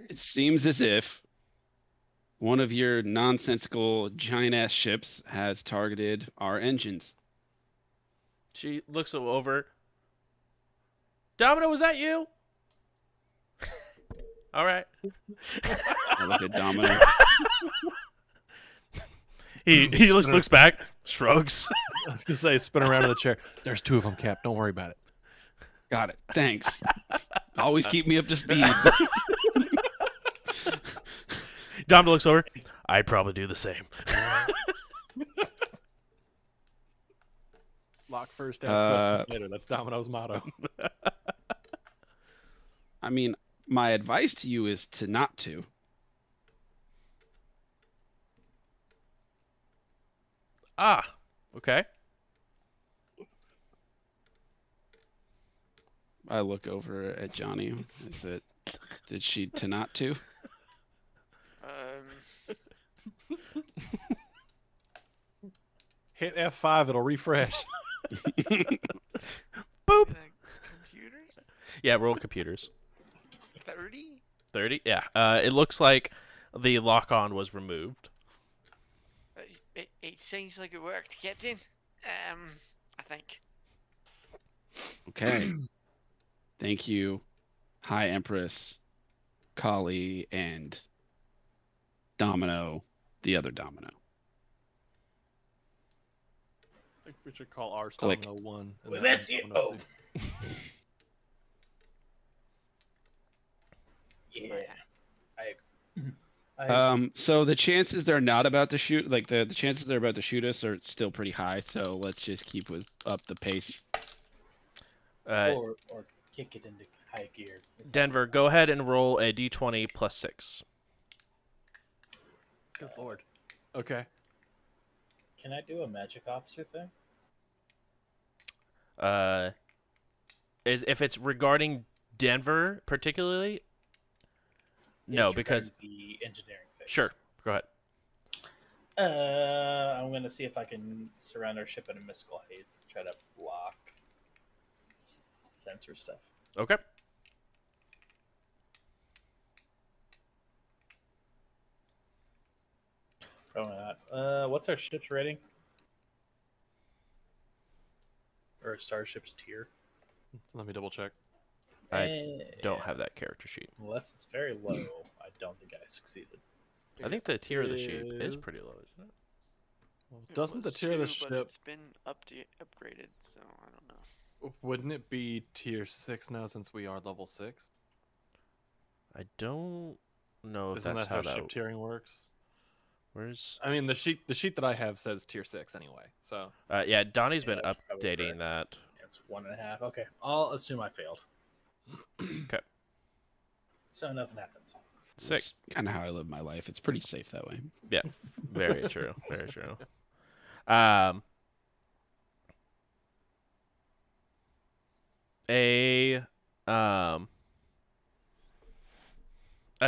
Speaker 5: It seems as if one of your nonsensical giant-ass ships has targeted our engines.
Speaker 1: She looks over. Domino, was that you? All right.
Speaker 5: I look at Domino.
Speaker 1: He just looks back, shrugs.
Speaker 2: I was gonna say, spin around in the chair. There's 2 of them, Cap. Don't worry about it.
Speaker 5: Got it. Thanks. Always keep me up to speed.
Speaker 1: Domino looks over. I'd probably do the same.
Speaker 2: Lock first, ask questions later. That's Domino's motto.
Speaker 5: I mean, my advice to you is to not to.
Speaker 1: Ah, okay.
Speaker 5: I look over at Johnny. Did she to not to?
Speaker 2: Hit F5, it'll refresh.
Speaker 1: Boop.
Speaker 7: Computers?
Speaker 1: Yeah, roll computers.
Speaker 7: 30?
Speaker 1: 30? Yeah. It looks like the lock-on was removed.
Speaker 7: It seems like it worked, Captain. I think.
Speaker 5: Okay. Thank you, High Empress, Kali, and Domino, the other Domino.
Speaker 2: I think we should call ours
Speaker 5: Click.
Speaker 2: Domino 1. and
Speaker 6: We
Speaker 2: that
Speaker 6: miss
Speaker 2: one's
Speaker 6: you.
Speaker 2: Domino
Speaker 6: Oh.
Speaker 2: 2.
Speaker 6: Yeah.
Speaker 5: So the chances they're not about to shoot, like the chances they're about to shoot us are still pretty high. So let's just keep up the pace.
Speaker 6: Or kick it into high gear.
Speaker 1: Denver, go ahead and roll a d20 plus 6.
Speaker 2: Good lord. Okay.
Speaker 6: Can I do a magic officer thing?
Speaker 1: If it's regarding Denver particularly, no,
Speaker 6: It's
Speaker 1: because
Speaker 6: regarding the engineering phase.
Speaker 1: sure, go ahead.
Speaker 6: I'm gonna see if I can surround our ship in a mystical haze. Try to block sensor stuff.
Speaker 1: Okay.
Speaker 6: Probably not. What's our ship's rating? Or starship's tier?
Speaker 2: Let me double check.
Speaker 1: I don't have that character sheet.
Speaker 6: Unless it's very low, I don't think I succeeded.
Speaker 1: I think the tier of the sheet is
Speaker 2: Is-
Speaker 1: pretty low, isn't it?
Speaker 2: Well,
Speaker 7: It
Speaker 2: doesn't the
Speaker 7: was
Speaker 2: tier of the
Speaker 7: too,
Speaker 2: ship,
Speaker 7: but it's been upgraded, so I don't know.
Speaker 2: wouldn't it be tier 6 now since we are level 6?
Speaker 1: I don't know if
Speaker 2: Isn't
Speaker 1: that's
Speaker 2: that how
Speaker 1: how
Speaker 2: ship tiering works?
Speaker 1: Where's?
Speaker 2: I mean, the sheet that I have says tier 6 anyway. So
Speaker 1: Yeah, Donnie's been
Speaker 6: that's probably
Speaker 1: updating that.
Speaker 6: It's 1.5. Okay, I'll assume I failed.
Speaker 1: Okay.
Speaker 6: So nothing happens.
Speaker 1: Sick.
Speaker 5: Kind of how I live my life. It's pretty safe that way.
Speaker 1: Yeah, very true. Very true. A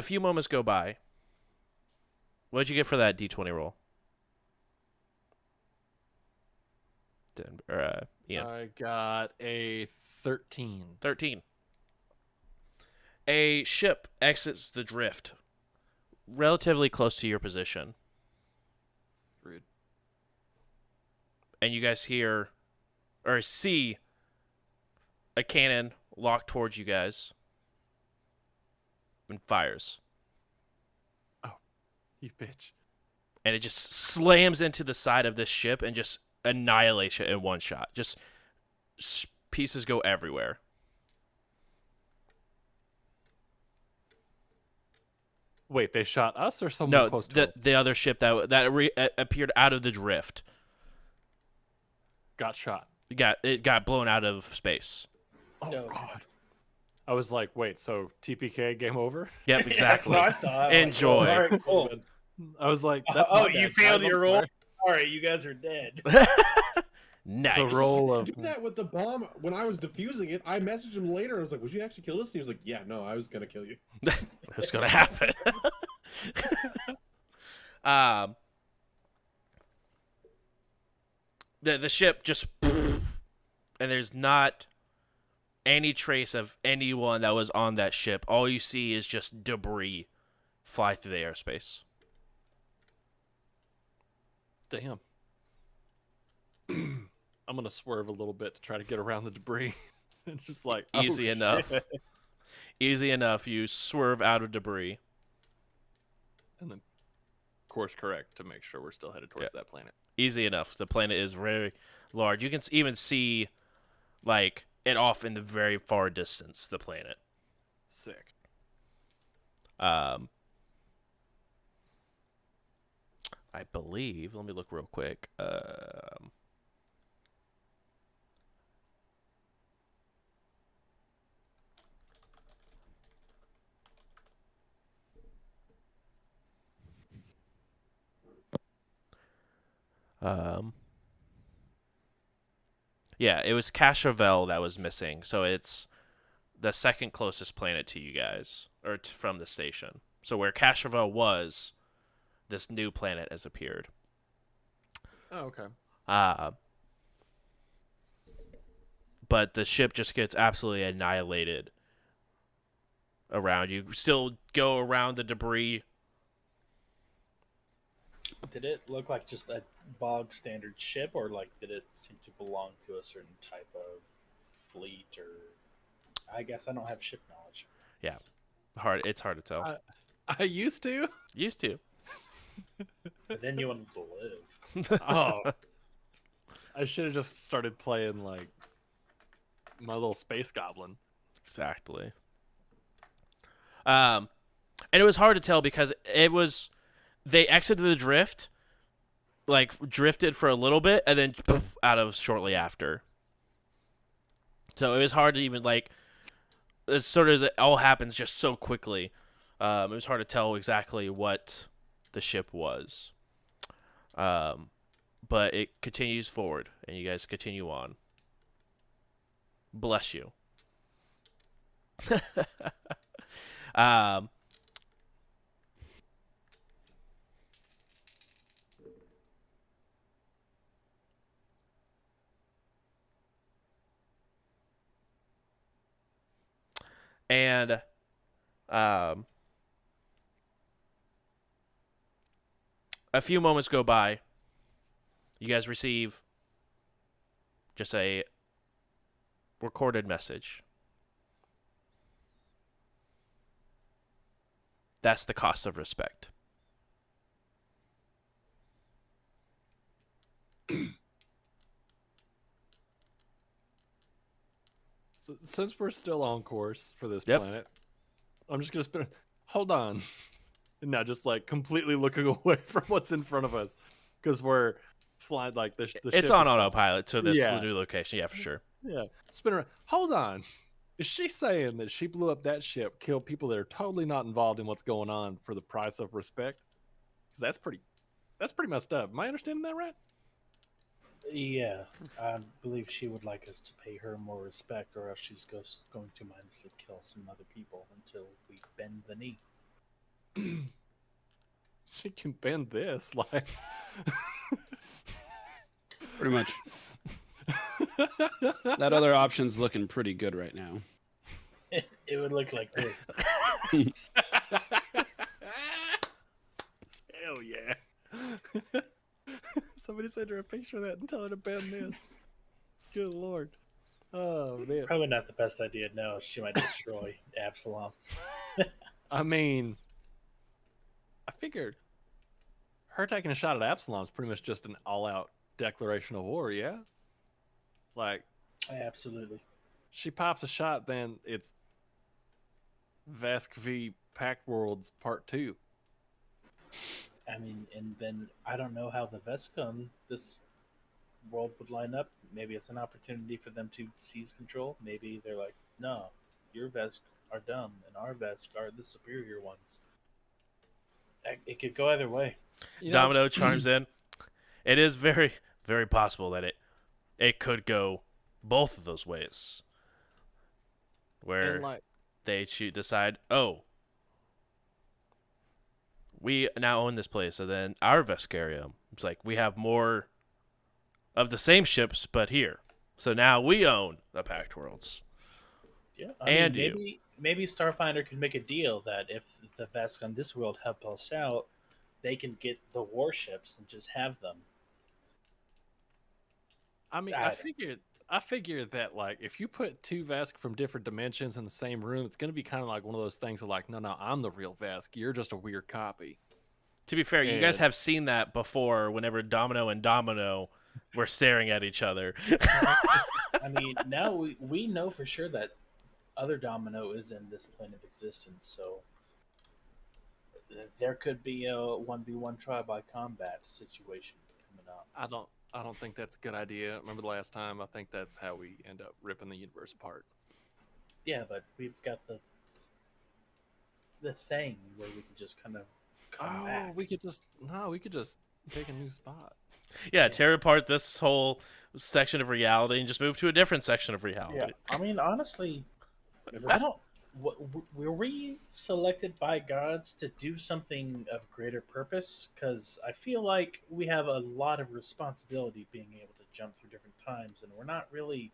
Speaker 1: few moments go by. What did you get for that D20 roll? Ian.
Speaker 2: I got a 13.
Speaker 1: 13. A ship exits the drift relatively close to your position.
Speaker 2: Rude.
Speaker 1: and you guys hear or see a cannon locked towards you guys and fires.
Speaker 2: You bitch.
Speaker 1: And it just slams into the side of this ship and just annihilates it in one shot. Just pieces go everywhere.
Speaker 2: Wait, they shot us or someone
Speaker 1: No,
Speaker 2: close to us?
Speaker 1: the other ship that appeared out of the drift
Speaker 2: Got shot.
Speaker 1: it got blown out of space.
Speaker 2: Oh,
Speaker 6: No.
Speaker 2: God. I was like, wait, so TPK game over?
Speaker 1: Yep, exactly.
Speaker 6: That's what I thought.
Speaker 1: Enjoy.
Speaker 6: All right, cool.
Speaker 2: I was like, that's
Speaker 6: Oh,
Speaker 2: my
Speaker 6: you
Speaker 2: bad,
Speaker 6: failed
Speaker 2: guys.
Speaker 6: your
Speaker 2: I'm
Speaker 6: roll?
Speaker 2: sorry.
Speaker 6: All right, you guys are dead.
Speaker 1: Nice.
Speaker 2: The roll
Speaker 4: I
Speaker 2: of
Speaker 4: did that with the bomb when I was defusing it. I messaged him later. I was like, "Would you actually kill this?" And he was like, "Yeah, no, I was gonna kill you."
Speaker 1: What's gonna happen? The ship just and there's not any trace of anyone that was on that ship. All you see is just debris fly through the airspace.
Speaker 2: damn. I'm gonna swerve a little bit to try to get around the debris. And just like
Speaker 1: Easy
Speaker 2: oh,
Speaker 1: enough.
Speaker 2: shit.
Speaker 1: Easy enough. You swerve out of debris.
Speaker 2: And then course correct to make sure we're still headed towards that planet.
Speaker 1: Easy enough. The planet is very large. You can even see, like, it off in the very far distance, the planet.
Speaker 2: Sick.
Speaker 1: I believe, let me look real quick. Yeah, it was Castrovel that was missing, so it's the second closest planet to you guys, or from the station. So where Castrovel was, this new planet has appeared.
Speaker 2: Oh, okay.
Speaker 1: But the ship just gets absolutely annihilated around you. Still go around the debris.
Speaker 6: Did it look like just a bog standard ship, or like did it seem to belong to a certain type of fleet? Or I guess I don't have ship knowledge.
Speaker 1: It's hard to tell.
Speaker 2: I used to.
Speaker 1: Used to.
Speaker 6: But then you wanted to live.
Speaker 2: Oh. I should have just started playing like my little space goblin.
Speaker 1: Exactly. And it was hard to tell because they exited the drift, like drifted for a little bit, and then out of shortly after. So it was hard to even like, as sort of as it all happens just so quickly. It was hard to tell exactly what the ship was. But it continues forward, and you guys continue on. Bless you. And a few moments go by. You guys receive just a recorded message. That's the cost of respect.
Speaker 2: So, since we're still on course for this
Speaker 1: Yep.
Speaker 2: planet, I'm just gonna spin. Hold on, and now just like completely looking away from what's in front of us because we're flying like the
Speaker 1: It's
Speaker 2: ship
Speaker 1: on
Speaker 2: is-
Speaker 1: autopilot to this
Speaker 2: Yeah.
Speaker 1: new location. Yeah, for sure.
Speaker 2: Yeah, spin around. Hold on. Is she saying that she blew up that ship, killed people that are totally not involved in what's going on for the price of respect? Because that's pretty messed up. Am I understanding that right?
Speaker 6: Yeah, I believe she would like us to pay her more respect, or else she's going to mindlessly kill some other people until we bend the knee.
Speaker 2: She can bend this, like.
Speaker 5: Pretty much. That other option's looking pretty good right now.
Speaker 6: It would look like this.
Speaker 2: Hell yeah. Somebody send her a picture of that and tell her to ban this. Good lord. Oh man.
Speaker 6: Probably not the best idea. No, she might destroy Absalom.
Speaker 2: I mean, I figured her taking a shot at Absalom is pretty much just an all-out declaration of war. Yeah. Like
Speaker 6: Absolutely.
Speaker 2: she pops a shot, then it's Vesk v Pact Worlds Part 2.
Speaker 6: I mean, and then I don't know how the Vescon this world would line up. Maybe it's an opportunity for them to seize control. Maybe they're like, no, your Vesk are dumb, and our Vesk are the superior ones. It could go either way.
Speaker 2: You know,
Speaker 1: Domino chimes in. It is very, very possible that it could go both of those ways. Where
Speaker 2: and like,
Speaker 1: they decide, oh, we now own this place, and then our Vescaria. It's like we have more of the same ships, but here. So now we own the Pact Worlds.
Speaker 6: Yeah,
Speaker 1: And
Speaker 6: maybe Starfinder could make a deal that if the Vesk on this world help us out, they can get the warships and just have them.
Speaker 2: I mean, I figured that like if you put two Vesk from different dimensions in the same room, it's gonna be kind of like one of those things of like, no, I'm the real Vesk. You're just a weird copy.
Speaker 1: To be fair, you guys
Speaker 2: And-
Speaker 1: have seen that before whenever Domino and Domino were staring at each other.
Speaker 6: I mean, now we know for sure that other Domino is in this plane of existence, so there could be a 1v1 try by combat situation coming up.
Speaker 2: I don't think that's a good idea. Remember the last time? I think that's how we end up ripping the universe apart.
Speaker 6: Yeah, but we've got the thing where we can just kind of come back.
Speaker 2: we could just take a new spot.
Speaker 1: Yeah, tear apart this whole section of reality and just move to a different section of reality.
Speaker 6: Yeah, I mean, honestly,
Speaker 4: Remember?
Speaker 6: I don't. Were we selected by gods to do something of greater purpose? Because I feel like we have a lot of responsibility being able to jump through different times, and we're not really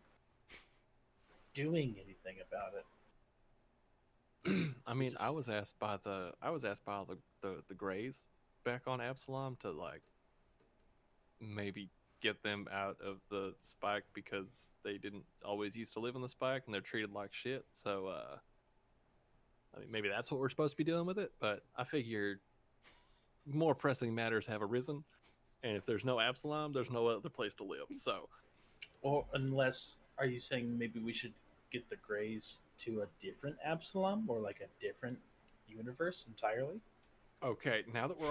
Speaker 6: doing anything about it.
Speaker 2: I mean, I was asked by the Greys back on Absalom to like maybe get them out of the spike because they didn't always used to live in the spike and they're treated like shit. So I mean, maybe that's what we're supposed to be doing with it, but I figured more pressing matters have arisen, and if there's no Absalom, there's no other place to live. So,
Speaker 6: Or unless, are you saying maybe we should get the Greys to a different Absalom or like a different universe entirely?
Speaker 2: okay, now that we're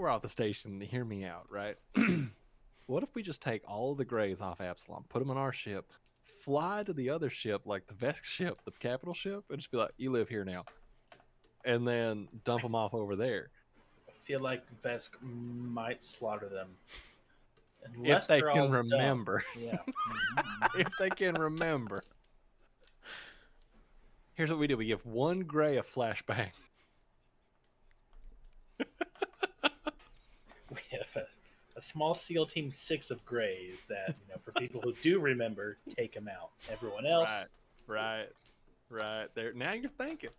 Speaker 2: off the station, hear me out, right? What if we just take all of the Greys off Absalom, put them on our ship, fly to the other ship, like the Vex ship, the capital ship, and just be like, you live here now, and then dump them off over there.
Speaker 6: I feel like Vesk might slaughter them. Unless
Speaker 2: If they
Speaker 6: they're
Speaker 2: can
Speaker 6: all dumb.
Speaker 2: remember.
Speaker 6: Yeah.
Speaker 2: If they can remember. Here's what we do. We give one Grey a flashbang.
Speaker 6: We have a small SEAL Team 6 of Greys that, for people who do remember, take them out. Everyone else,
Speaker 2: Right. There. Now you're thinking.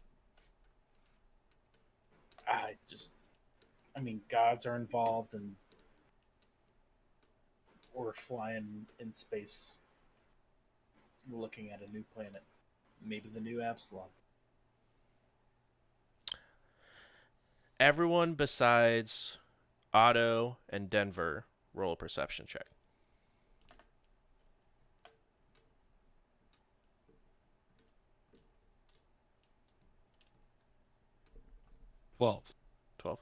Speaker 6: I mean, gods are involved, and we're flying in space, looking at a new planet, maybe the new Absalom.
Speaker 1: Everyone besides Otto and Denver roll a perception check.
Speaker 5: 12.
Speaker 1: 12.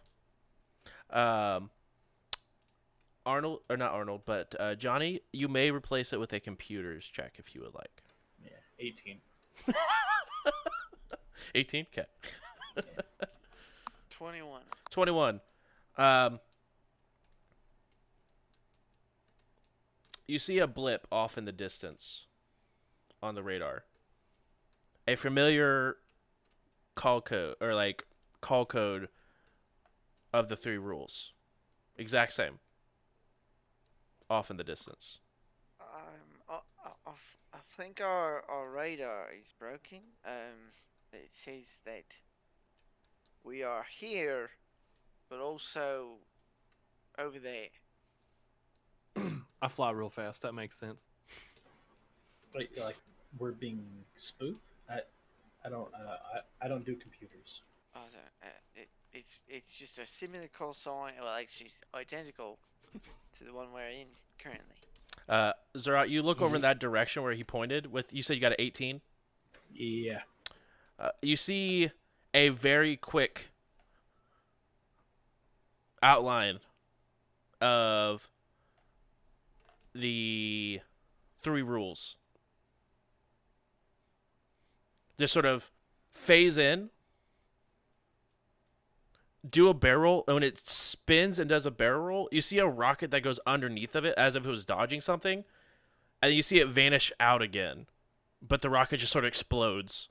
Speaker 1: Arnold, or not Arnold, but Johnny, you may replace it with a computer's check if you would like.
Speaker 6: Yeah, 18.
Speaker 1: 18? Okay.
Speaker 7: 21.
Speaker 1: 21. You see a blip off in the distance on the radar. A familiar call code, or like call code of the three rules. Exact same. Off in the distance.
Speaker 7: I think our radar is broken. It says that we are here, but also over there.
Speaker 2: I fly real fast. That makes sense.
Speaker 6: Like we're being spoofed. I don't do computers.
Speaker 7: Oh, no, it's just a similar call sign, or like she's identical to the one we're in currently.
Speaker 1: Zurot, you look over in that direction where he pointed. With you said you got an 18.
Speaker 6: Yeah.
Speaker 1: You see a very quick outline of the 3 rules. Just sort of phase in, do a barrel roll, and when it spins and does a barrel roll, you see a rocket that goes underneath of it as if it was dodging something, and you see it vanish out again. But the rocket just sort of explodes.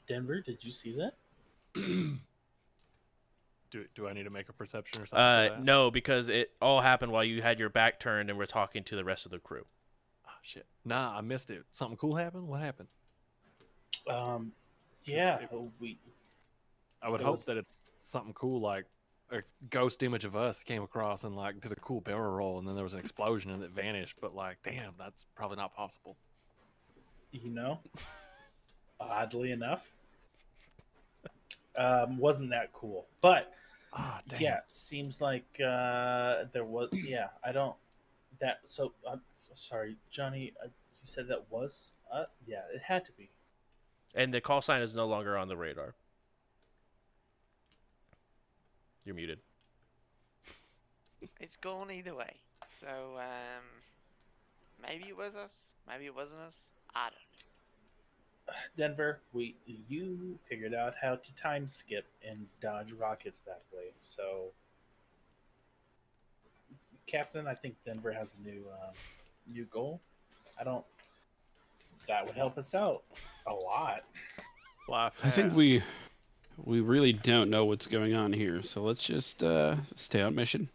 Speaker 6: Denver, did you see that?
Speaker 2: Do I need to make a perception or something? For that?
Speaker 1: No, because it all happened while you had your back turned and were talking to the rest of the crew.
Speaker 2: Oh, shit. Nah, I missed it. Something cool happened? What happened?
Speaker 6: Yeah,
Speaker 2: I would hope that it's something cool, like a ghost image of us came across and like did a cool barrel roll, and then there was an explosion and it vanished. But like, damn, that's probably not possible.
Speaker 6: You know, oddly enough, wasn't that cool. But yeah, seems like there was. Yeah, I don't. That so. I'm sorry, Johnny. You said that was. Yeah, it had to be.
Speaker 1: And the call sign is no longer on the radar. You're muted.
Speaker 7: It's gone either way. So, maybe it was us. Maybe it wasn't us. I don't know.
Speaker 6: Denver, you figured out how to time skip and dodge rockets that way. So, Captain, I think Denver has a new goal. That would help us out a lot.
Speaker 5: I think we really don't know what's going on here, so let's just stay on mission,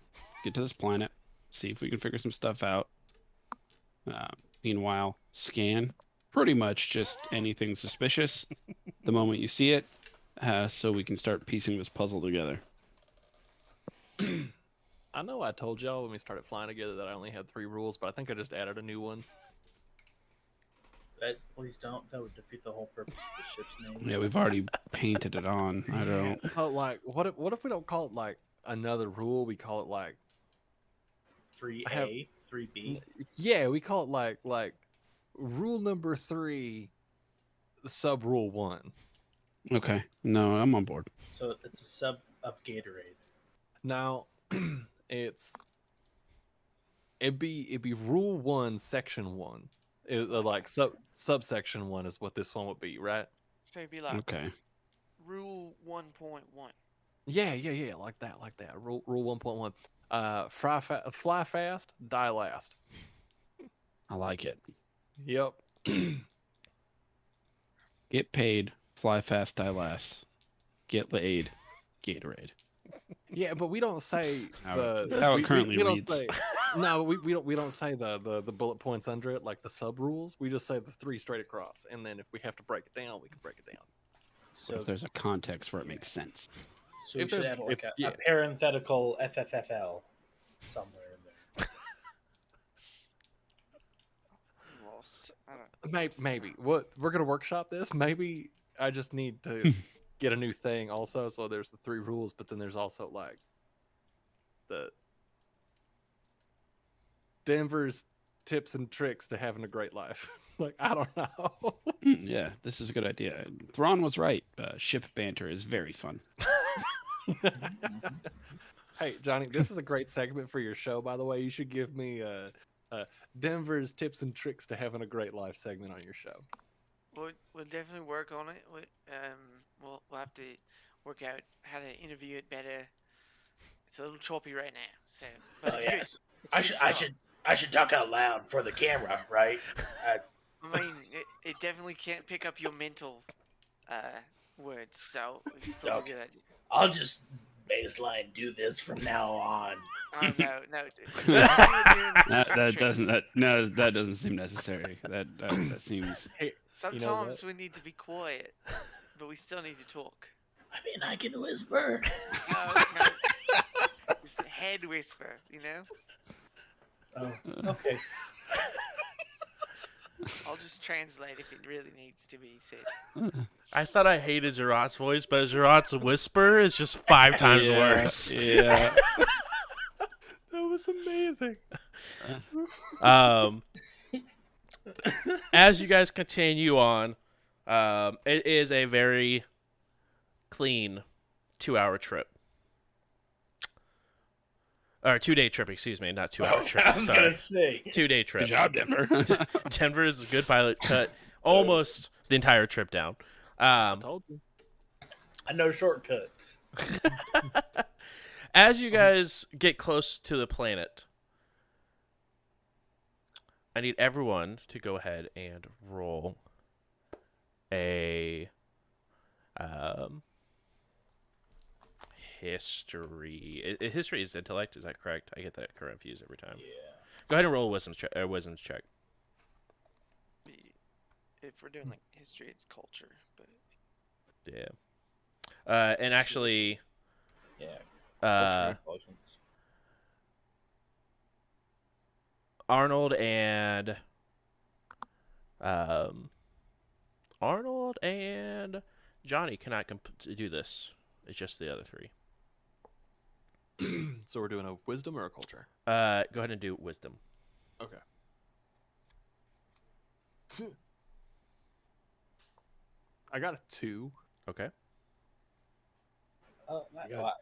Speaker 5: get to this planet, see if we can figure some stuff out. Meanwhile, scan pretty much just anything suspicious the moment you see it, so we can start piecing this puzzle together.
Speaker 2: I know I told y'all when we started flying together that I only had 3 rules, but I think I just added a new one.
Speaker 6: Please don't. That would defeat the whole purpose of the ship's name.
Speaker 5: Yeah, we've already painted it on. I don't.
Speaker 2: So, like, what if we don't call it like another rule? We call it like
Speaker 6: 3A, 3B.
Speaker 2: Yeah, we call it like rule number 3, sub rule 1.
Speaker 5: Okay, no, I'm on board.
Speaker 6: So it's a sub of Gatorade.
Speaker 2: Now, it'd be rule 1, section 1. Like subsection 1 is what this one would be, right?
Speaker 7: So it'd be like
Speaker 5: Okay.
Speaker 7: Rule 1.1.
Speaker 2: Yeah, like that. Rule 1.1. Fly fast, die last.
Speaker 5: I like it.
Speaker 2: Yep.
Speaker 5: Get paid, fly fast, die last. Get laid, Gatorade.
Speaker 2: Yeah, but we don't say
Speaker 5: How it currently
Speaker 2: we don't
Speaker 5: reads.
Speaker 2: say, no, we don't say the bullet points under it, like the sub rules. We just say the 3 straight across, and then if we have to break it down, we can break it down.
Speaker 5: So if there's a context where it makes sense.
Speaker 6: So
Speaker 2: If
Speaker 6: we should
Speaker 2: there's-
Speaker 6: add like
Speaker 2: if-
Speaker 6: a parenthetical FFFL somewhere in there.
Speaker 7: I'm lost. I don't.
Speaker 2: Maybe what we're gonna workshop this. Maybe I just need to get a new thing also. So there's the 3 rules, but then there's also like the Denver's tips and tricks to having a great life. Like, I don't know.
Speaker 5: Yeah, this is a good idea. Thrawn was right. Ship banter is very fun.
Speaker 2: Hey, Johnny, this is a great segment for your show, by the way. You should give me Denver's tips and tricks to having a great life segment on your show.
Speaker 7: We'll definitely work on it. We'll have to work out how to interview it better. It's a little choppy right now, so but it's good. It's a good start.
Speaker 6: I should talk out loud for the camera, right?
Speaker 7: I mean, it definitely can't pick up your mental words, so it's probably a good idea.
Speaker 6: I'll just baseline do this from now on.
Speaker 7: Oh no.
Speaker 5: That doesn't seem necessary. That seems.
Speaker 2: Hey,
Speaker 7: Sometimes
Speaker 2: what?
Speaker 7: we need to be quiet, but we still need to talk.
Speaker 6: I mean, I can whisper.
Speaker 7: No. It's the head whisper, you know?
Speaker 6: Oh, okay.
Speaker 7: I'll just translate if it really needs to be said.
Speaker 1: I thought I hated Zurot's voice, but Zurot's whisper is just 5 times worse.
Speaker 5: Yeah.
Speaker 2: That was amazing.
Speaker 1: As you guys continue on, it is a very clean 2-hour trip. Or 2-day trip, excuse me, not 2-hour trip.
Speaker 6: I was
Speaker 1: Sorry.
Speaker 6: gonna say.
Speaker 1: 2-day trip.
Speaker 5: Good job, Denver.
Speaker 1: Denver is a good pilot. Cut almost the entire trip down.
Speaker 2: Told you.
Speaker 6: I know shortcut.
Speaker 1: As you guys get close to the planet, I need everyone to go ahead and roll a history. History is intellect, is that correct? I get that confused every time.
Speaker 6: Yeah.
Speaker 1: Go ahead and roll a wisdom check.
Speaker 7: If we're doing like history, it's culture. But
Speaker 1: Yeah. And actually,
Speaker 6: Yeah. Intelligence.
Speaker 1: Arnold and Johnny cannot do this. It's just the other 3.
Speaker 2: So we're doing a wisdom or a culture?
Speaker 1: Go ahead and do wisdom.
Speaker 2: Okay. I got a 2.
Speaker 1: Okay.
Speaker 6: Not
Speaker 4: I
Speaker 6: a
Speaker 4: got,
Speaker 6: lot.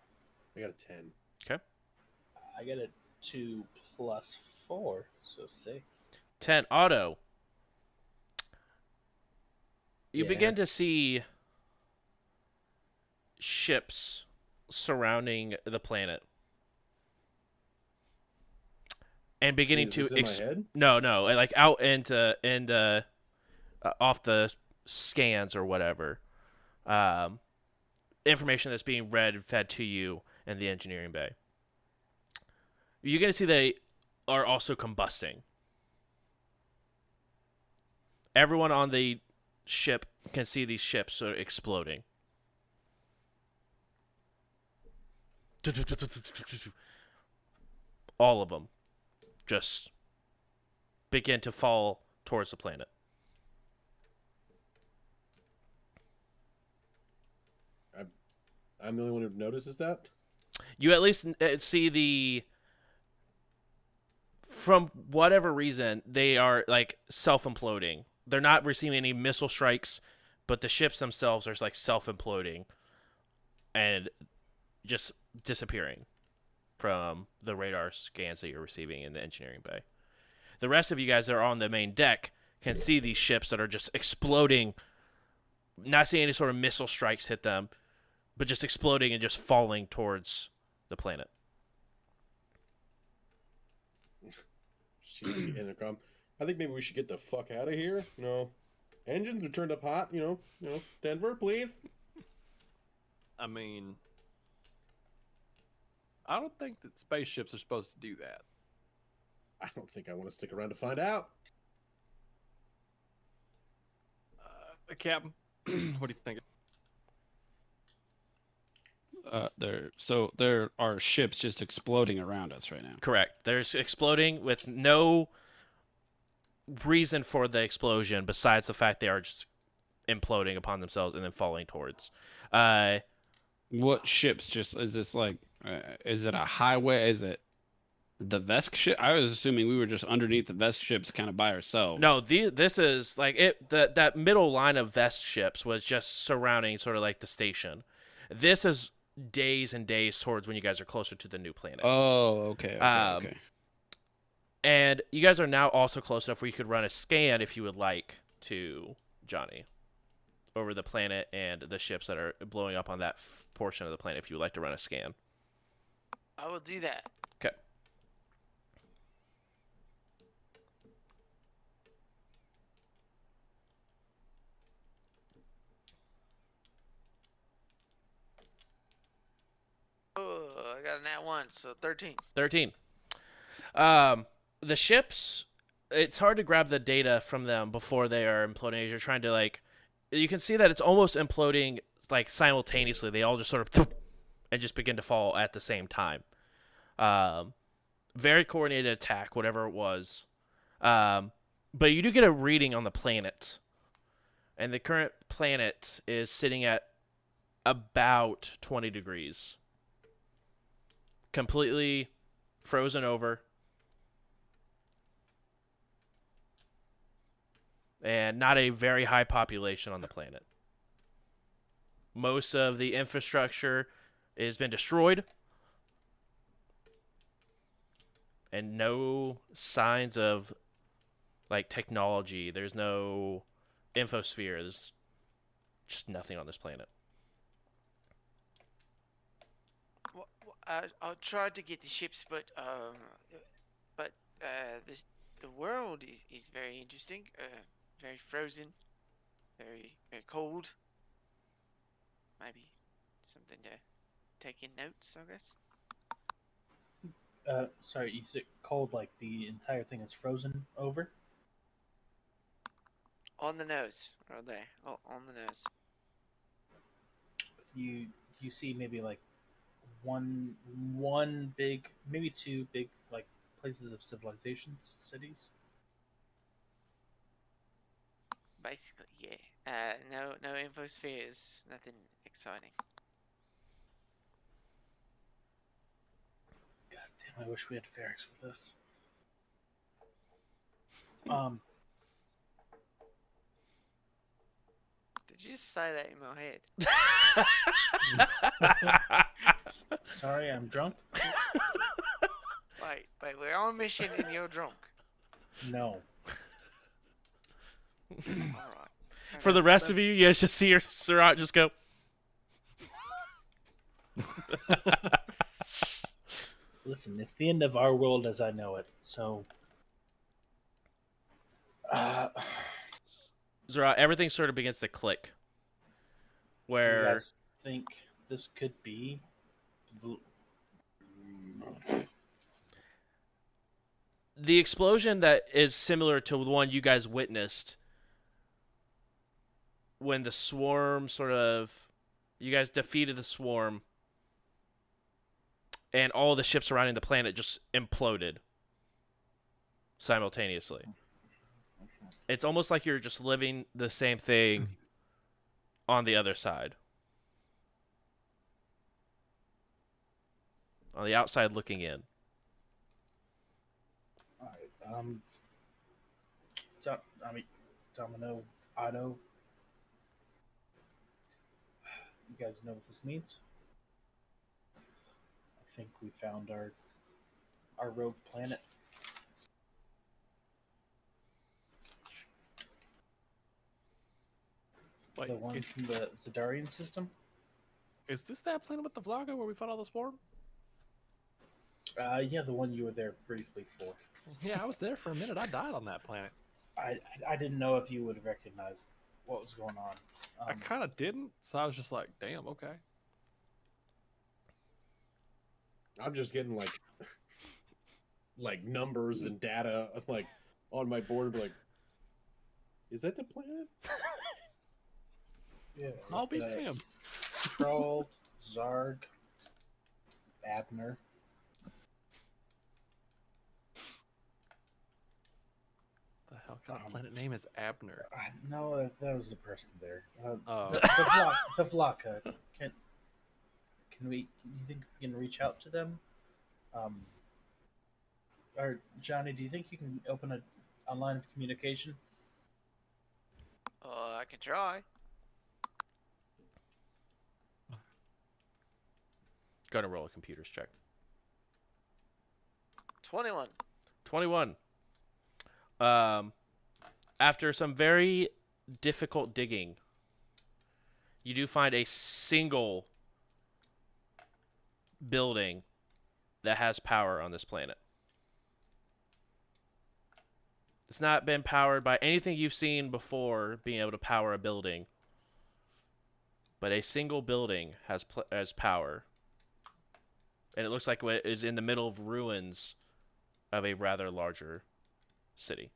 Speaker 4: I got a 10.
Speaker 6: I got a 2 plus 4, so 6.
Speaker 1: 10. Otto. You
Speaker 4: Yeah.
Speaker 1: begin to see ships surrounding the planet. And beginning
Speaker 4: Is
Speaker 1: to
Speaker 4: this in my head?
Speaker 1: no, like out into off the scans or whatever. Information that's being read and fed to you in the engineering bay. You're going to see they are also combusting. Everyone on the ship can see these ships sort of exploding. All of them just begin to fall towards the planet.
Speaker 4: I'm the only one who notices that?
Speaker 1: You at least see the... From whatever reason, they are like self-imploding. They're not receiving any missile strikes, but the ships themselves are like self-imploding and just disappearing from the radar scans that you're receiving in the engineering bay. The rest of you guys that are on the main deck can see these ships that are just exploding, not seeing any sort of missile strikes hit them, but just exploding and just falling towards the planet.
Speaker 4: Intercom. I think maybe we should get the fuck out of here. You know, engines are turned up hot. You know, Denver, please.
Speaker 2: I mean, I don't think that spaceships are supposed to do that.
Speaker 4: I don't think I want to stick around to find out.
Speaker 2: Captain, what do you think?
Speaker 5: There are ships just exploding around us right now.
Speaker 1: Correct. There's exploding with no reason for the explosion besides the fact they are just imploding upon themselves and then falling towards.
Speaker 5: What ships? Just is this like? Is it a highway? Is it the Vesk ship? I was assuming we were just underneath the Vesk ships, kind of by ourselves.
Speaker 1: No, this is like it. That middle line of Vest ships was just surrounding sort of like the station. This is days and days towards when you guys are closer to the new planet.
Speaker 5: Oh, okay. Okay.
Speaker 1: And you guys are now also close enough where you could run a scan if you would like to, Johnny, over the planet and the ships that are blowing up on that portion of the planet if you would like to run a scan.
Speaker 7: I will do that.
Speaker 1: Okay.
Speaker 7: Oh, I got a nat 1, so 13.
Speaker 1: 13. The ships, it's hard to grab the data from them before they are imploding. As you're trying to, like, you can see that it's almost imploding like simultaneously. They all just sort of and just begin to fall at the same time. Very coordinated attack, whatever it was. But you do get a reading on the planet, and the current planet is sitting at about 20 degrees, completely frozen over, and not a very high population on the planet. Most of the infrastructure has been destroyed, and no signs of like technology. There's no infosphere. There's just nothing on this planet.
Speaker 7: I tried to get the ships, but this the world is very interesting. Very frozen, very cold. Maybe something to take in notes, I guess.
Speaker 6: Sorry, you said cold like the entire thing is frozen over?
Speaker 7: On the nose, right there. Oh, on the nose.
Speaker 6: You see maybe like one big, maybe two big like places of civilizations, cities?
Speaker 7: Basically, yeah. No infospheres, nothing exciting.
Speaker 6: God damn, I wish we had Ferrex with us.
Speaker 7: Did you just say that in my head?
Speaker 6: Sorry, I'm drunk?
Speaker 7: Wait, we're on a mission and you're drunk.
Speaker 6: No.
Speaker 7: Alright.
Speaker 1: For the rest of you, you guys just see your Zurot just go.
Speaker 6: Listen, it's the end of our world as I know it, so...
Speaker 1: Zurot, everything sort of begins to click.
Speaker 6: you
Speaker 1: Where
Speaker 6: guys think this could be...
Speaker 1: the explosion that is similar to the one you guys witnessed when the swarm you guys defeated the swarm and all the ships surrounding the planet just imploded simultaneously. It's almost like you're just living the same thing on the other side. On the outside looking in.
Speaker 6: Alright, Domino, Otto. You guys know what this means? I think we found our rogue planet.
Speaker 2: Wait,
Speaker 6: The one from the Zidarian system?
Speaker 2: is this that planet with the Vlaga where we fought all the swarm?
Speaker 6: Yeah, the one you were there briefly for.
Speaker 2: Yeah, I was there for a minute. I died on that planet.
Speaker 6: I didn't know if you would have recognized what was going on.
Speaker 2: I kind of didn't, so I was just like, damn, okay.
Speaker 4: I'm just getting like numbers and data like on my board and be like, is that the planet?
Speaker 6: Yeah,
Speaker 2: I'll be damned.
Speaker 6: Trolled, Zarg, Abner.
Speaker 2: The hell kind of planet name is Abner?
Speaker 6: No, that was the person there.
Speaker 2: Oh.
Speaker 6: The Vlaka. Can we? Do you think we can reach out to them? Or Johnny, do you think you can open a line of communication?
Speaker 7: I can try.
Speaker 1: Go to roll a computers check.
Speaker 7: 21.
Speaker 1: 21. After some very difficult digging, you do find a single building that has power on this planet. It's not been powered by anything you've seen before being able to power a building, but a single building has power. And it looks like it is in the middle of ruins of a rather larger city.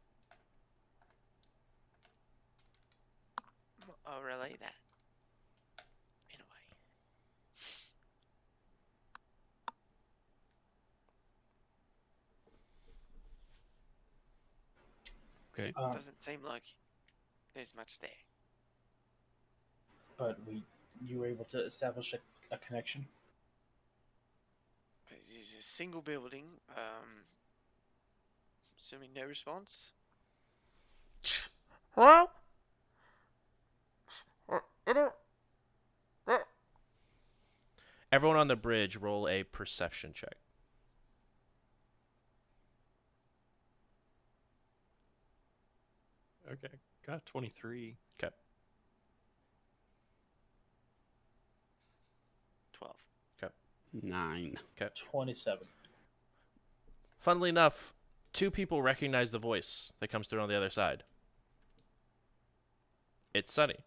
Speaker 7: I'll relay that.
Speaker 5: Okay.
Speaker 7: Doesn't seem like there's much there.
Speaker 6: But you were able to establish a connection.
Speaker 7: It's a single building. Assuming no response.
Speaker 1: Hello? Everyone on the bridge, roll a perception check.
Speaker 2: Okay, got 23.
Speaker 7: 12.
Speaker 5: 9.
Speaker 6: 27.
Speaker 1: Funnily enough, 2 people recognize the voice that comes through on the other side. It's Sunny.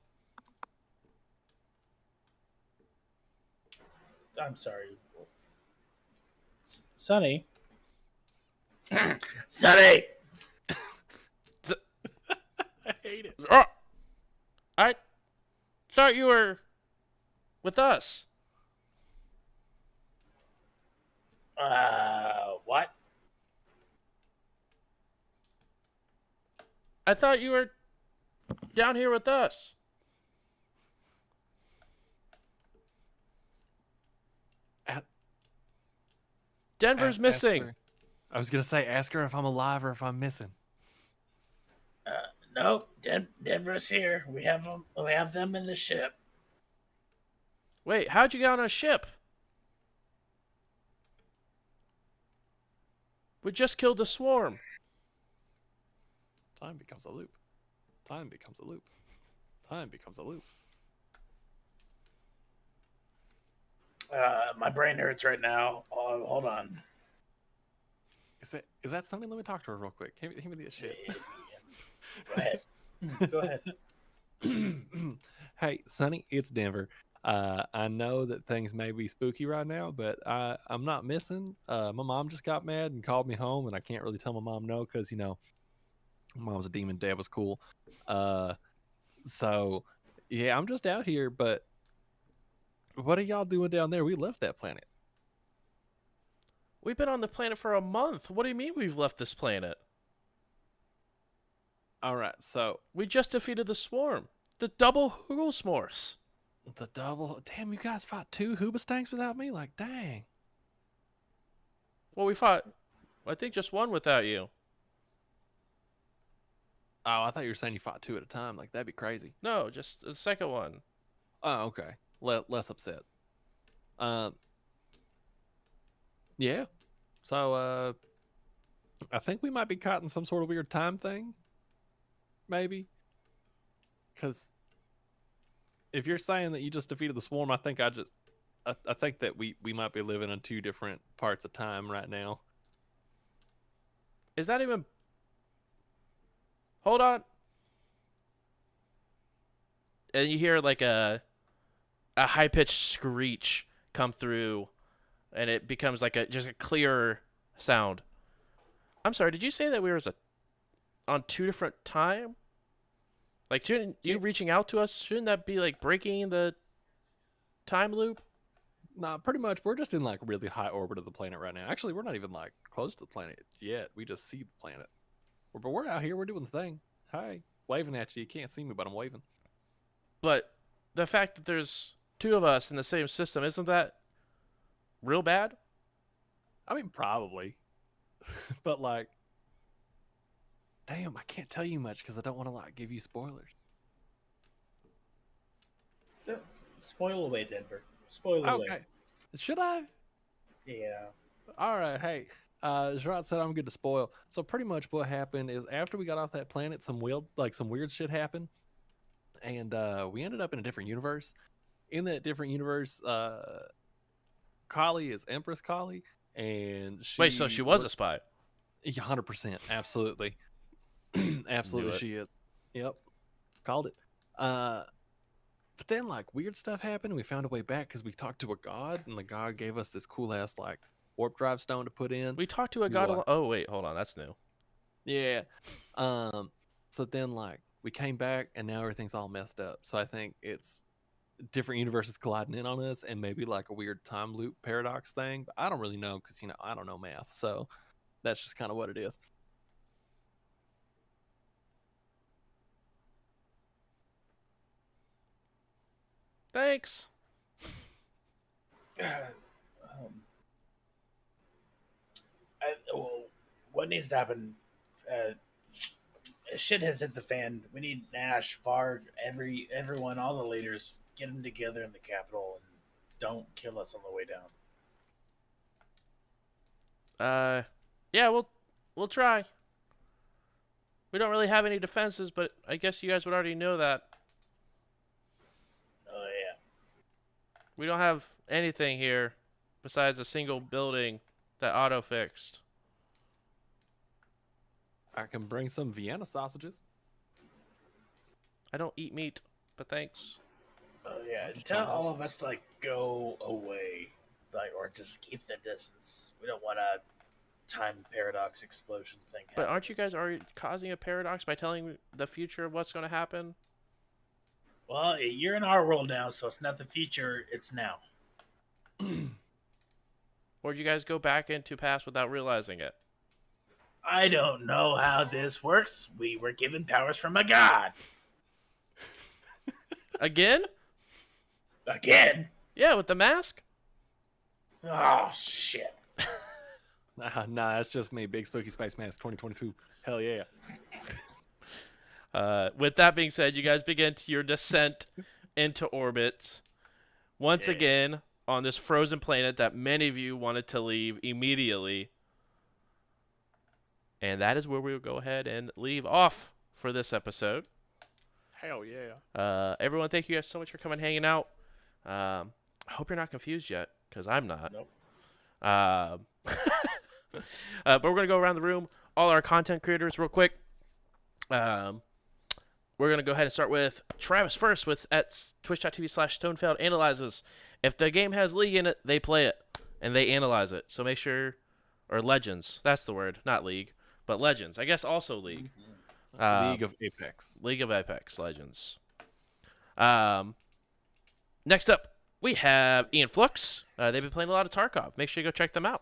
Speaker 6: I'm sorry. Sonny. Sonny!
Speaker 2: I hate it.
Speaker 1: Oh, I thought you were with us.
Speaker 6: What?
Speaker 1: I thought you were down here with us. Denver's missing.
Speaker 2: Ask her. I was gonna say, ask her if I'm alive or if I'm missing.
Speaker 6: Nope. Denver's here. We have them. We have them in the ship.
Speaker 1: Wait, how'd you get on a ship? We just killed the swarm.
Speaker 2: Time becomes a loop. Time becomes a loop. Time becomes a loop.
Speaker 6: My brain hurts right now. Oh, hold on.
Speaker 2: Is that something? Let me talk to her real quick. Give me this shit.
Speaker 6: Go ahead. Go ahead.
Speaker 2: Hey, Sonny, it's Denver. I know that things may be spooky right now, but I'm not missing. My mom just got mad and called me home, and I can't really tell my mom no because, you know, mom's a demon, dad was cool. So, yeah, I'm just out here, but what are y'all doing down there? We left that planet.
Speaker 1: We've been on the planet for a month. What do you mean we've left this planet?
Speaker 2: All right, so
Speaker 1: We just defeated the swarm. The double Hooglesmorse.
Speaker 2: the double. Damn, you guys fought 2 Hoobastanks without me? Like, dang.
Speaker 1: Well, we fought, I think, just one without you.
Speaker 2: Oh, I thought you were saying you fought 2 at a time. Like, that'd be crazy.
Speaker 1: No, just the second one.
Speaker 2: Oh, okay. Less upset. Yeah. So, I think we might be caught in some sort of weird time thing. Maybe. Because if you're saying that you just defeated the swarm, I think I think that we might be living in 2 different parts of time right now.
Speaker 1: Is that even... Hold on. And you hear like a high-pitched screech come through, and it becomes like just a clearer sound. I'm sorry, did you say that we were on 2 different time? Like, shouldn't you reaching out to us, shouldn't that be like breaking the time loop?
Speaker 2: Nah, pretty much. We're just in like really high orbit of the planet right now. Actually, we're not even like close to the planet yet. We just see the planet. But we're out here. We're doing the thing. Hi, waving at you. You can't see me, but I'm waving.
Speaker 1: But the fact that there's 2 of us in the same system, isn't that real bad?
Speaker 2: I mean, probably. But like, damn, I can't tell you much because I don't want to like give you spoilers.
Speaker 6: Spoil away, Denver. Spoil away.
Speaker 2: Okay. Should I?
Speaker 6: Yeah.
Speaker 2: All right. Hey, Zurot said I'm good to spoil. So pretty much what happened is after we got off that planet, some weird shit happened, and we ended up in a different universe. In that different universe, Kali is Empress Kali, and
Speaker 1: Wait, so she was a spy?
Speaker 2: 100%, absolutely, absolutely,
Speaker 1: it.
Speaker 2: she is. Yep, called it. But then like weird stuff happened, and we found a way back because we talked to a god, and the god gave us this cool ass like warp drive stone to put in.
Speaker 1: We talked to a god. Oh wait, hold on, that's new.
Speaker 2: Yeah. So then like we came back, and now everything's all messed up. So I think it's different universes colliding in on us, and maybe like a weird time loop paradox thing. But I don't really know because I don't know math, so that's just kind of what it is.
Speaker 1: Thanks.
Speaker 6: Well, what needs to happen? Shit has hit the fan. We need Nash, Varg, everyone, all the leaders, get them together in the capital and don't kill us on the way down.
Speaker 1: Yeah, we'll try. We don't really have any defenses, but I guess you guys would already know that.
Speaker 6: Oh yeah.
Speaker 1: We don't have anything here besides a single building that Otto fixed.
Speaker 2: I can bring some Vienna sausages.
Speaker 1: I don't eat meat, but thanks.
Speaker 6: Oh yeah. Tell all of us to go away, or just keep the distance. We don't want a time paradox explosion thing.
Speaker 1: But aren't you guys already causing a paradox by telling the future of what's going to happen?
Speaker 6: Well, you're in our world now, so it's not the future; it's now.
Speaker 1: Or did you guys go back into past without realizing it?
Speaker 6: I don't know how this works. We were given powers from a god.
Speaker 1: Again?
Speaker 6: Again?
Speaker 1: Yeah, with the mask?
Speaker 6: Oh, shit.
Speaker 2: Nah, that's just me. Big Spooky Spice Mask 2022. Hell yeah.
Speaker 1: With that being said, you guys begin your descent into orbit. Once again, on this frozen planet that many of you wanted to leave immediately. And that is where we will go ahead and leave off for this episode.
Speaker 2: Hell yeah.
Speaker 1: Everyone, thank you guys so much for coming and hanging out. I hope you're not confused yet, because I'm not.
Speaker 6: Nope.
Speaker 1: But we're going to go around the room, all our content creators real quick. We're going to go ahead and start with Travis first at twitch.tv/Stonefeld analyzes. If the game has League in it, they play it, and they analyze it. So make sure, or Legends, that's the word, not League, but Legends. I guess also League.
Speaker 2: League of Apex.
Speaker 1: League of Apex Legends. Next up, we have Ian Flux. They've been playing a lot of Tarkov. Make sure you go check them out.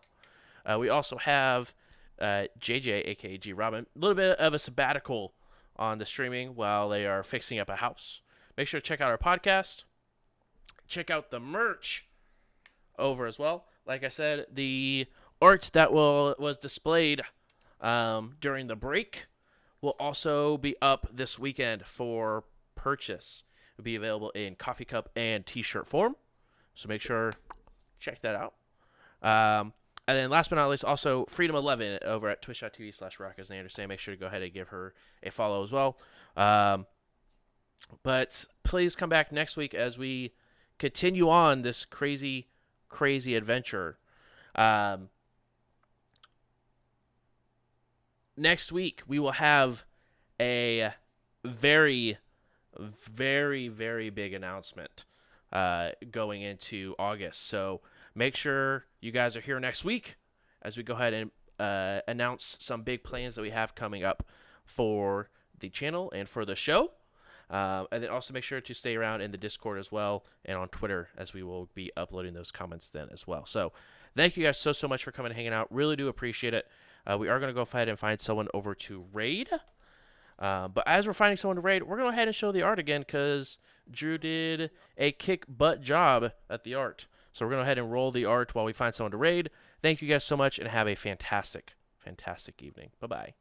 Speaker 1: We also have JJ, aka G Robin. A little bit of a sabbatical on the streaming while they are fixing up a house. Make sure to check out our podcast. Check out the merch over as well. Like I said, the art that was displayed during the break will also be up this weekend for purchase. It'll be available in coffee cup and t-shirt form. So make sure check that out. And then last but not least, also Freedom11 over at twitch.tv/RockAsNanderstand. Make sure to go ahead and give her a follow as well. But please come back next week as we continue on this crazy, crazy adventure. Next week, we will have a very, very, very big announcement going into August. So make sure you guys are here next week as we go ahead and announce some big plans that we have coming up for the channel and for the show. And then also make sure to stay around in the Discord as well and on Twitter as we will be uploading those comments then as well. So thank you guys so much for coming and hanging out. Really do appreciate it. We are going to go ahead and find someone over to raid. But as we're finding someone to raid, we're going to go ahead and show the art again because Drew did a kick butt job at the art. So we're going to go ahead and roll the art while we find someone to raid. Thank you guys so much and have a fantastic, fantastic evening. Bye-bye.